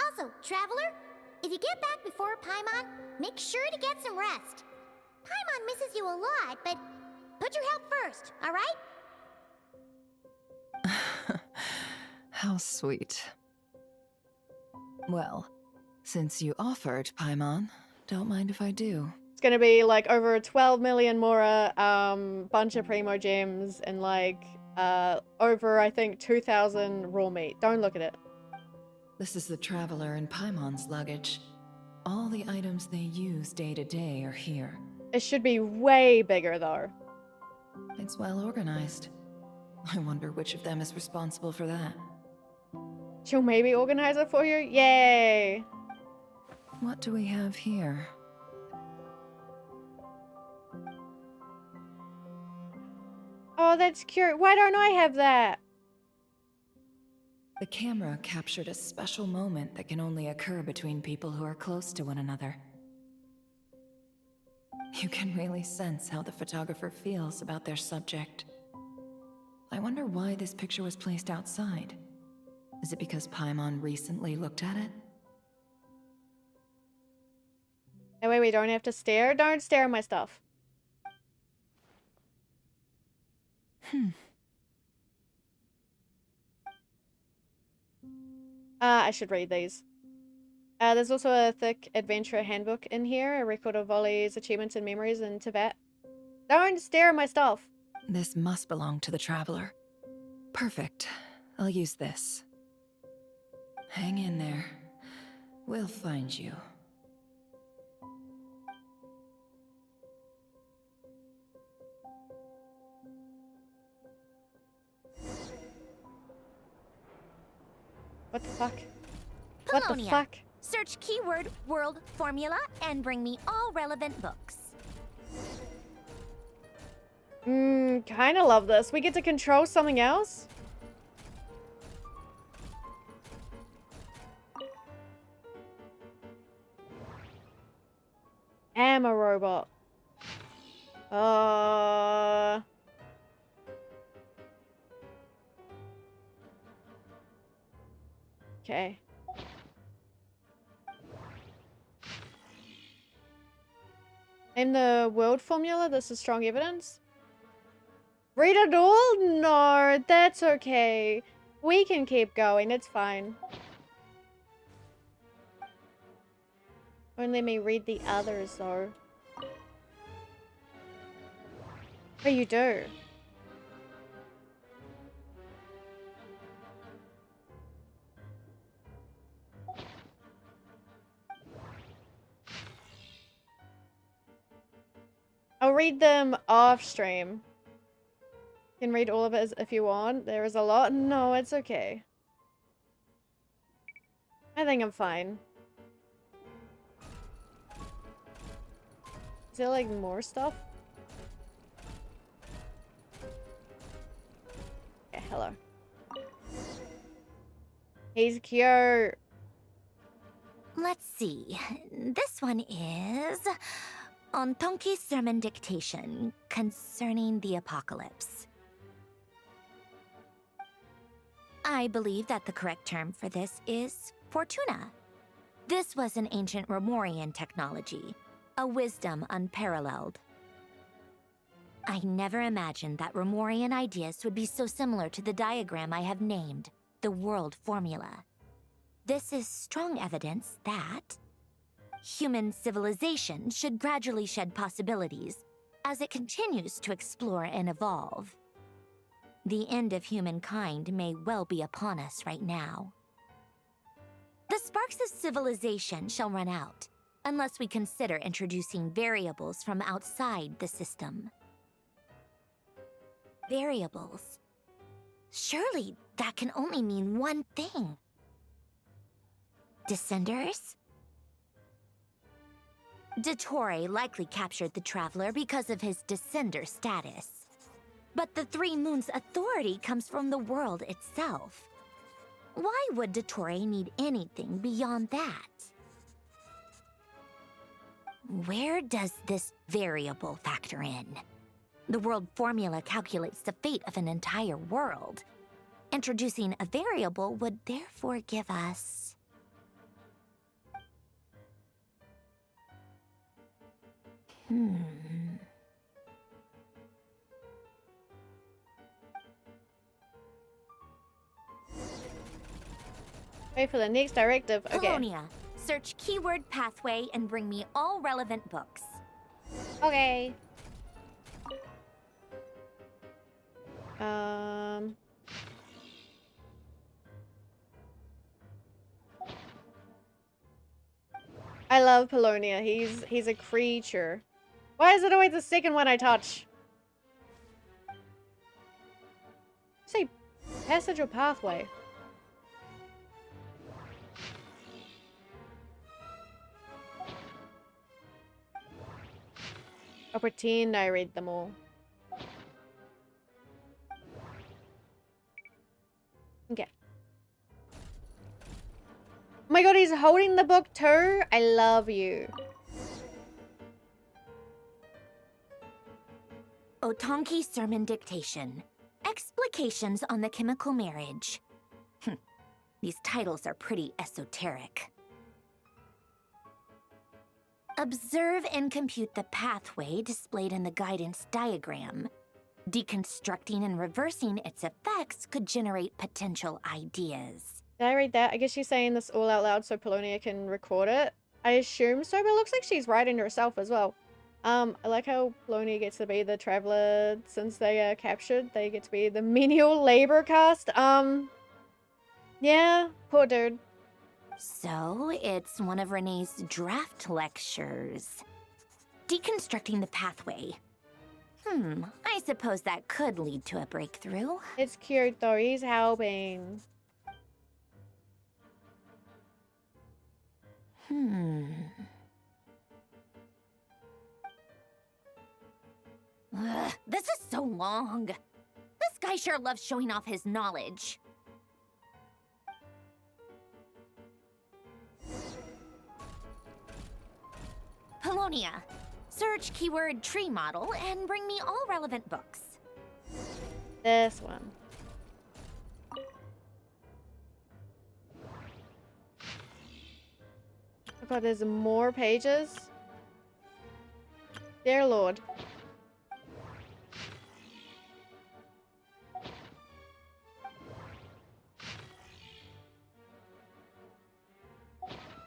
Also, Traveler, if you get back before Paimon, make sure to get some rest. Paimon misses you a lot, but put your health first, all right? How sweet. Well, since you offered, Paimon, don't mind if I do. It's gonna be like over 12 million more bunch of primo gems and like over I think 2,000 raw meat. Don't look at it. This is the Traveler and Paimon's luggage. All the items they use day to day are here. It should be way bigger though. It's well organized. I wonder which of them is responsible for that. She'll maybe organize it for you? Yay! What do we have here? Oh, that's cute. Why don't I have that? The camera captured a special moment that can only occur between people who are close to one another. You can really sense how the photographer feels about their subject. I wonder why this picture was placed outside. Is it because Paimon recently looked at it? That way we don't have to stare. Don't stare at my stuff. I should read these. There's also a thick adventure handbook in here, a record of Volley's achievements and memories in Tibet. Don't stare at my stuff. This must belong to the Traveler. Perfect. I'll use this. Hang in there. We'll find you. What the fuck? Hello, Polonia. fuck? Search keyword world formula and bring me all relevant books. Kinda love this. We get to control something else? Am a robot. Okay. In the world formula, this is strong evidence. Read it all? No, that's okay. We can keep going, it's fine. Won't let me read the others though. Oh, you do? I'll read them off stream. You can read all of it if you want. There is a lot. No, it's okay. I think I'm fine. Is there like more stuff? Okay, hello. He's cute. Let's see. This one is on Tonki's sermon dictation concerning the apocalypse. I believe that the correct term for this is Fortuna. This was an ancient Romorian technology, a wisdom unparalleled. I never imagined that Romorian ideas would be so similar to the diagram I have named, the world formula. This is strong evidence that human civilization should gradually shed possibilities as it continues to explore and evolve. The end of humankind may well be upon us right now. The sparks of civilization shall run out, unless we consider introducing variables from outside the system. Variables? Surely that can only mean one thing. Descenders? Dottore likely captured the Traveler because of his descender status. But the Three Moons' authority comes from the world itself. Why would Dottore need anything beyond that? Where does this variable factor in? The world formula calculates the fate of an entire world. Introducing a variable would therefore give us... Wait for the next directive. Okay. Polonia. Search keyword pathway and bring me all relevant books. Okay. I love Polonia. He's a creature. Why is it always the second one I touch? Say passage or pathway? I'll pretend I read them all. Okay. Oh my god, he's holding the book too? I love you. Otonki Sermon Dictation. Explications on the Chemical Marriage. These titles are pretty esoteric. Observe and compute the pathway displayed in the guidance diagram. Deconstructing and reversing its effects could generate potential ideas. Did I read that? I guess she's saying this all out loud so Polonia can record it. I assume so, but it looks like she's writing herself as well. I like how Polonia gets to be the traveler since they are captured. They get to be the menial labor caste. Yeah, poor dude. So, it's one of Renee's draft lectures. Deconstructing the pathway. I suppose that could lead to a breakthrough. It's cute though, he's helping. Ugh, this is so long. This guy sure loves showing off his knowledge. Polonia. Search keyword tree model and bring me all relevant books. This one. Oh god, there's more pages? Dear Lord.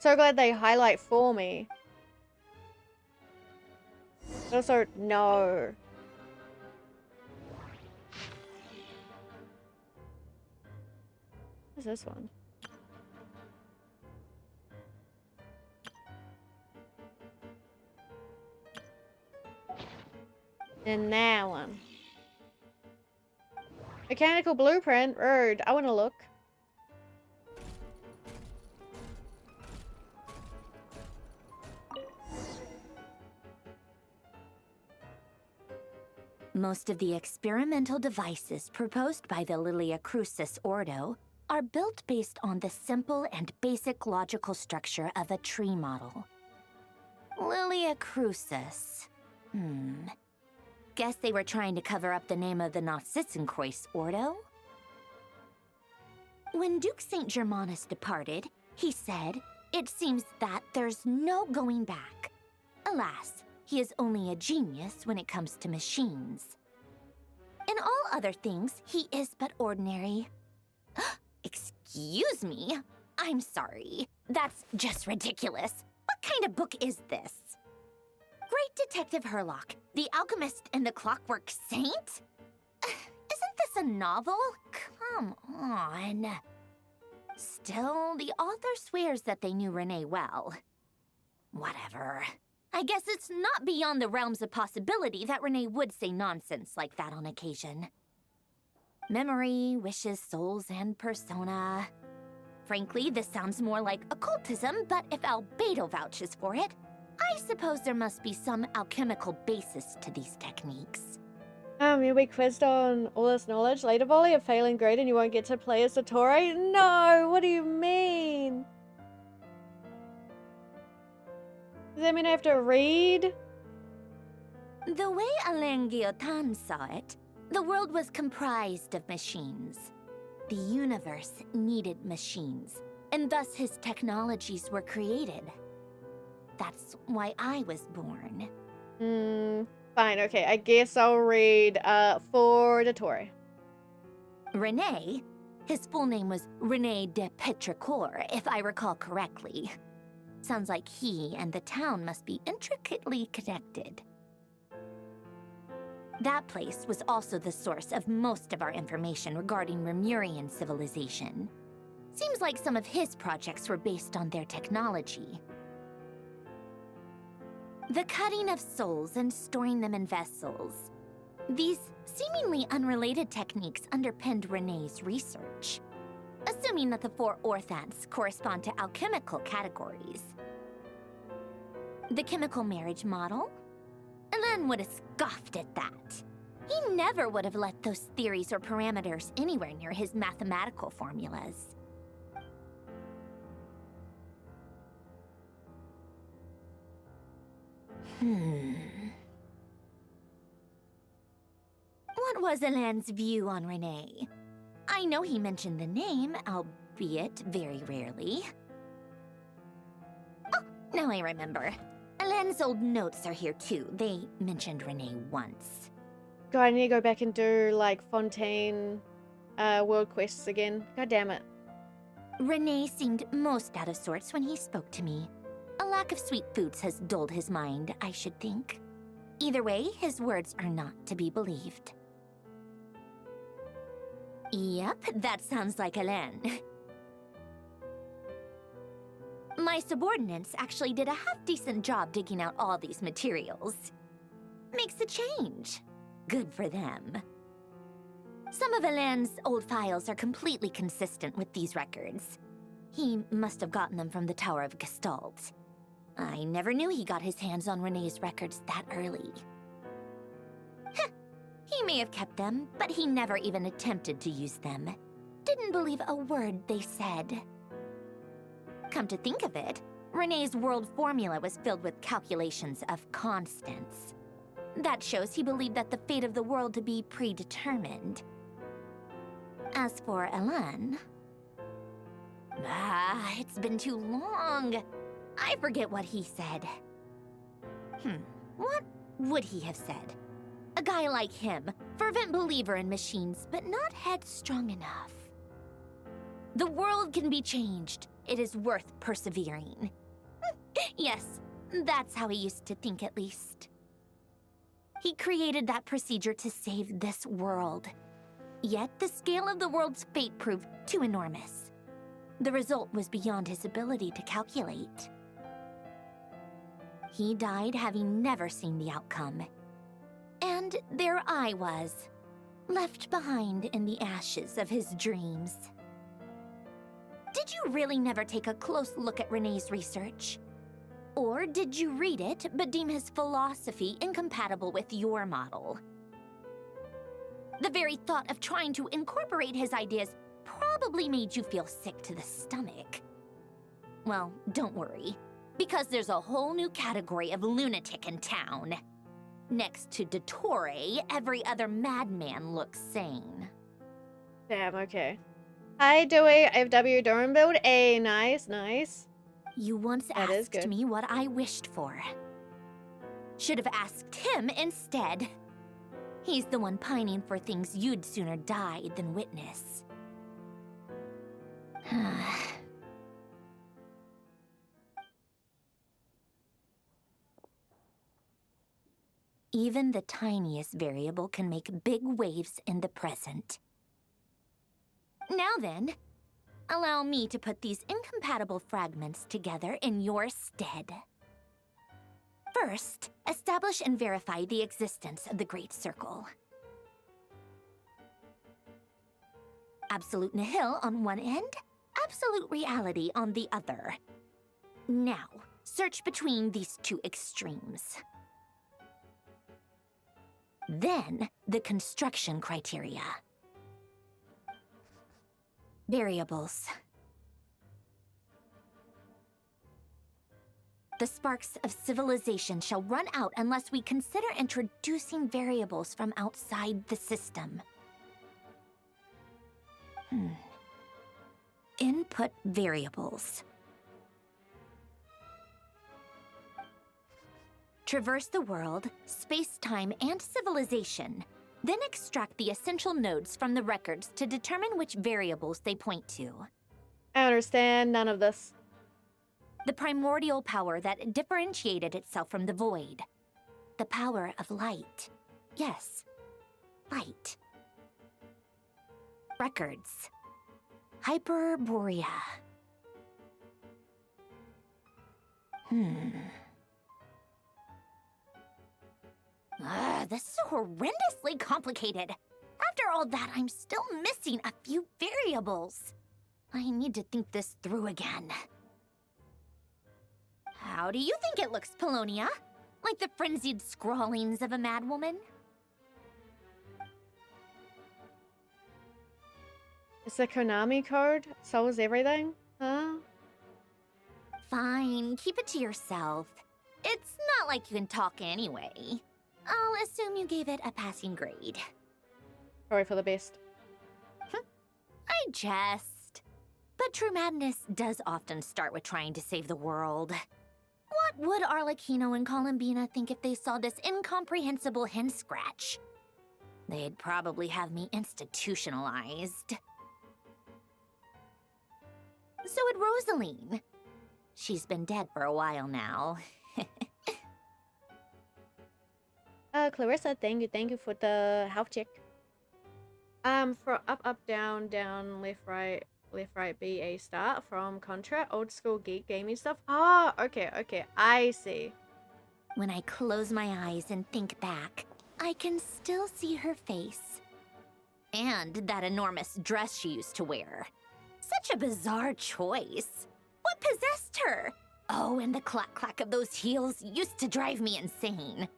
So glad they highlight for me. Also, no. What's this one? And that one. Mechanical blueprint. Bird. I want to look. Most of the experimental devices proposed by the Lilia Crucis Ordo are built based on the simple and basic logical structure of a tree model. Lilia Crucis. Guess they were trying to cover up the name of the Nautitzenkreuz Ordo? When Duke St. Germanus departed, he said, "It seems that there's no going back." Alas, he is only a genius when it comes to machines. In all other things, he is but ordinary. Excuse me? I'm sorry. That's just ridiculous. What kind of book is this? Great Detective Herlock, the Alchemist and the Clockwork Saint? Isn't this a novel? Come on. Still, the author swears that they knew Renee well. Whatever. I guess it's not beyond the realms of possibility that Renee would say nonsense like that on occasion. Memory, wishes, souls, and persona. Frankly, this sounds more like occultism, but if Albedo vouches for it, I suppose there must be some alchemical basis to these techniques. You'll be quizzed on all this knowledge later, Volley, a failing grade and you won't get to play as Satori? No, what do you mean? Does that mean I have to read? The way Alain Guillotin saw it, the world was comprised of machines. The universe needed machines, and thus his technologies were created. That's why I was born. Fine, okay, I guess I'll read for Dottore. René? His full name was René de Petrichor, if I recall correctly. Sounds like he and the town must be intricately connected. That place was also the source of most of our information regarding Remurian civilization. Seems like some of his projects were based on their technology. The cutting of souls and storing them in vessels. These seemingly unrelated techniques underpinned René's research, assuming that the four orthants correspond to alchemical categories. The chemical marriage model? Alain would have scoffed at that. He never would have let those theories or parameters anywhere near his mathematical formulas. What was Alain's view on René? I know he mentioned the name, albeit very rarely. Oh, now I remember. Alain's old notes are here too. They mentioned René once. God, I need to go back and do, like, Fontaine world quests again. God damn it. René seemed most out of sorts when he spoke to me. A lack of sweet foods has dulled his mind, I should think. Either way, his words are not to be believed. Yep, that sounds like Alain. My subordinates actually did a half-decent job digging out all these materials. Makes a change. Good for them. Some of Alain's old files are completely consistent with these records. He must have gotten them from the Tower of Gestalt. I never knew he got his hands on Renee's records that early. Heh, he may have kept them, but he never even attempted to use them. Didn't believe a word they said. Come to think of it, Renee's world formula was filled with calculations of constants. That shows he believed that the fate of the world to be predetermined. As for Elan... it's been too long. I forget what he said. What would he have said? A guy like him, fervent believer in machines, but not headstrong enough. The world can be changed. It is worth persevering. Yes, that's how he used to think at least. He created that procedure to save this world. Yet the scale of the world's fate proved too enormous. The result was beyond his ability to calculate. He died having never seen the outcome. And there I was, left behind in the ashes of his dreams. Did you really never take a close look at Renee's research? Or did you read it but deem his philosophy incompatible with your model? The very thought of trying to incorporate his ideas probably made you feel sick to the stomach. Well, don't worry, because there's a whole new category of lunatic in town. Next to Dottore, every other madman looks sane. Damn, okay. Hi, Dewey. I have W Durham build. Hey, nice, nice. You once asked me what I wished for. Should have asked him instead. He's the one pining for things you'd sooner die than witness. Even the tiniest variable can make big waves in the present. Now then, allow me to put these incompatible fragments together in your stead. First, establish and verify the existence of the Great Circle. Absolute nihil on one end, absolute reality on the other. Now, search between these two extremes. Then, the construction criteria. Variables. The sparks of civilization shall run out unless we consider introducing variables from outside the system. Input variables. Traverse the world, space-time, and civilization. Then extract the essential nodes from the records to determine which variables they point to. I understand none of this. The primordial power that differentiated itself from the void. The power of light. Yes, light. Records. Hyperborea. This is horrendously complicated. After all that, I'm still missing a few variables. I need to think this through again. How do you think it looks, Polonia? Like the frenzied scrawlings of a madwoman? It's a Konami card? Solves everything? Huh? Fine, keep it to yourself. It's not like you can talk anyway. I'll assume you gave it a passing grade. Probably for the best. I jest. But true madness does often start with trying to save the world. What would Arlecchino and Columbina think if they saw this incomprehensible hen scratch? They'd probably have me institutionalized. So would Rosaline. She's been dead for a while now. Clarissa, thank you for the health check. For up, down, left, right, B, A, start, from Contra, old school geek gaming stuff. Oh, okay, I see. When I close my eyes and think back, I can still see her face. And that enormous dress she used to wear. Such a bizarre choice. What possessed her? Oh, and the clack-clack of those heels used to drive me insane.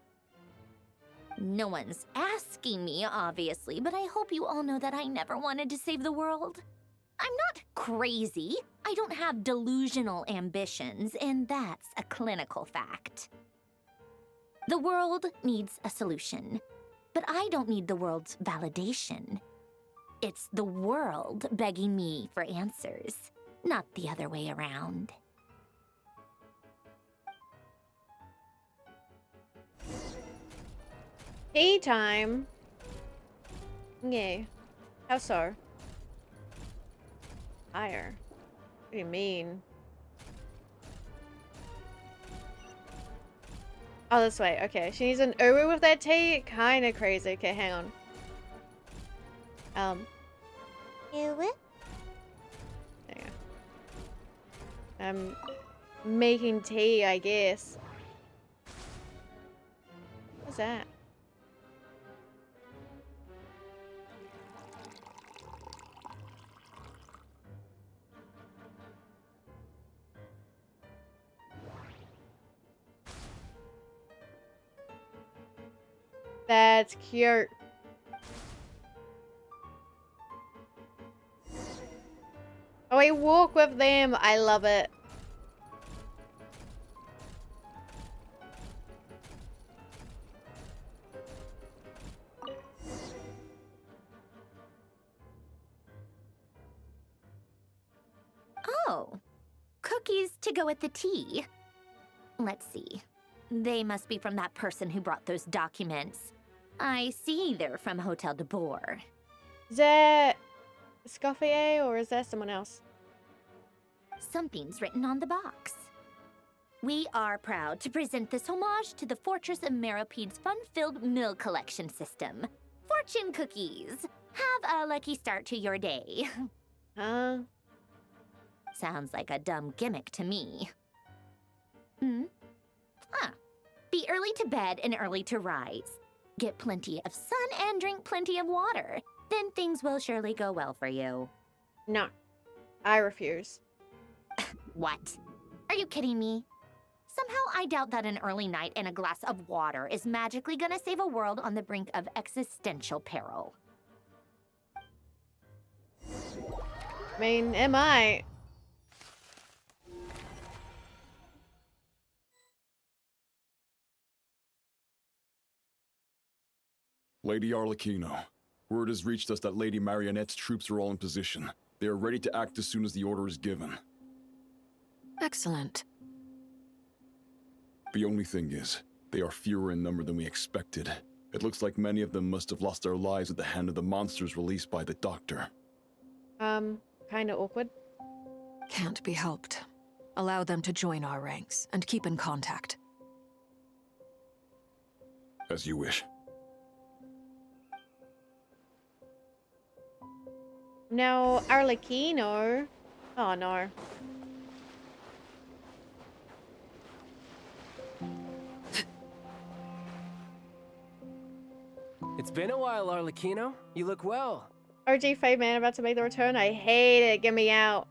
No one's asking me, obviously, but I hope you all know that I never wanted to save the world. I'm not crazy. I don't have delusional ambitions, and that's a clinical fact. The world needs a solution, but I don't need the world's validation. It's the world begging me for answers, not the other way around. Tea time. Yay. How so? Higher. What do you mean? Oh, this way. Okay. She needs an Uru with that tea? Kinda crazy. Okay, hang on. Uru? There you go. I'm making tea, I guess. What's that? That's cute. Oh, I walk with them. I love it. Oh, cookies to go with the tea. Let's see. They must be from that person who brought those documents. I see they're from Hotel de Boer. Is that Scoffier or is that someone else? Something's written on the box. We are proud to present this homage to the Fortress of Meropede's fun-filled meal collection system. Fortune cookies. Have a lucky start to your day. Huh? Sounds like a dumb gimmick to me. Hmm? Huh. Be early to bed and early to rise. Get plenty of sun and drink plenty of water. Then things will surely go well for you. No. I refuse. What? Are you kidding me? Somehow I doubt that an early night and a glass of water is magically gonna save a world on the brink of existential peril. I mean, am I? Lady Arlecchino, word has reached us that Lady Marionette's troops are all in position. They are ready to act as soon as the order is given. Excellent. The only thing is, they are fewer in number than we expected. It looks like many of them must have lost their lives at the hand of the monsters released by the Doctor. Kinda awkward. Can't be helped. Allow them to join our ranks and keep in contact. As you wish. Now, Arlecchino. Oh no. It's been a while, Arlecchino. You look well. RG Fade Man about to make the return. I hate it. Get me out.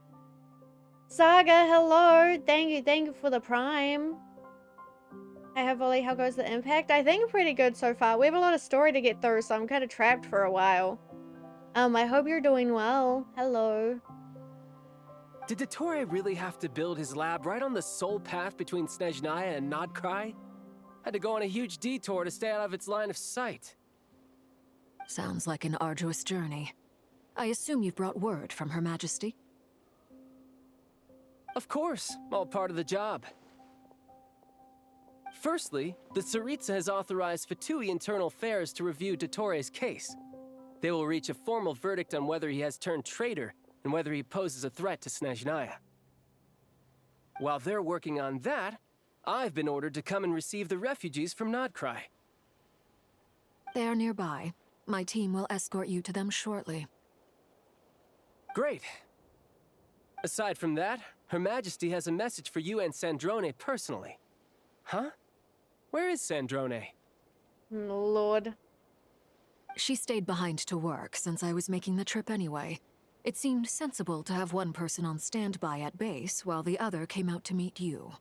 Saga, hello. Thank you for the prime. Hey, hopefully, how goes the impact? I think pretty good so far. We have a lot of story to get through, so I'm kind of trapped for a while. I hope you're doing well. Hello. Did Dottore really have to build his lab right on the sole path between Snezhnaya and Nodkrai? Had to go on a huge detour to stay out of its line of sight. Sounds like an arduous journey. I assume you've brought word from Her Majesty? Of course, all part of the job. Firstly, the Tsaritsa has authorized Fatui Internal Affairs to review Dottore's case. They will reach a formal verdict on whether he has turned traitor and whether he poses a threat to Snezhnaya. While they're working on that, I've been ordered to come and receive the refugees from Nodkrai. They are nearby. My team will escort you to them shortly. Great. Aside from that, Her Majesty has a message for you and Sandrone personally. Huh? Where is Sandrone? Lord. She stayed behind to work since I was making the trip anyway. It seemed sensible to have one person on standby at base while the other came out to meet you.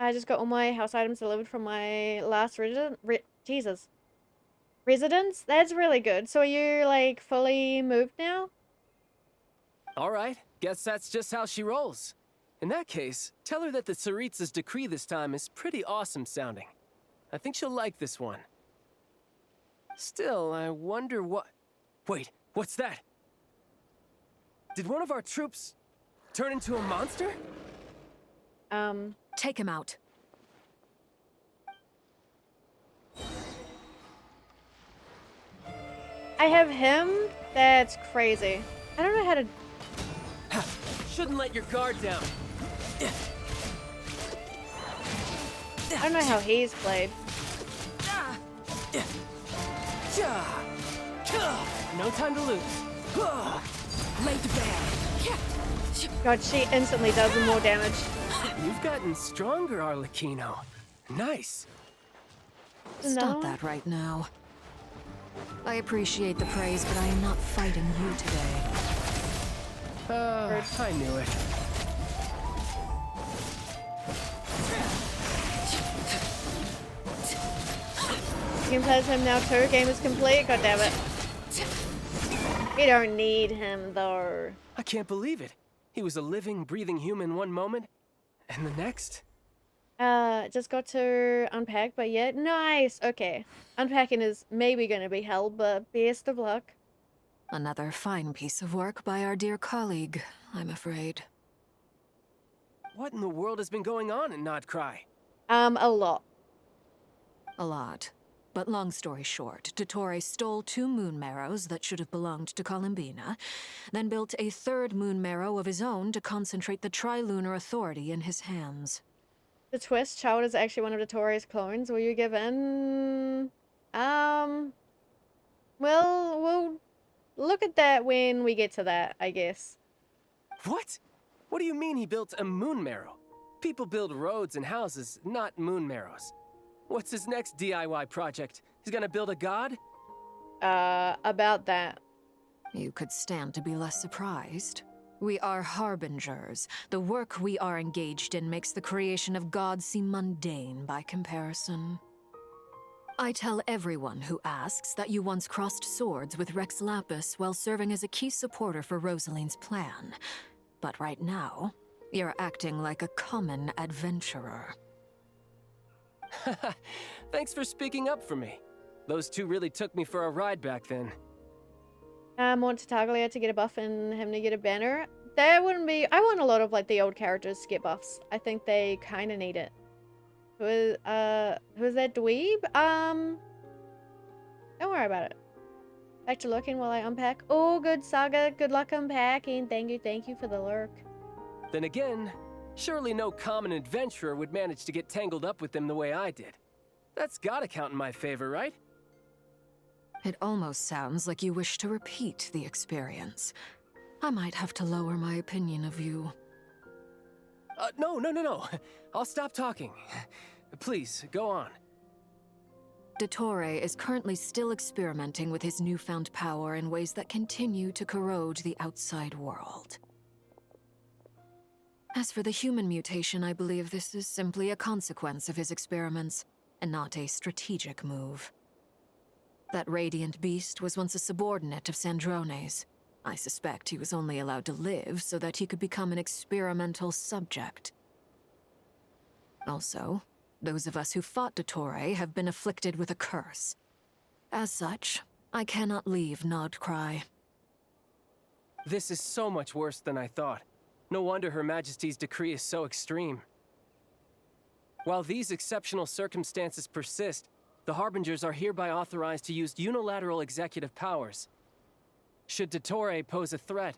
I just got all my house items delivered from my last residence. That's really good. So are you like fully moved now? All right, guess that's just how she rolls. In that case, tell her that the Tsaritsa's decree this time is pretty awesome sounding. I think she'll like this one. Still, I wonder what... Wait, what's that? Did one of our troops turn into a monster? Take him out. I have him? That's crazy. I don't know how to... Shouldn't let your guard down. I don't know how he's played. No time to lose. Lay to bear. God, she instantly does more damage. You've gotten stronger, Arlecchino. Nice. Stop that right now. I appreciate the praise, but I am not fighting you today. I knew it. You can play as him now too. Game is complete. God damn it. We don't need him though. I can't believe it. He was a living, breathing human one moment, and the next? Just got to unpack, but yeah, nice. Okay. Unpacking is maybe gonna be hell, but best of luck. Another fine piece of work by our dear colleague, I'm afraid. What in the world has been going on in Nodcry? A lot. A lot. But long story short, Dottore stole 2 moon marrows that should have belonged to Columbina, then built a 3rd moon marrow of his own to concentrate the Trilunar Authority in his hands. The twist, Child is actually one of Dottore's clones. Will you give in? Well, we'll look at that when we get to that, I guess. What? What do you mean he built a moon marrow? People build roads and houses, not moon marrows. What's his next DIY project? He's gonna build a god? About that. You could stand to be less surprised. We are harbingers. The work we are engaged in makes the creation of gods seem mundane by comparison. I tell everyone who asks that you once crossed swords with Rex Lapis while serving as a key supporter for Rosaline's plan. But right now, you're acting like a common adventurer. Thanks for speaking up for me. Those 2 really took me for a ride back then. I want Tartaglia to get a buff and him to get a banner. That wouldn't be... I want a lot of, like, the old characters to get buffs. I think they kind of need it. Who's that dweeb? Don't worry about it. Back to looking while I unpack. Oh, good Saga. Good luck unpacking. Thank you for the lurk. Then again, surely no common adventurer would manage to get tangled up with them the way I did. That's gotta count in my favor, right? It almost sounds like you wish to repeat the experience. I might have to lower my opinion of you. No. I'll stop talking. Please, go on. Dottore is currently still experimenting with his newfound power in ways that continue to corrode the outside world. As for the human mutation, I believe this is simply a consequence of his experiments, and not a strategic move. That radiant beast was once a subordinate of Sandrone's. I suspect he was only allowed to live so that he could become an experimental subject. Also, those of us who fought Dottore have been afflicted with a curse. As such, I cannot leave Nodcry. This is so much worse than I thought. No wonder Her Majesty's decree is so extreme. While these exceptional circumstances persist, the Harbingers are hereby authorized to use unilateral executive powers. Should Dottore pose a threat,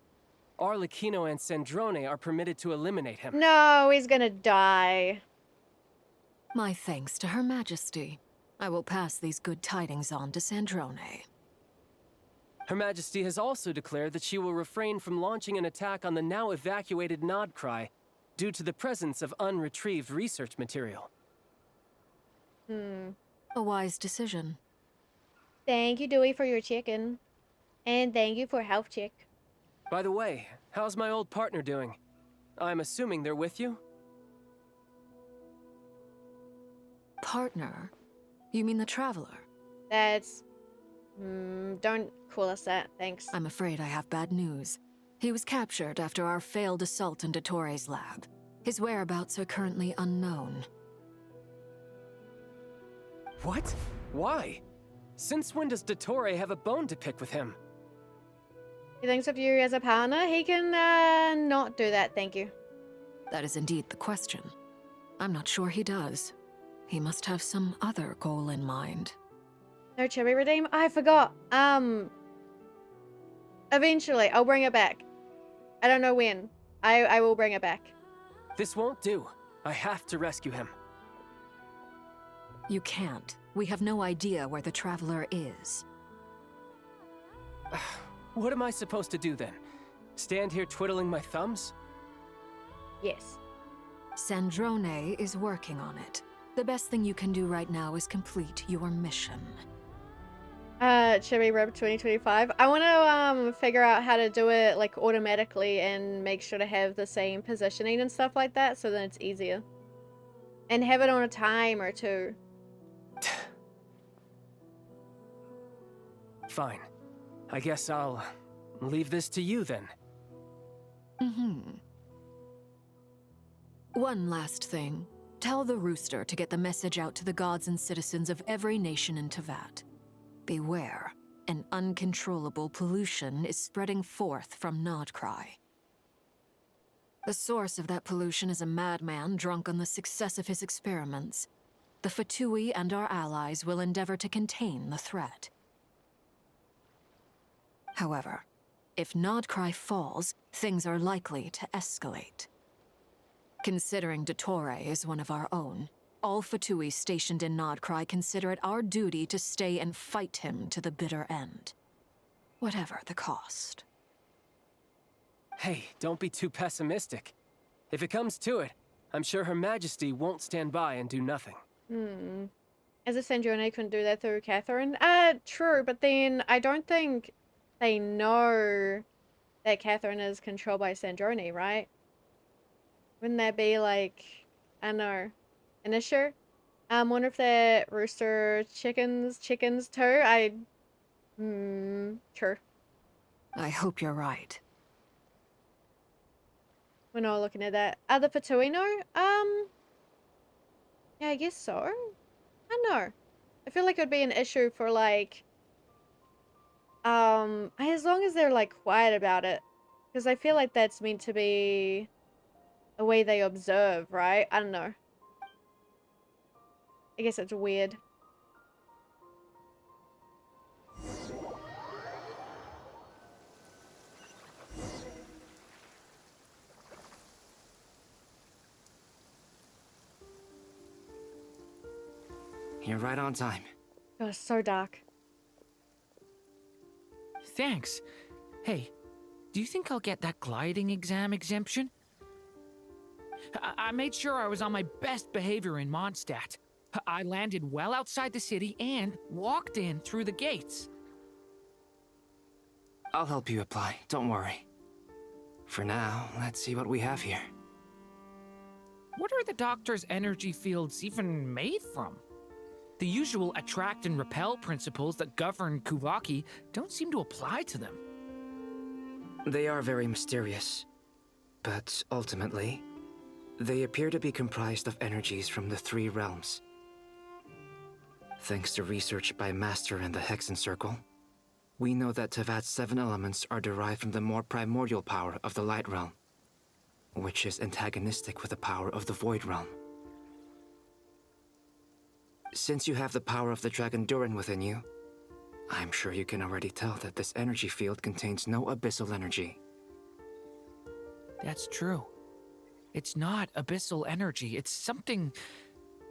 Arlecchino and Sandrone are permitted to eliminate him. No, he's gonna die. My thanks to Her Majesty. I will pass these good tidings on to Sandrone. Her Majesty has also declared that she will refrain from launching an attack on the now evacuated Nodcry due to the presence of unretrieved research material. A wise decision. Thank you, Dewey, for your chicken. And thank you for health check. By the way, how's my old partner doing? I'm assuming they're with you? Partner? You mean the Traveler? That's... don't call us that, thanks. I'm afraid I have bad news. He was captured after our failed assault on Dottores' lab. His whereabouts are currently unknown. What? Why? Since when does Dottore have a bone to pick with him? He thinks of you as a partner. He can, not do that, thank you. That is indeed the question. I'm not sure he does. He must have some other goal in mind. No Chibi Redeem? I forgot. Eventually, I'll bring it back. I don't know when. I will bring it back. This won't do. I have to rescue him. You can't. We have no idea where the Traveler is. What am I supposed to do then? Stand here twiddling my thumbs? Yes. Sandrone is working on it. The best thing you can do right now is complete your mission. Chibi Rib 2025. I want to figure out how to do it like automatically and make sure to have the same positioning and stuff like that so then it's easier. And have it on a timer too. Fine. I guess I'll leave this to you then. One last thing. Tell the Rooster to get the message out to the gods and citizens of every nation in Teyvat. Beware. An uncontrollable pollution is spreading forth from Nodcry. The source of that pollution is a madman drunk on the success of his experiments. The Fatui and our allies will endeavor to contain the threat. However, if Nodcry falls, things are likely to escalate. Considering Dottore is one of our own, all Fatui stationed in Nodcry consider it our duty to stay and fight him to the bitter end. Whatever the cost. Hey, don't be too pessimistic. If it comes to it, I'm sure Her Majesty won't stand by and do nothing. As if Sandrone couldn't do that through Catherine? True, but then I don't think they know that Catherine is controlled by Sandrone, right? Wouldn't that be like, I don't know, an issue? I wonder if that rooster chickens too? Sure. I hope you're right. We're not looking at that. Are the Fatui know? Yeah, I guess so. I don't know. I feel like it would be an issue for like, as long as they're like quiet about it. Because I feel like that's meant to be a way they observe, right? I don't know. I guess it's weird. You're right on time. It was so dark. Thanks. Hey, do you think I'll get that gliding exam exemption? I made sure I was on my best behavior in Mondstadt. I landed well outside the city and walked in through the gates. I'll help you apply, don't worry. For now, let's see what we have here. What are the doctor's energy fields even made from? The usual attract and repel principles that govern Kuvaki don't seem to apply to them. They are very mysterious, but ultimately, they appear to be comprised of energies from the three realms. Thanks to research by Master in the Hexen Circle, we know that Teyvat's 7 elements are derived from the more primordial power of the Light Realm, which is antagonistic with the power of the Void Realm. Since you have the power of the Dragon Durin within you, I'm sure you can already tell that this energy field contains no abyssal energy. That's true. It's not abyssal energy. It's something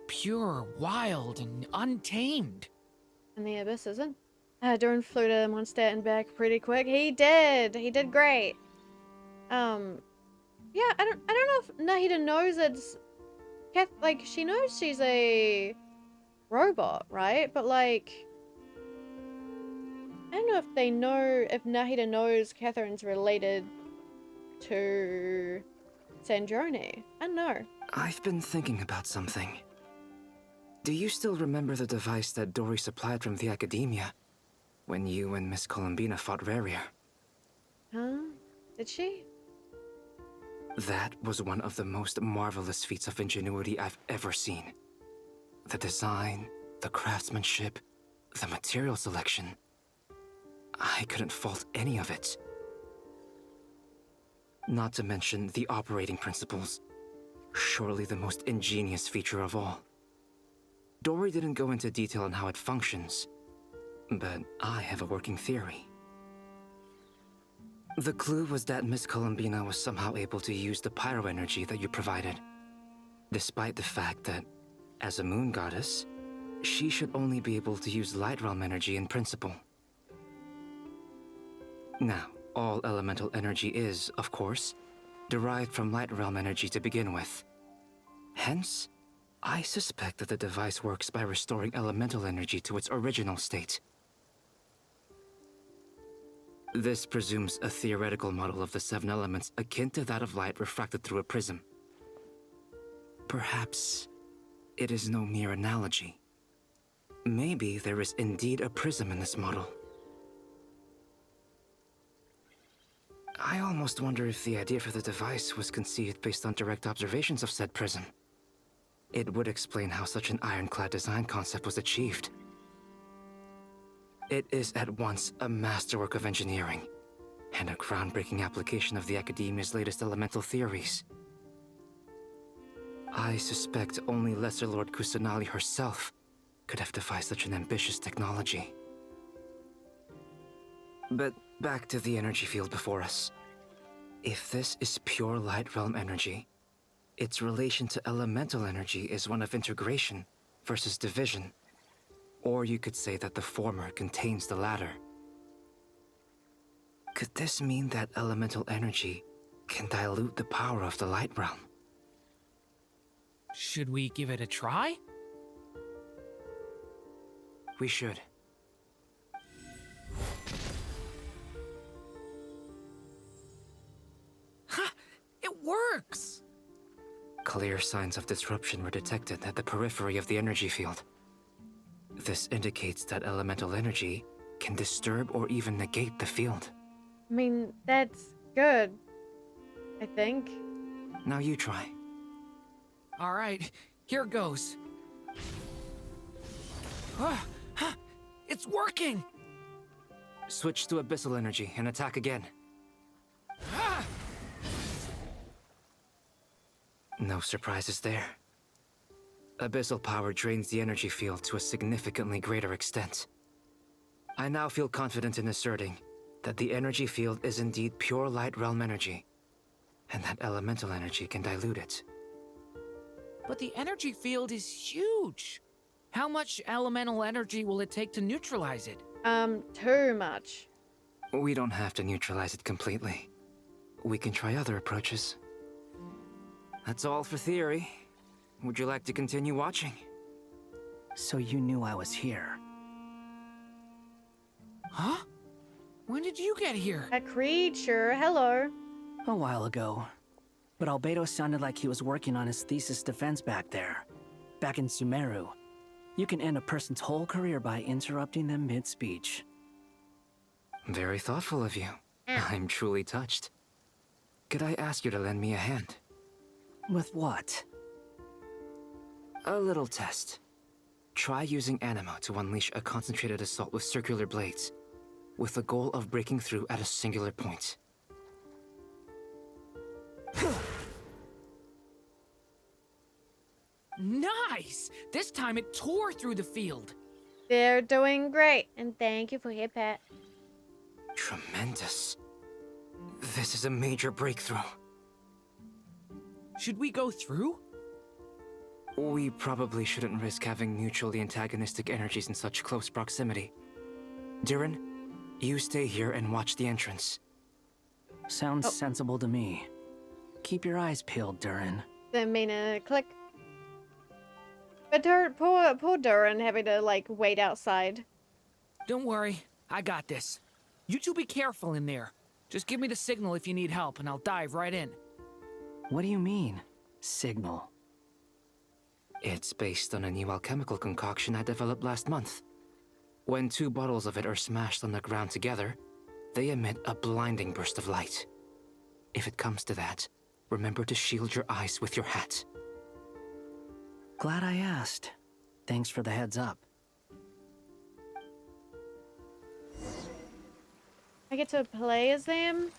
pure, wild, and untamed. And the abyss isn't? Durin flew to Mondstadt and back pretty quick. He did. He did great. Yeah, I don't know if Nahida knows it's like she knows she's a robot, right? But like I don't know if they know, if Nahida knows Catherine's related to Sanjoni. I don't know. I've been thinking about something. Do you still remember the device that Dory supplied from the Academia when you and Miss Columbina fought Rarier? Huh? Did she? That was one of the most marvelous feats of ingenuity I've ever seen. The design, the craftsmanship, the material selection. I couldn't fault any of it. Not to mention the operating principles. Surely the most ingenious feature of all. Dory didn't go into detail on how it functions, but I have a working theory. The clue was that Miss Columbina was somehow able to use the pyro energy that you provided, despite the fact that, as a moon goddess, she should only be able to use light realm energy in principle. Now, all elemental energy is, of course, derived from light realm energy to begin with. Hence, I suspect that the device works by restoring elemental energy to its original state. This presumes a theoretical model of the 7 elements akin to that of light refracted through a prism. Perhaps it is no mere analogy. Maybe there is indeed a prism in this model. I almost wonder if the idea for the device was conceived based on direct observations of said prism. It would explain how such an ironclad design concept was achieved. It is at once a masterwork of engineering and a groundbreaking application of the Academia's latest elemental theories. I suspect only Lesser Lord Kusanali herself could have devised such an ambitious technology. But back to the energy field before us. If this is pure light realm energy, its relation to elemental energy is one of integration versus division. Or you could say that the former contains the latter. Could this mean that elemental energy can dilute the power of the light realm? Should we give it a try? We should. Ha! It works! Clear signs of disruption were detected at the periphery of the energy field. This indicates that elemental energy can disturb or even negate the field. I mean, that's good, I think. Now you try. All right, here goes. It's working! Switch to abyssal energy and attack again. No surprises there. Abyssal power drains the energy field to a significantly greater extent. I now feel confident in asserting that the energy field is indeed pure light realm energy, and that elemental energy can dilute it. But the energy field is huge. How much elemental energy will it take to neutralize it? Too much. We don't have to neutralize it completely. We can try other approaches. That's all for theory. Would you like to continue watching? So you knew I was here. Huh? When did you get here? A creature, hello. A while ago. But Albedo sounded like he was working on his thesis defense back there. Back in Sumeru. You can end a person's whole career by interrupting them mid-speech. Very thoughtful of you. I'm truly touched. Could I ask you to lend me a hand? With what? A little test. Try using Animo to unleash a concentrated assault with circular blades, with the goal of breaking through at a singular point. Nice! This time it tore through the field. They're doing great, and thank you for your pet. Tremendous. This is a major breakthrough. Should we go through? We probably shouldn't risk having mutually antagonistic energies in such close proximity. Durin, you stay here and watch the entrance. Sounds sensible to me. Keep your eyes peeled, Durin. Didn't mean to click. But poor Durin having to, like, wait outside. Don't worry. I got this. You two be careful in there. Just give me the signal if you need help, and I'll dive right in. What do you mean, signal? It's based on a new alchemical concoction I developed last month. When 2 bottles of it are smashed on the ground together, they emit a blinding burst of light. If it comes to that, remember to shield your eyes with your hat. Glad I asked. Thanks for the heads up. I get to play as them?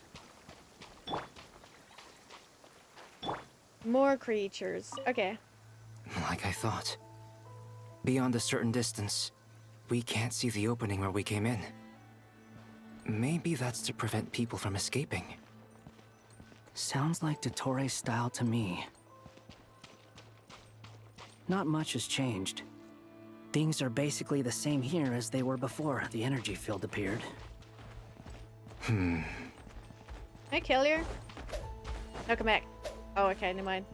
More creatures. Okay. Like I thought. Beyond a certain distance, we can't see the opening where we came in. Maybe that's to prevent people from escaping. Sounds like Dottore style to me. Not much has changed. Things are basically the same here as they were before the energy field appeared. Can I kill you? No, come back. Oh, okay, never mind.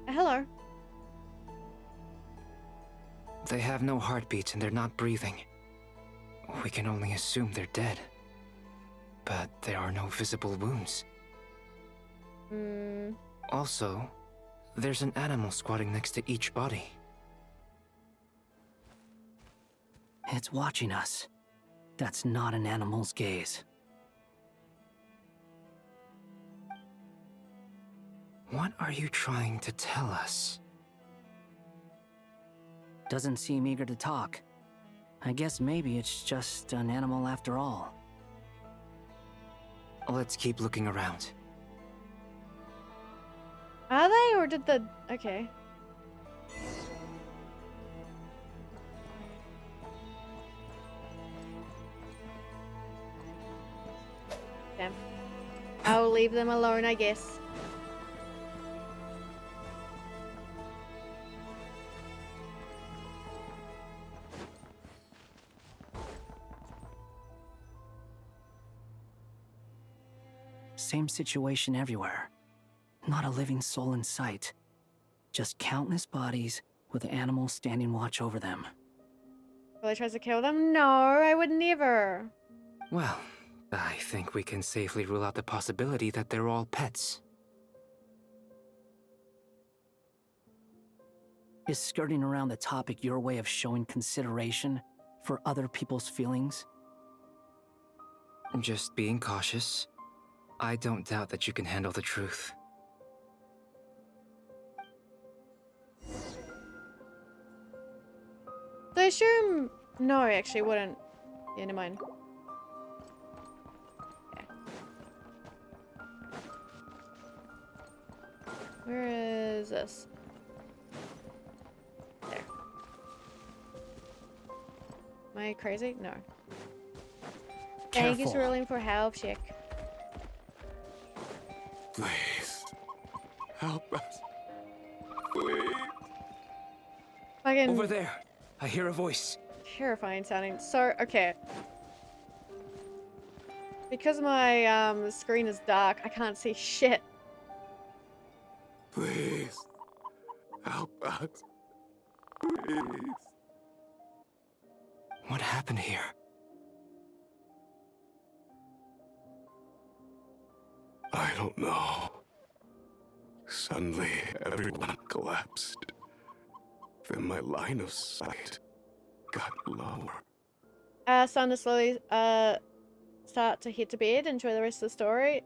Hello. They have no heartbeats and they're not breathing. We can only assume they're dead. But there are no visible wounds. Also, there's an animal squatting next to each body. It's watching us. That's not an animal's gaze. What are you trying to tell us? Doesn't seem eager to talk. I guess maybe it's just an animal after all. Let's keep looking around. Are they, or did the... Okay. Damn. I'll leave them alone, I guess. Same situation everywhere. Not a living soul in sight. Just countless bodies with animals standing watch over them. Really tries to kill them? No, I would never. Well, I think we can safely rule out the possibility that they're all pets. Is skirting around the topic your way of showing consideration for other people's feelings? Just being cautious. I don't doubt that you can handle the truth. So I assume... No, I actually wouldn't. Yeah, never mind. Okay. Where is this? There. Am I crazy? No. Thank you, Cerulean, for help, chick. Please. Help us. Please. Fucking Over there. I hear a voice. terrifying sounding. So, okay. Because my screen is dark, I can't see shit. Please. Help us. Please. What happened here? I don't know. Suddenly, everyone collapsed. Then my line of sight got lower. Starting to slowly start to head to bed. Enjoy the rest of the story.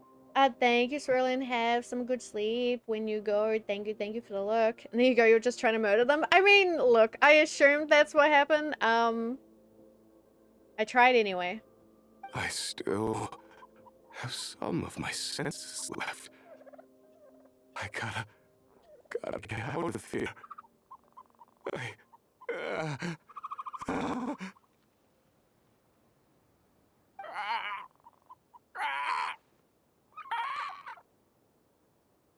Thank you, Cerulean. Have some good sleep when you go. Thank you for the look. And there you go, you're just trying to murder them. I mean, look, I assumed that's what happened. I tried anyway. I still have some of my senses left. I gotta get out of here.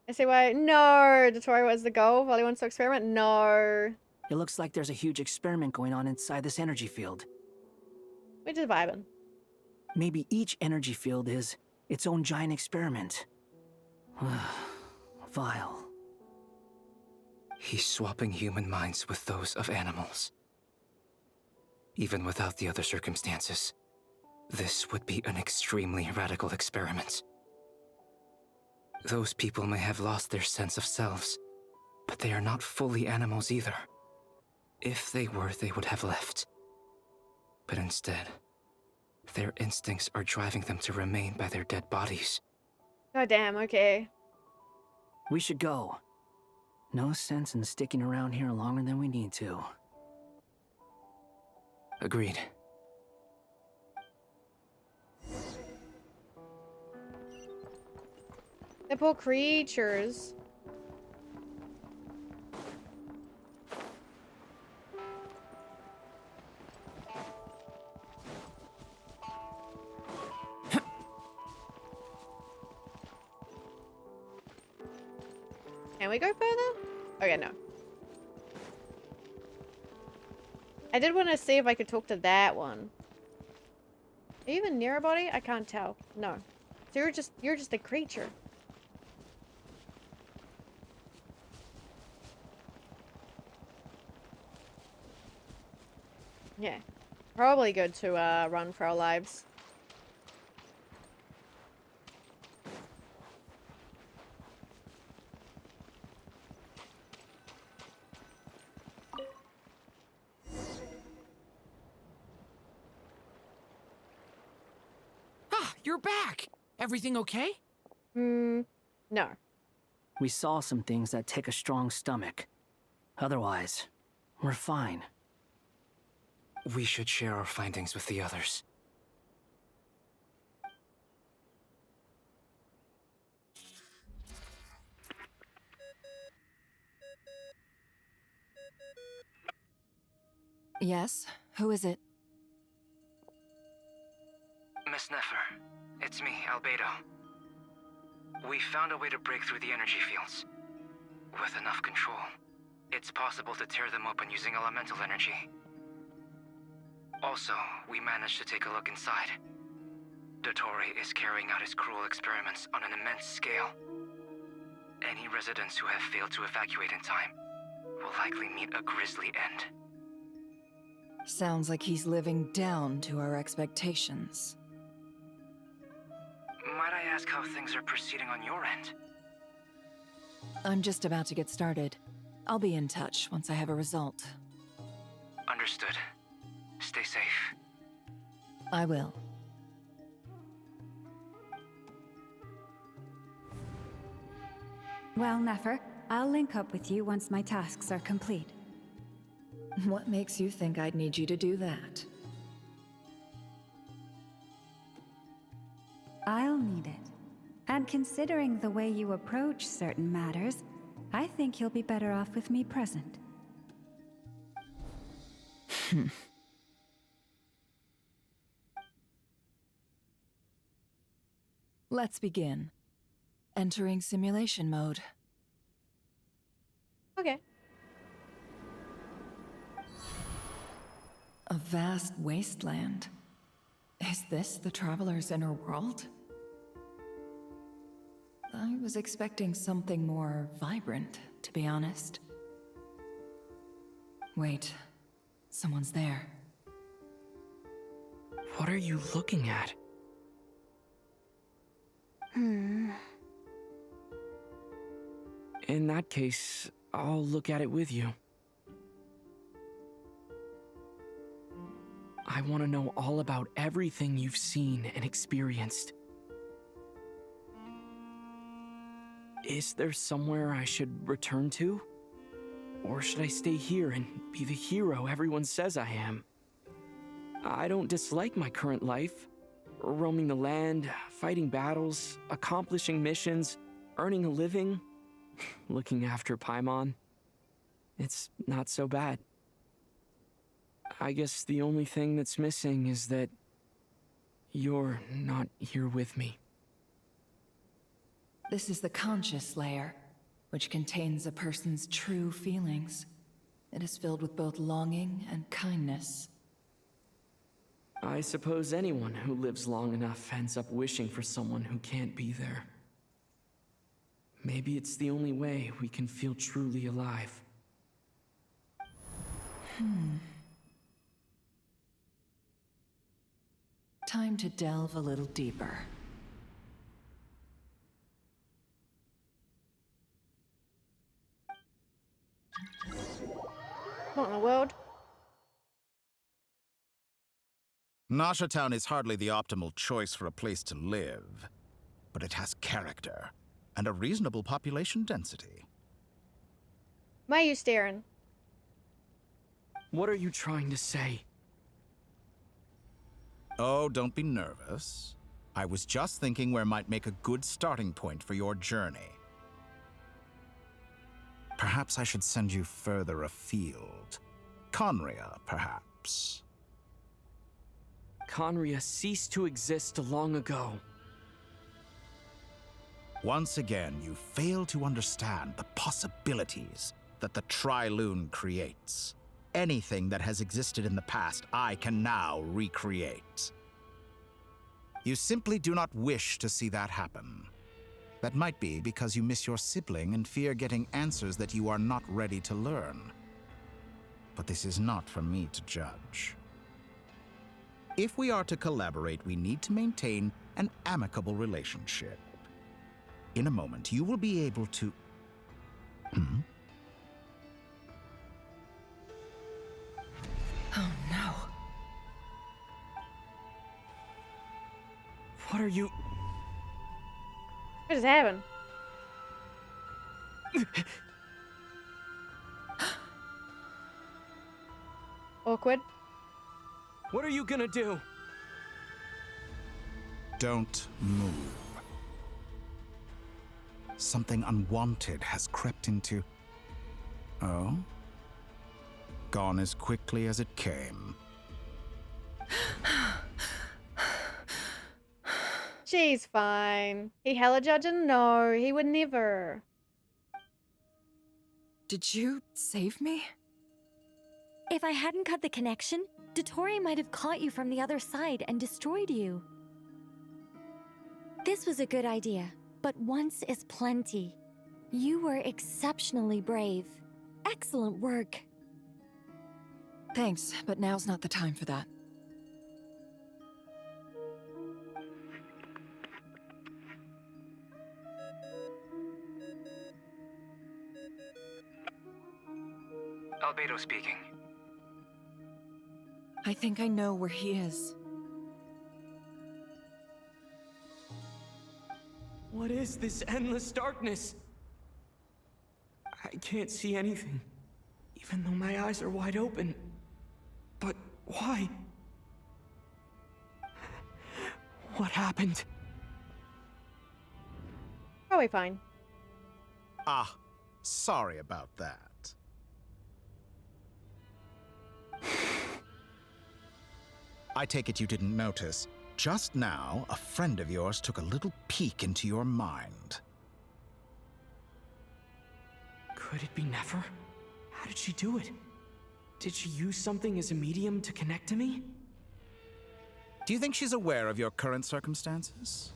I say why. No, Dottore was the goal. Wally wants to experiment. No. It looks like there's a huge experiment going on inside this energy field. We're just vibing. Maybe each energy field is its own giant experiment. Vile. He's swapping human minds with those of animals. Even without the other circumstances, this would be an extremely radical experiment. Those people may have lost their sense of selves, but they are not fully animals either. If they were, they would have left. But instead, their instincts are driving them to remain by their dead bodies. God damn, okay. We should go. No sense in sticking around here longer than we need to. Agreed. The poor creatures. Can we go further? Okay, no. I did want to see if I could talk to that one. Are you even near a body? I can't tell. No. So you're just a creature. Yeah. Probably good to run for our lives. You're back! Everything okay? No. We saw some things that take a strong stomach. Otherwise, we're fine. We should share our findings with the others. Yes? Who is it? Miss Nefer, it's me, Albedo. We found a way to break through the energy fields. With enough control, it's possible to tear them open using elemental energy. Also, we managed to take a look inside. Dottore is carrying out his cruel experiments on an immense scale. Any residents who have failed to evacuate in time will likely meet a grisly end. Sounds like he's living down to our expectations. Might I ask how things are proceeding on your end? I'm just about to get started. I'll be in touch once I have a result. Understood. Stay safe. I will. Well, Nefer, I'll link up with you once my tasks are complete. What makes you think I'd need you to do that? I'll need it. And considering the way you approach certain matters, I think you'll be better off with me present. Let's begin. Entering simulation mode. Okay. A vast wasteland. Is this the Traveler's inner world? I was expecting something more vibrant, to be honest. Wait, someone's there. What are you looking at? In that case, I'll look at it with you. I want to know all about everything you've seen and experienced. Is there somewhere I should return to? Or should I stay here and be the hero everyone says I am? I don't dislike my current life. Roaming the land, fighting battles, accomplishing missions, earning a living, looking after Paimon. It's not so bad. I guess the only thing that's missing is that you're not here with me. This is the conscious layer, which contains a person's true feelings. It is filled with both longing and kindness. I suppose anyone who lives long enough ends up wishing for someone who can't be there. Maybe it's the only way we can feel truly alive. Time to delve a little deeper. What in the world? Nasha Town is hardly the optimal choice for a place to live, but it has character and a reasonable population density. Why are you staring? What are you trying to say? Oh, don't be nervous. I was just thinking where might make a good starting point for your journey. Perhaps I should send you further afield. Conria, perhaps. Conria ceased to exist long ago. Once again, you fail to understand the possibilities that the Tri-Lune creates. Anything that has existed in the past, I can now recreate. You simply do not wish to see that happen. That might be because you miss your sibling and fear getting answers that you are not ready to learn. But this is not for me to judge. If we are to collaborate, we need to maintain an amicable relationship. In a moment, you will be able to... Oh no. What are you... What just happened? Awkward. What are you gonna do? Don't move. Something unwanted has crept into... Oh? Gone as quickly as it came. She's fine. He hella judging? No, he would never. Did you save me? If I hadn't cut the connection, Dottore might have caught you from the other side and destroyed you. This was a good idea, but once is plenty. You were exceptionally brave. Excellent work. Thanks, but now's not the time for that. Albedo speaking. I think I know where he is. What is this endless darkness? I can't see anything, even though my eyes are wide open. But why? What happened? Probably fine. Ah, sorry about that. I take it you didn't notice. Just now, a friend of yours took a little peek into your mind. Could it be Nefer? How did she do it? Did she use something as a medium to connect to me? Do you think she's aware of your current circumstances?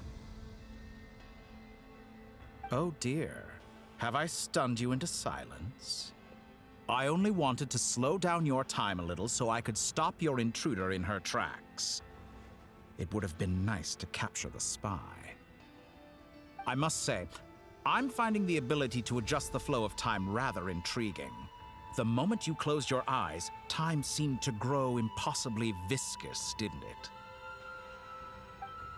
Oh dear. Have I stunned you into silence? I only wanted to slow down your time a little so I could stop your intruder in her tracks. It would have been nice to capture the spy. I must say, I'm finding the ability to adjust the flow of time rather intriguing. The moment you closed your eyes, time seemed to grow impossibly viscous, didn't it?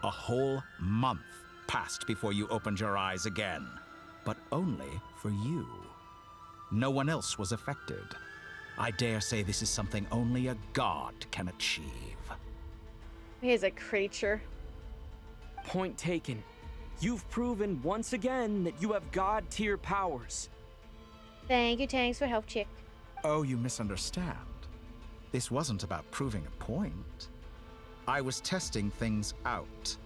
A whole month passed before you opened your eyes again, but only for you. No one else was affected. I dare say this is something only a god can achieve. He's a creature. Point taken. You've proven once again that you have god-tier powers. Thank you, Tanks, for help check. Oh, you misunderstand. This wasn't about proving a point. I was testing things out.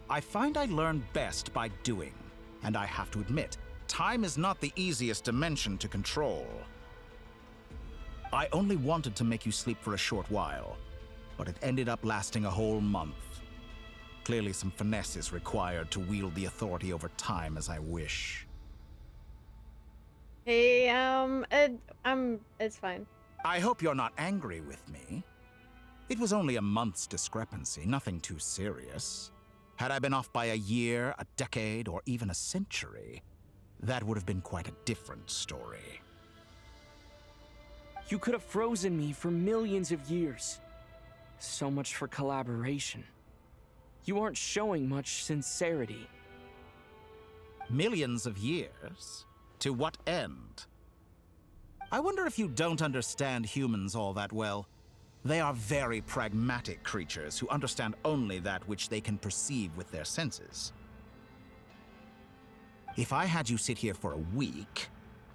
I find I learn best by doing, and I have to admit, time is not the easiest dimension to control. I only wanted to make you sleep for a short while, but it ended up lasting a whole month. Clearly some finesse is required to wield the authority over time as I wish. Hey, it's fine. I hope you're not angry with me. It was only a month's discrepancy, nothing too serious. Had I been off by a year, a decade, or even a century, that would have been quite a different story. You could have frozen me for millions of years. So much for collaboration. You aren't showing much sincerity. Millions of years? To what end? I wonder if you don't understand humans all that well. They are very pragmatic creatures who understand only that which they can perceive with their senses. If I had you sit here for a week,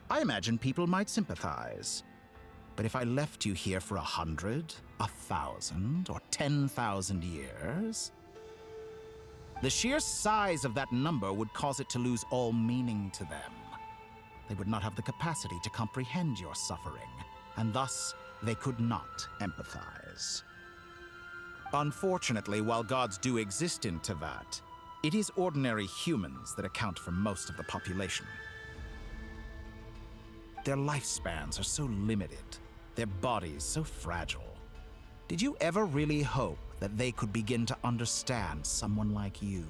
I imagine people might sympathize. But if I left you here for 100, 1,000, or 10,000 years, the sheer size of that number would cause it to lose all meaning to them. They would not have the capacity to comprehend your suffering, and thus they could not empathize. Unfortunately, while gods do exist in Teyvat, it is ordinary humans that account for most of the population. Their lifespans are so limited, their bodies so fragile. Did you ever really hope that they could begin to understand someone like you?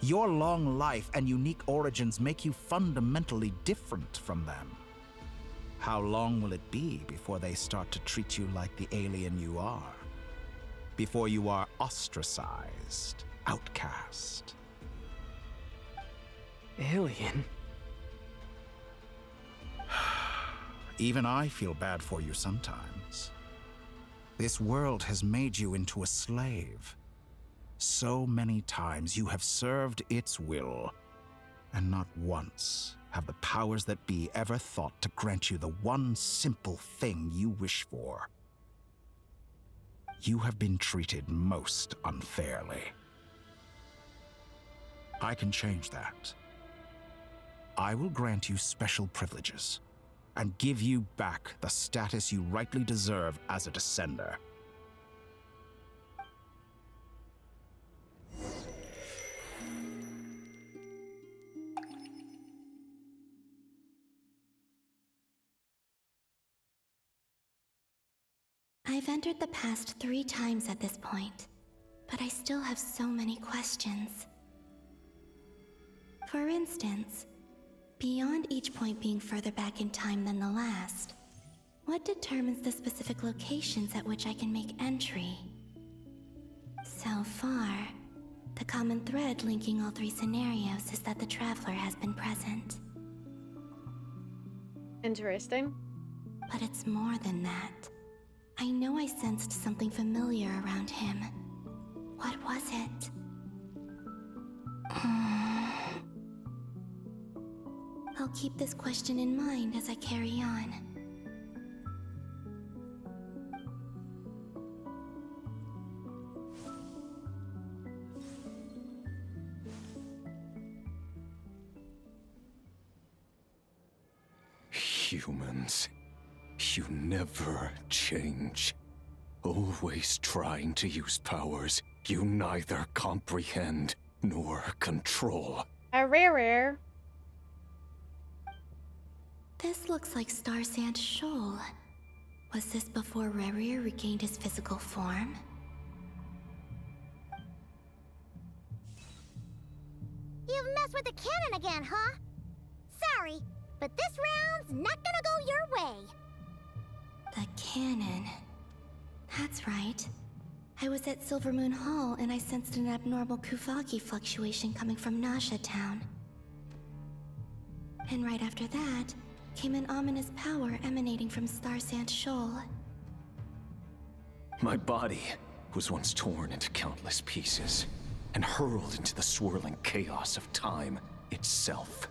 Your long life and unique origins make you fundamentally different from them. How long will it be before they start to treat you like the alien you are? Before you are ostracized, outcast? Alien? Even I feel bad for you sometimes. This world has made you into a slave. So many times you have served its will, and not once have the powers that be ever thought to grant you the one simple thing you wish for. You have been treated most unfairly. I can change that. I will grant you special privileges and give you back the status you rightly deserve as a descender. I've entered the past 3 times at this point, but I still have so many questions. For instance, beyond each point being further back in time than the last, what determines the specific locations at which I can make entry? So far, the common thread linking all 3 scenarios is that the Traveler has been present. Interesting. But it's more than that. I know I sensed something familiar around him. What was it? I'll keep this question in mind as I carry on. Humans, you never change. Always trying to use powers you neither comprehend nor control. Rare. This looks like Star Sand Shoal. Was this before Rerir regained his physical form? You've messed with the cannon again, huh? Sorry, but this round's not gonna go your way. The cannon. That's right. I was at Silvermoon Hall and I sensed an abnormal Kuvaki fluctuation coming from Nasha Town. And right after that, came an ominous power emanating from Star Sand Shoal. My body was once torn into countless pieces and hurled into the swirling chaos of time itself.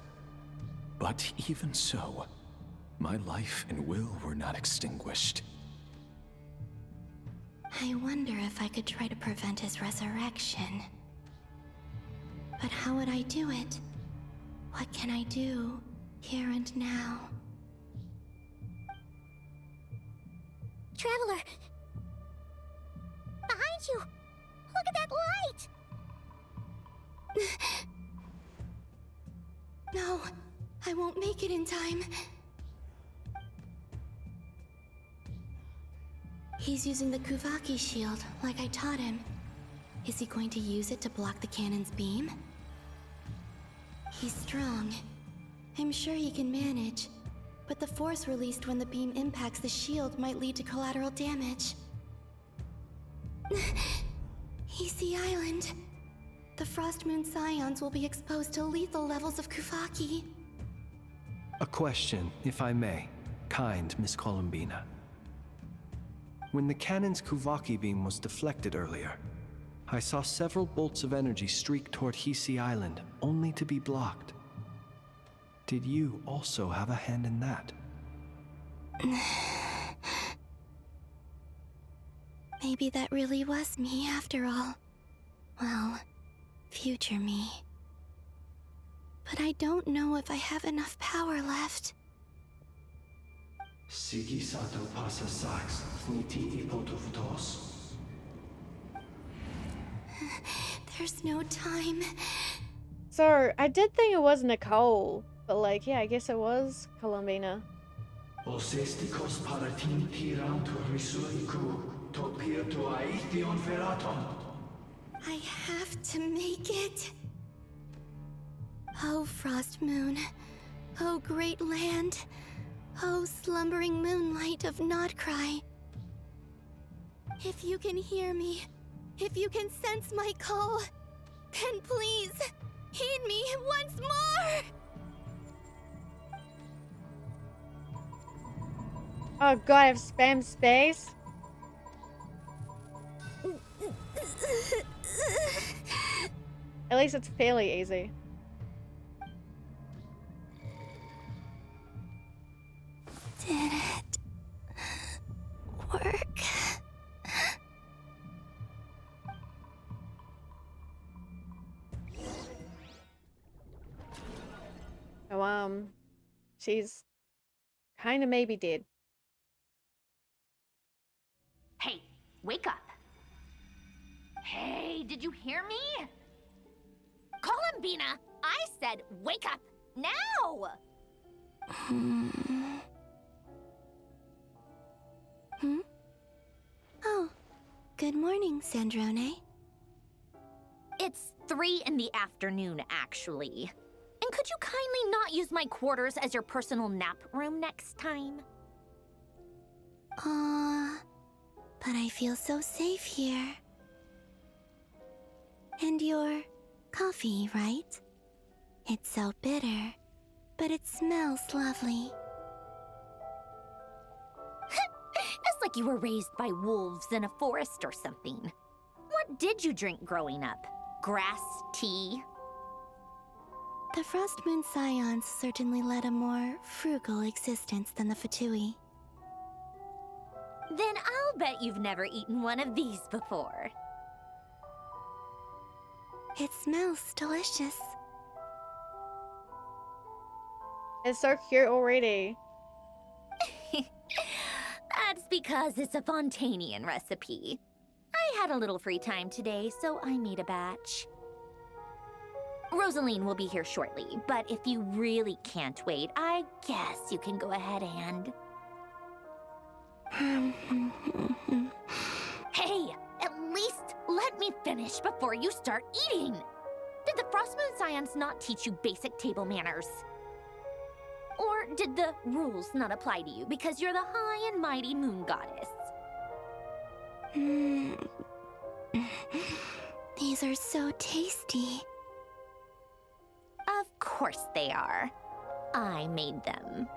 But even so, my life and will were not extinguished. I wonder if I could try to prevent his resurrection. But how would I do it? What can I do, here and now? Traveler! Behind you! Look at that light! No, I won't make it in time. He's using the Kuvaki shield, like I taught him. Is he going to use it to block the cannon's beam? He's strong. I'm sure he can manage. But the force released when the beam impacts the shield might lead to collateral damage. Easy Island. The Frost Moon Scions will be exposed to lethal levels of Kuvaki. A question, if I may, kind Miss Columbina. When the cannon's Kuvaki beam was deflected earlier, I saw several bolts of energy streak toward Hisi Island, only to be blocked. Did you also have a hand in that? Maybe that really was me after all. Well, future me. But I don't know if I have enough power left. Sigi sato pasa sax, sniti ipotuftos. There's no time. So, I did think it was Nicole, but like, yeah, I guess it was Columbina. Osestikos paratin tirantur risuiku, topirtu aithion feraton. I have to make it. Oh, Frost Moon. Oh, great land. Oh, slumbering moonlight of Nodcry. If you can hear me, if you can sense my call, then please, heed me once more! Oh god, I have spam space? At least it's fairly easy. Did it work? So, she's kinda maybe dead. Hey, wake up. Hey, did you hear me? Columbina, I said wake up now! Oh, good morning, Sandrone. It's 3 in the afternoon, actually. And could you kindly not use my quarters as your personal nap room next time? But I feel so safe here. And your coffee, right? It's so bitter, but it smells lovely. It's like you were raised by wolves in a forest or something. What did you drink growing up? Grass tea? The Frost Moon Scions certainly led a more frugal existence than the Fatui. Then I'll bet you've never eaten one of these before. It smells delicious. It's so cute already. That's because it's a Fontanian recipe. I had a little free time today, so I made a batch. Rosaline will be here shortly, but if you really can't wait, I guess you can go ahead and... Hey, at least let me finish before you start eating! Did the Frost Moon Scions not teach you basic table manners? Or did the rules not apply to you because you're the high and mighty moon goddess? These are so tasty. Of course they are. I made them.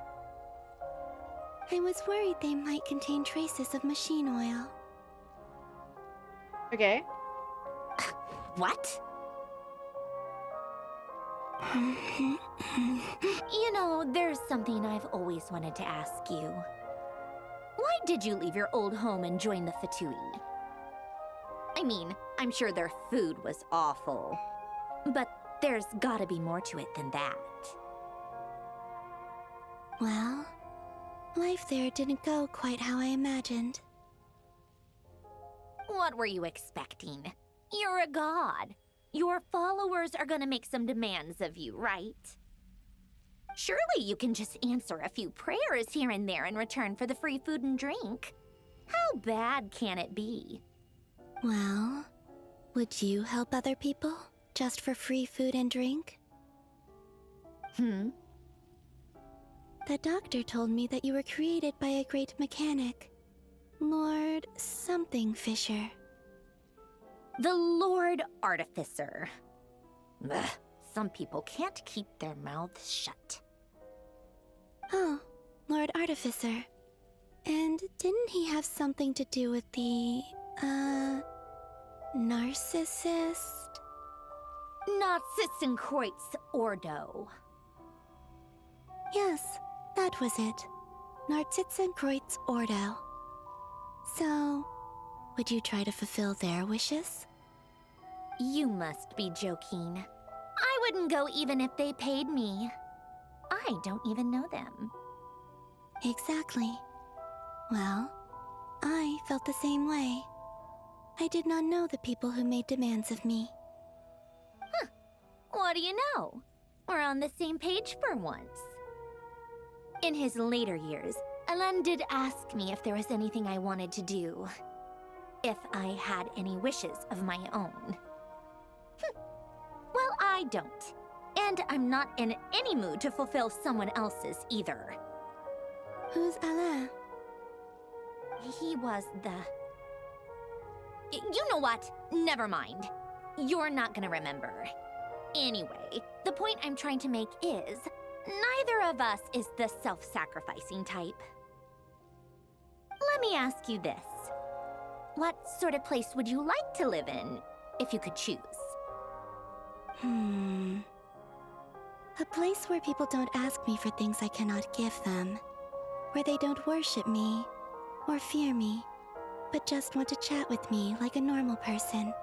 I was worried they might contain traces of machine oil. Okay. What? You know, there's something I've always wanted to ask you. Why did you leave your old home and join the Fatui? I mean, I'm sure their food was awful. But there's gotta be more to it than that. Well, life there didn't go quite how I imagined. What were you expecting? You're a god. Your followers are gonna make some demands of you, right? Surely you can just answer a few prayers here and there in return for the free food and drink. How bad can it be? Well, would you help other people just for free food and drink? Hmm? The doctor told me that you were created by a great mechanic, Lord something Fisher. The Lord Artificer. Ugh, some people can't keep their mouths shut. Oh, Lord Artificer. And didn't he have something to do with the, narcissist? Narcissenkreuz Ordo. Yes, that was it. Narcissenkreuz Ordo. So, would you try to fulfill their wishes? You must be joking. I wouldn't go even if they paid me. I don't even know them. Exactly. Well, I felt the same way. I did not know the people who made demands of me. Huh. What do you know? We're on the same page for once. In his later years, Alan did ask me if there was anything I wanted to do. If I had any wishes of my own. Well, I don't. And I'm not in any mood to fulfill someone else's either. Who's Alain? He was the... You know what? Never mind. You're not gonna remember. Anyway, the point I'm trying to make is, neither of us is the self-sacrificing type. Let me ask you this. What sort of place would you like to live in, if you could choose? A place where people don't ask me for things I cannot give them. Where they don't worship me, or fear me, but just want to chat with me like a normal person.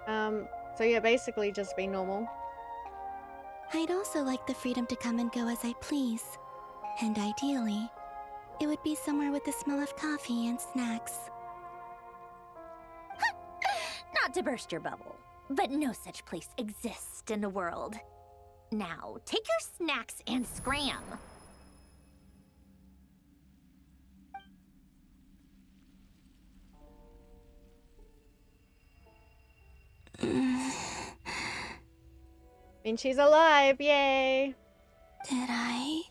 So yeah, basically just be normal. I'd also like the freedom to come and go as I please. And ideally, it would be somewhere with the smell of coffee and snacks. Not to burst your bubble, but no such place exists in the world. Now, take your snacks and scram. I mean, she's alive, yay! Did I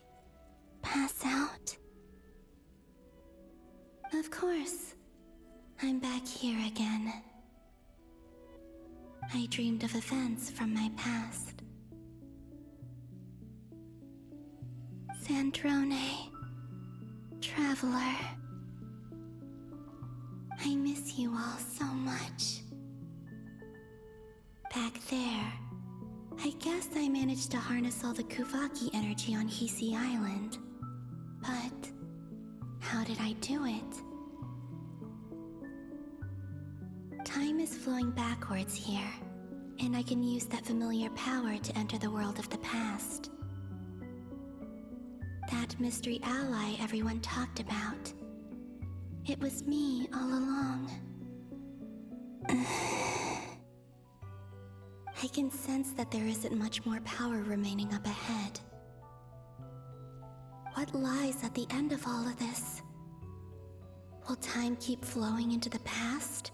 pass out? Of course. I'm back here again. I dreamed of events from my past. Sandrone. Traveler. I miss you all so much. Back there, I guess I managed to harness all the Kuvaki energy on Hisi Island. But how did I do it? Time is flowing backwards here, and I can use that familiar power to enter the world of the past. That mystery ally everyone talked about. It was me all along. I can sense that there isn't much more power remaining up ahead. What lies at the end of all of this? Will time keep flowing into the past?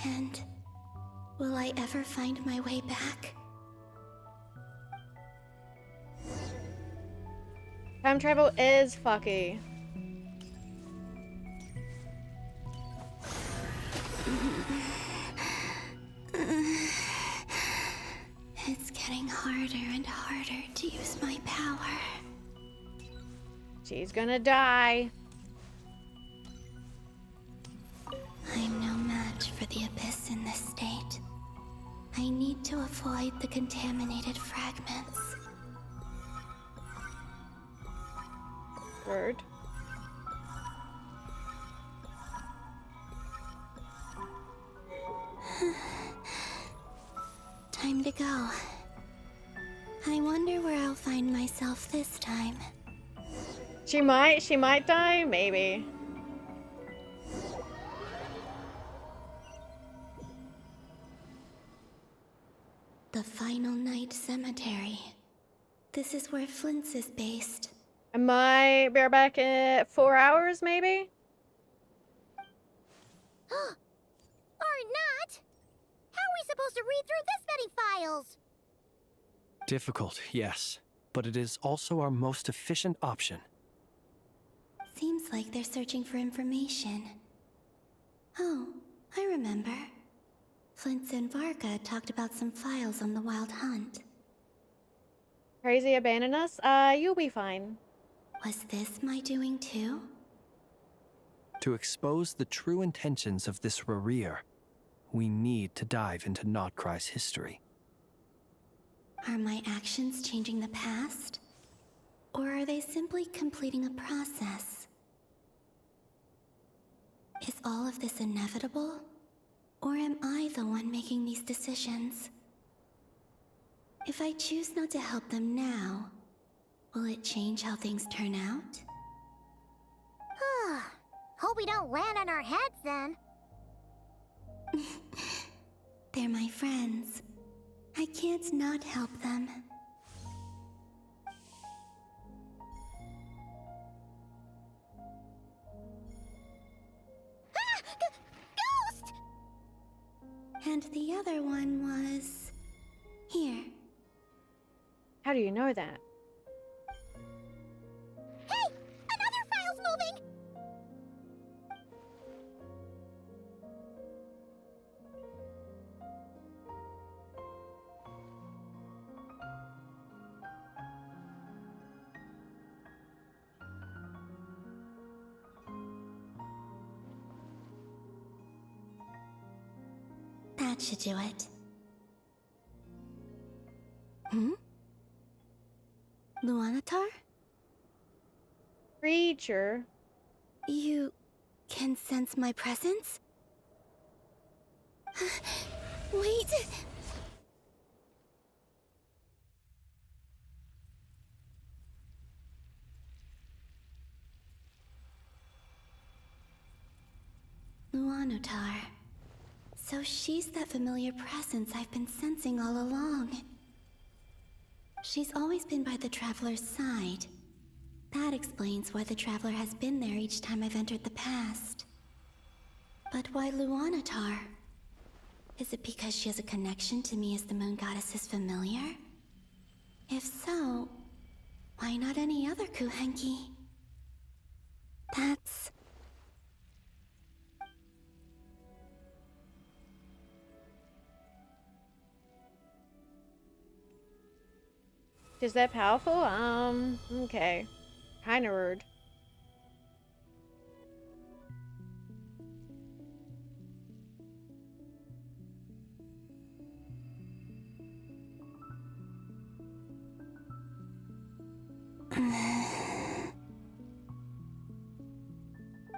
And will I ever find my way back? Time travel is fucky. It's getting harder and harder to use my power. She's gonna die. I'm no match for the Abyss in this state. I need to avoid the contaminated fragments. Bird. Time to go. I wonder where I'll find myself this time. She might die, maybe. The Final Night Cemetery. This is where Flint's is based. I might be back in 4 hours, maybe? Or not? How are we supposed to read through this many files? Difficult, yes, but it is also our most efficient option. Seems like they're searching for information. Oh, I remember. Flint and Varga talked about some files on the Wild Hunt. Crazy abandon us? You'll be fine. Was this my doing too? To expose the true intentions of this Rereer, we need to dive into Notcry's history. Are my actions changing the past? Or are they simply completing a process? Is all of this inevitable? Or am I the one making these decisions? If I choose not to help them now, will it change how things turn out? Hope we don't land on our heads then. They're my friends. I can't not help them. Ghost! And the other one was... here. How do you know that? Hey! Another file's moving! That should do it. Luanatar? Creature. You can sense my presence? Wait! Luanatar. So she's that familiar presence I've been sensing all along. She's always been by the Traveler's side. That explains why the Traveler has been there each time I've entered the past. But why Luanatar? Is it because she has a connection to me as the Moon Goddess's familiar? If so, why not any other Kuhenki? That's... Is that powerful? Okay. Kinda rude.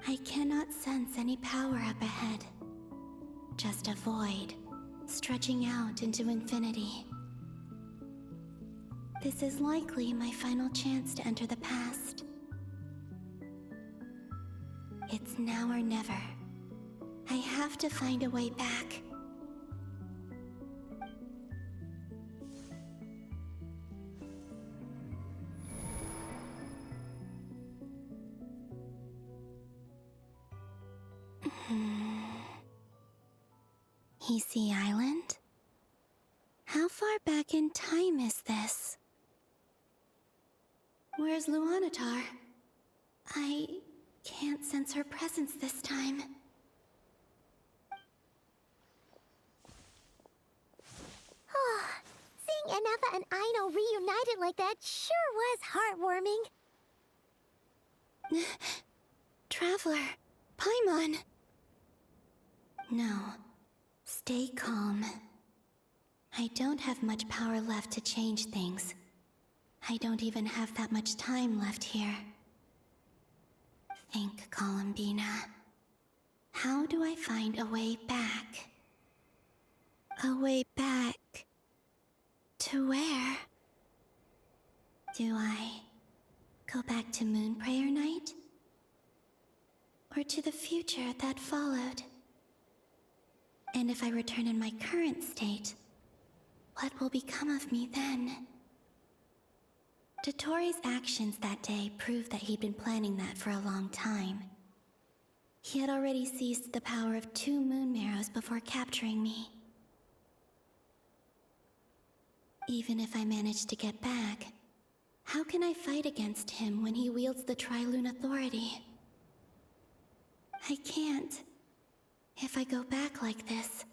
I cannot sense any power up ahead. Just a void, stretching out into infinity. This is likely my final chance to enter the past. It's now or never. I have to find a way back. Easy Island? How far back in time is this? Where's Luanatar? I can't sense her presence this time. Seeing Ineva and Aino reunited like that sure was heartwarming. Traveler, Paimon. No, stay calm. I don't have much power left to change things. I don't even have that much time left here. Think, Columbina. How do I find a way back? A way back... to where? Do I go back to Moonprayer Night? Or to the future that followed? And if I return in my current state, what will become of me then? Dottoro's actions that day proved that he'd been planning that for a long time. He had already seized the power of 2 moon marrows before capturing me. Even if I manage to get back, how can I fight against him when he wields the Tri-Lune Authority? I can't. If I go back like this,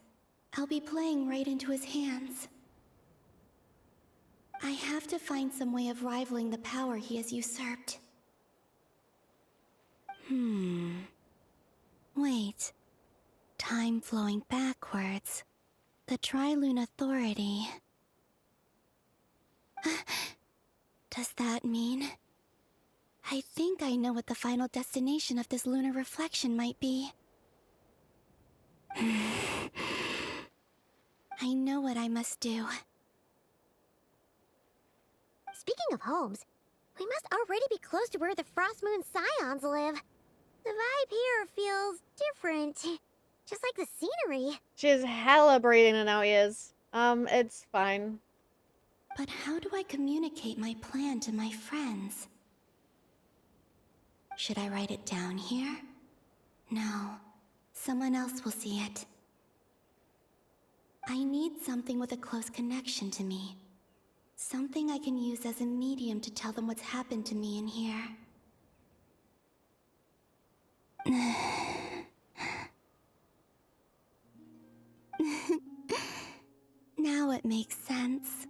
I'll be playing right into his hands. I have to find some way of rivaling the power he has usurped. Wait. Time flowing backwards. The Tri-Lune Authority. Does that mean... I think I know what the final destination of this lunar reflection might be. I know what I must do. Speaking of homes, we must already be close to where the Frost Moon Scions live. The vibe here feels different. Just like the scenery. She's hella breathing in our ears. It's fine. But how do I communicate my plan to my friends? Should I write it down here? No. Someone else will see it. I need something with a close connection to me. Something I can use as a medium to tell them what's happened to me in here. Now it makes sense.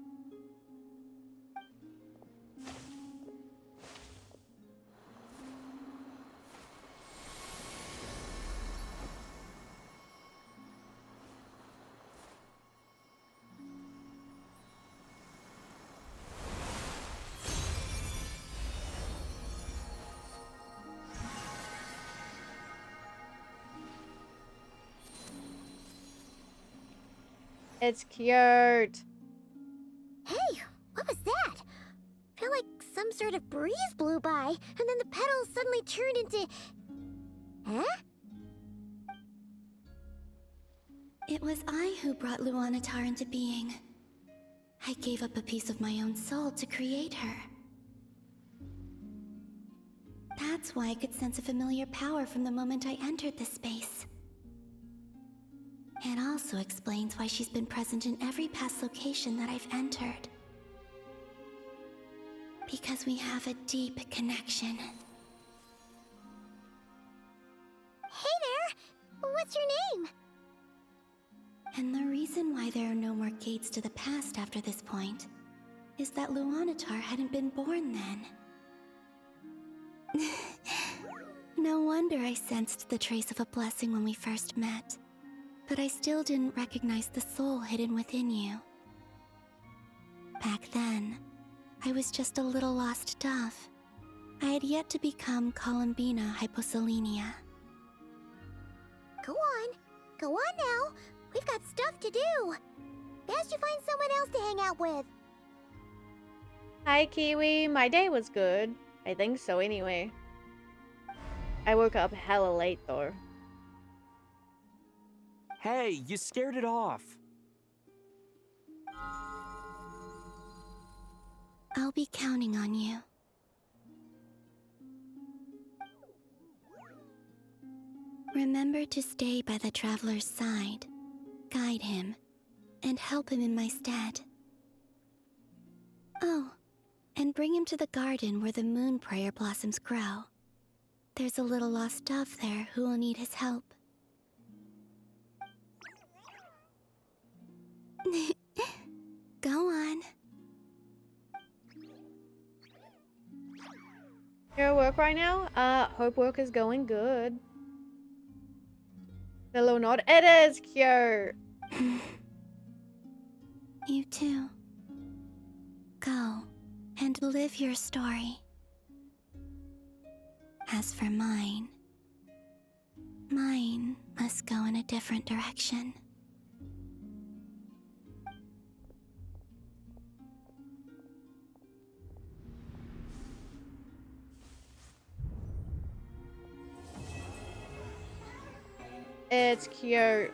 It's cute. Hey, what was that? I feel like some sort of breeze blew by, and then the petals suddenly turned into... Huh? It was I who brought Luanatar into being. I gave up a piece of my own soul to create her. That's why I could sense a familiar power from the moment I entered this space. It also explains why she's been present in every past location that I've entered. Because we have a deep connection. Hey there! What's your name? And the reason why there are no more gates to the past after this point is that Luanatar hadn't been born then. No wonder I sensed the trace of a blessing when we first met. But I still didn't recognize the soul hidden within you. Back then, I was just a little lost dove. I had yet to become Columbina Hyposelenia. Go on. Go on now. We've got stuff to do. Best you find someone else to hang out with. Hi, Kiwi. My day was good. I think so, anyway. I woke up hella late, though. Hey, you scared it off. I'll be counting on you. Remember to stay by the traveler's side, guide him, and help him in my stead. Oh, and bring him to the garden where the moon prayer blossoms grow. There's a little lost dove there who will need his help. Go on. You're at work right now? Hope work is going good. Hello, nod. It is cute. You too. Go and live your story. As for mine must go in a different direction. It's cute.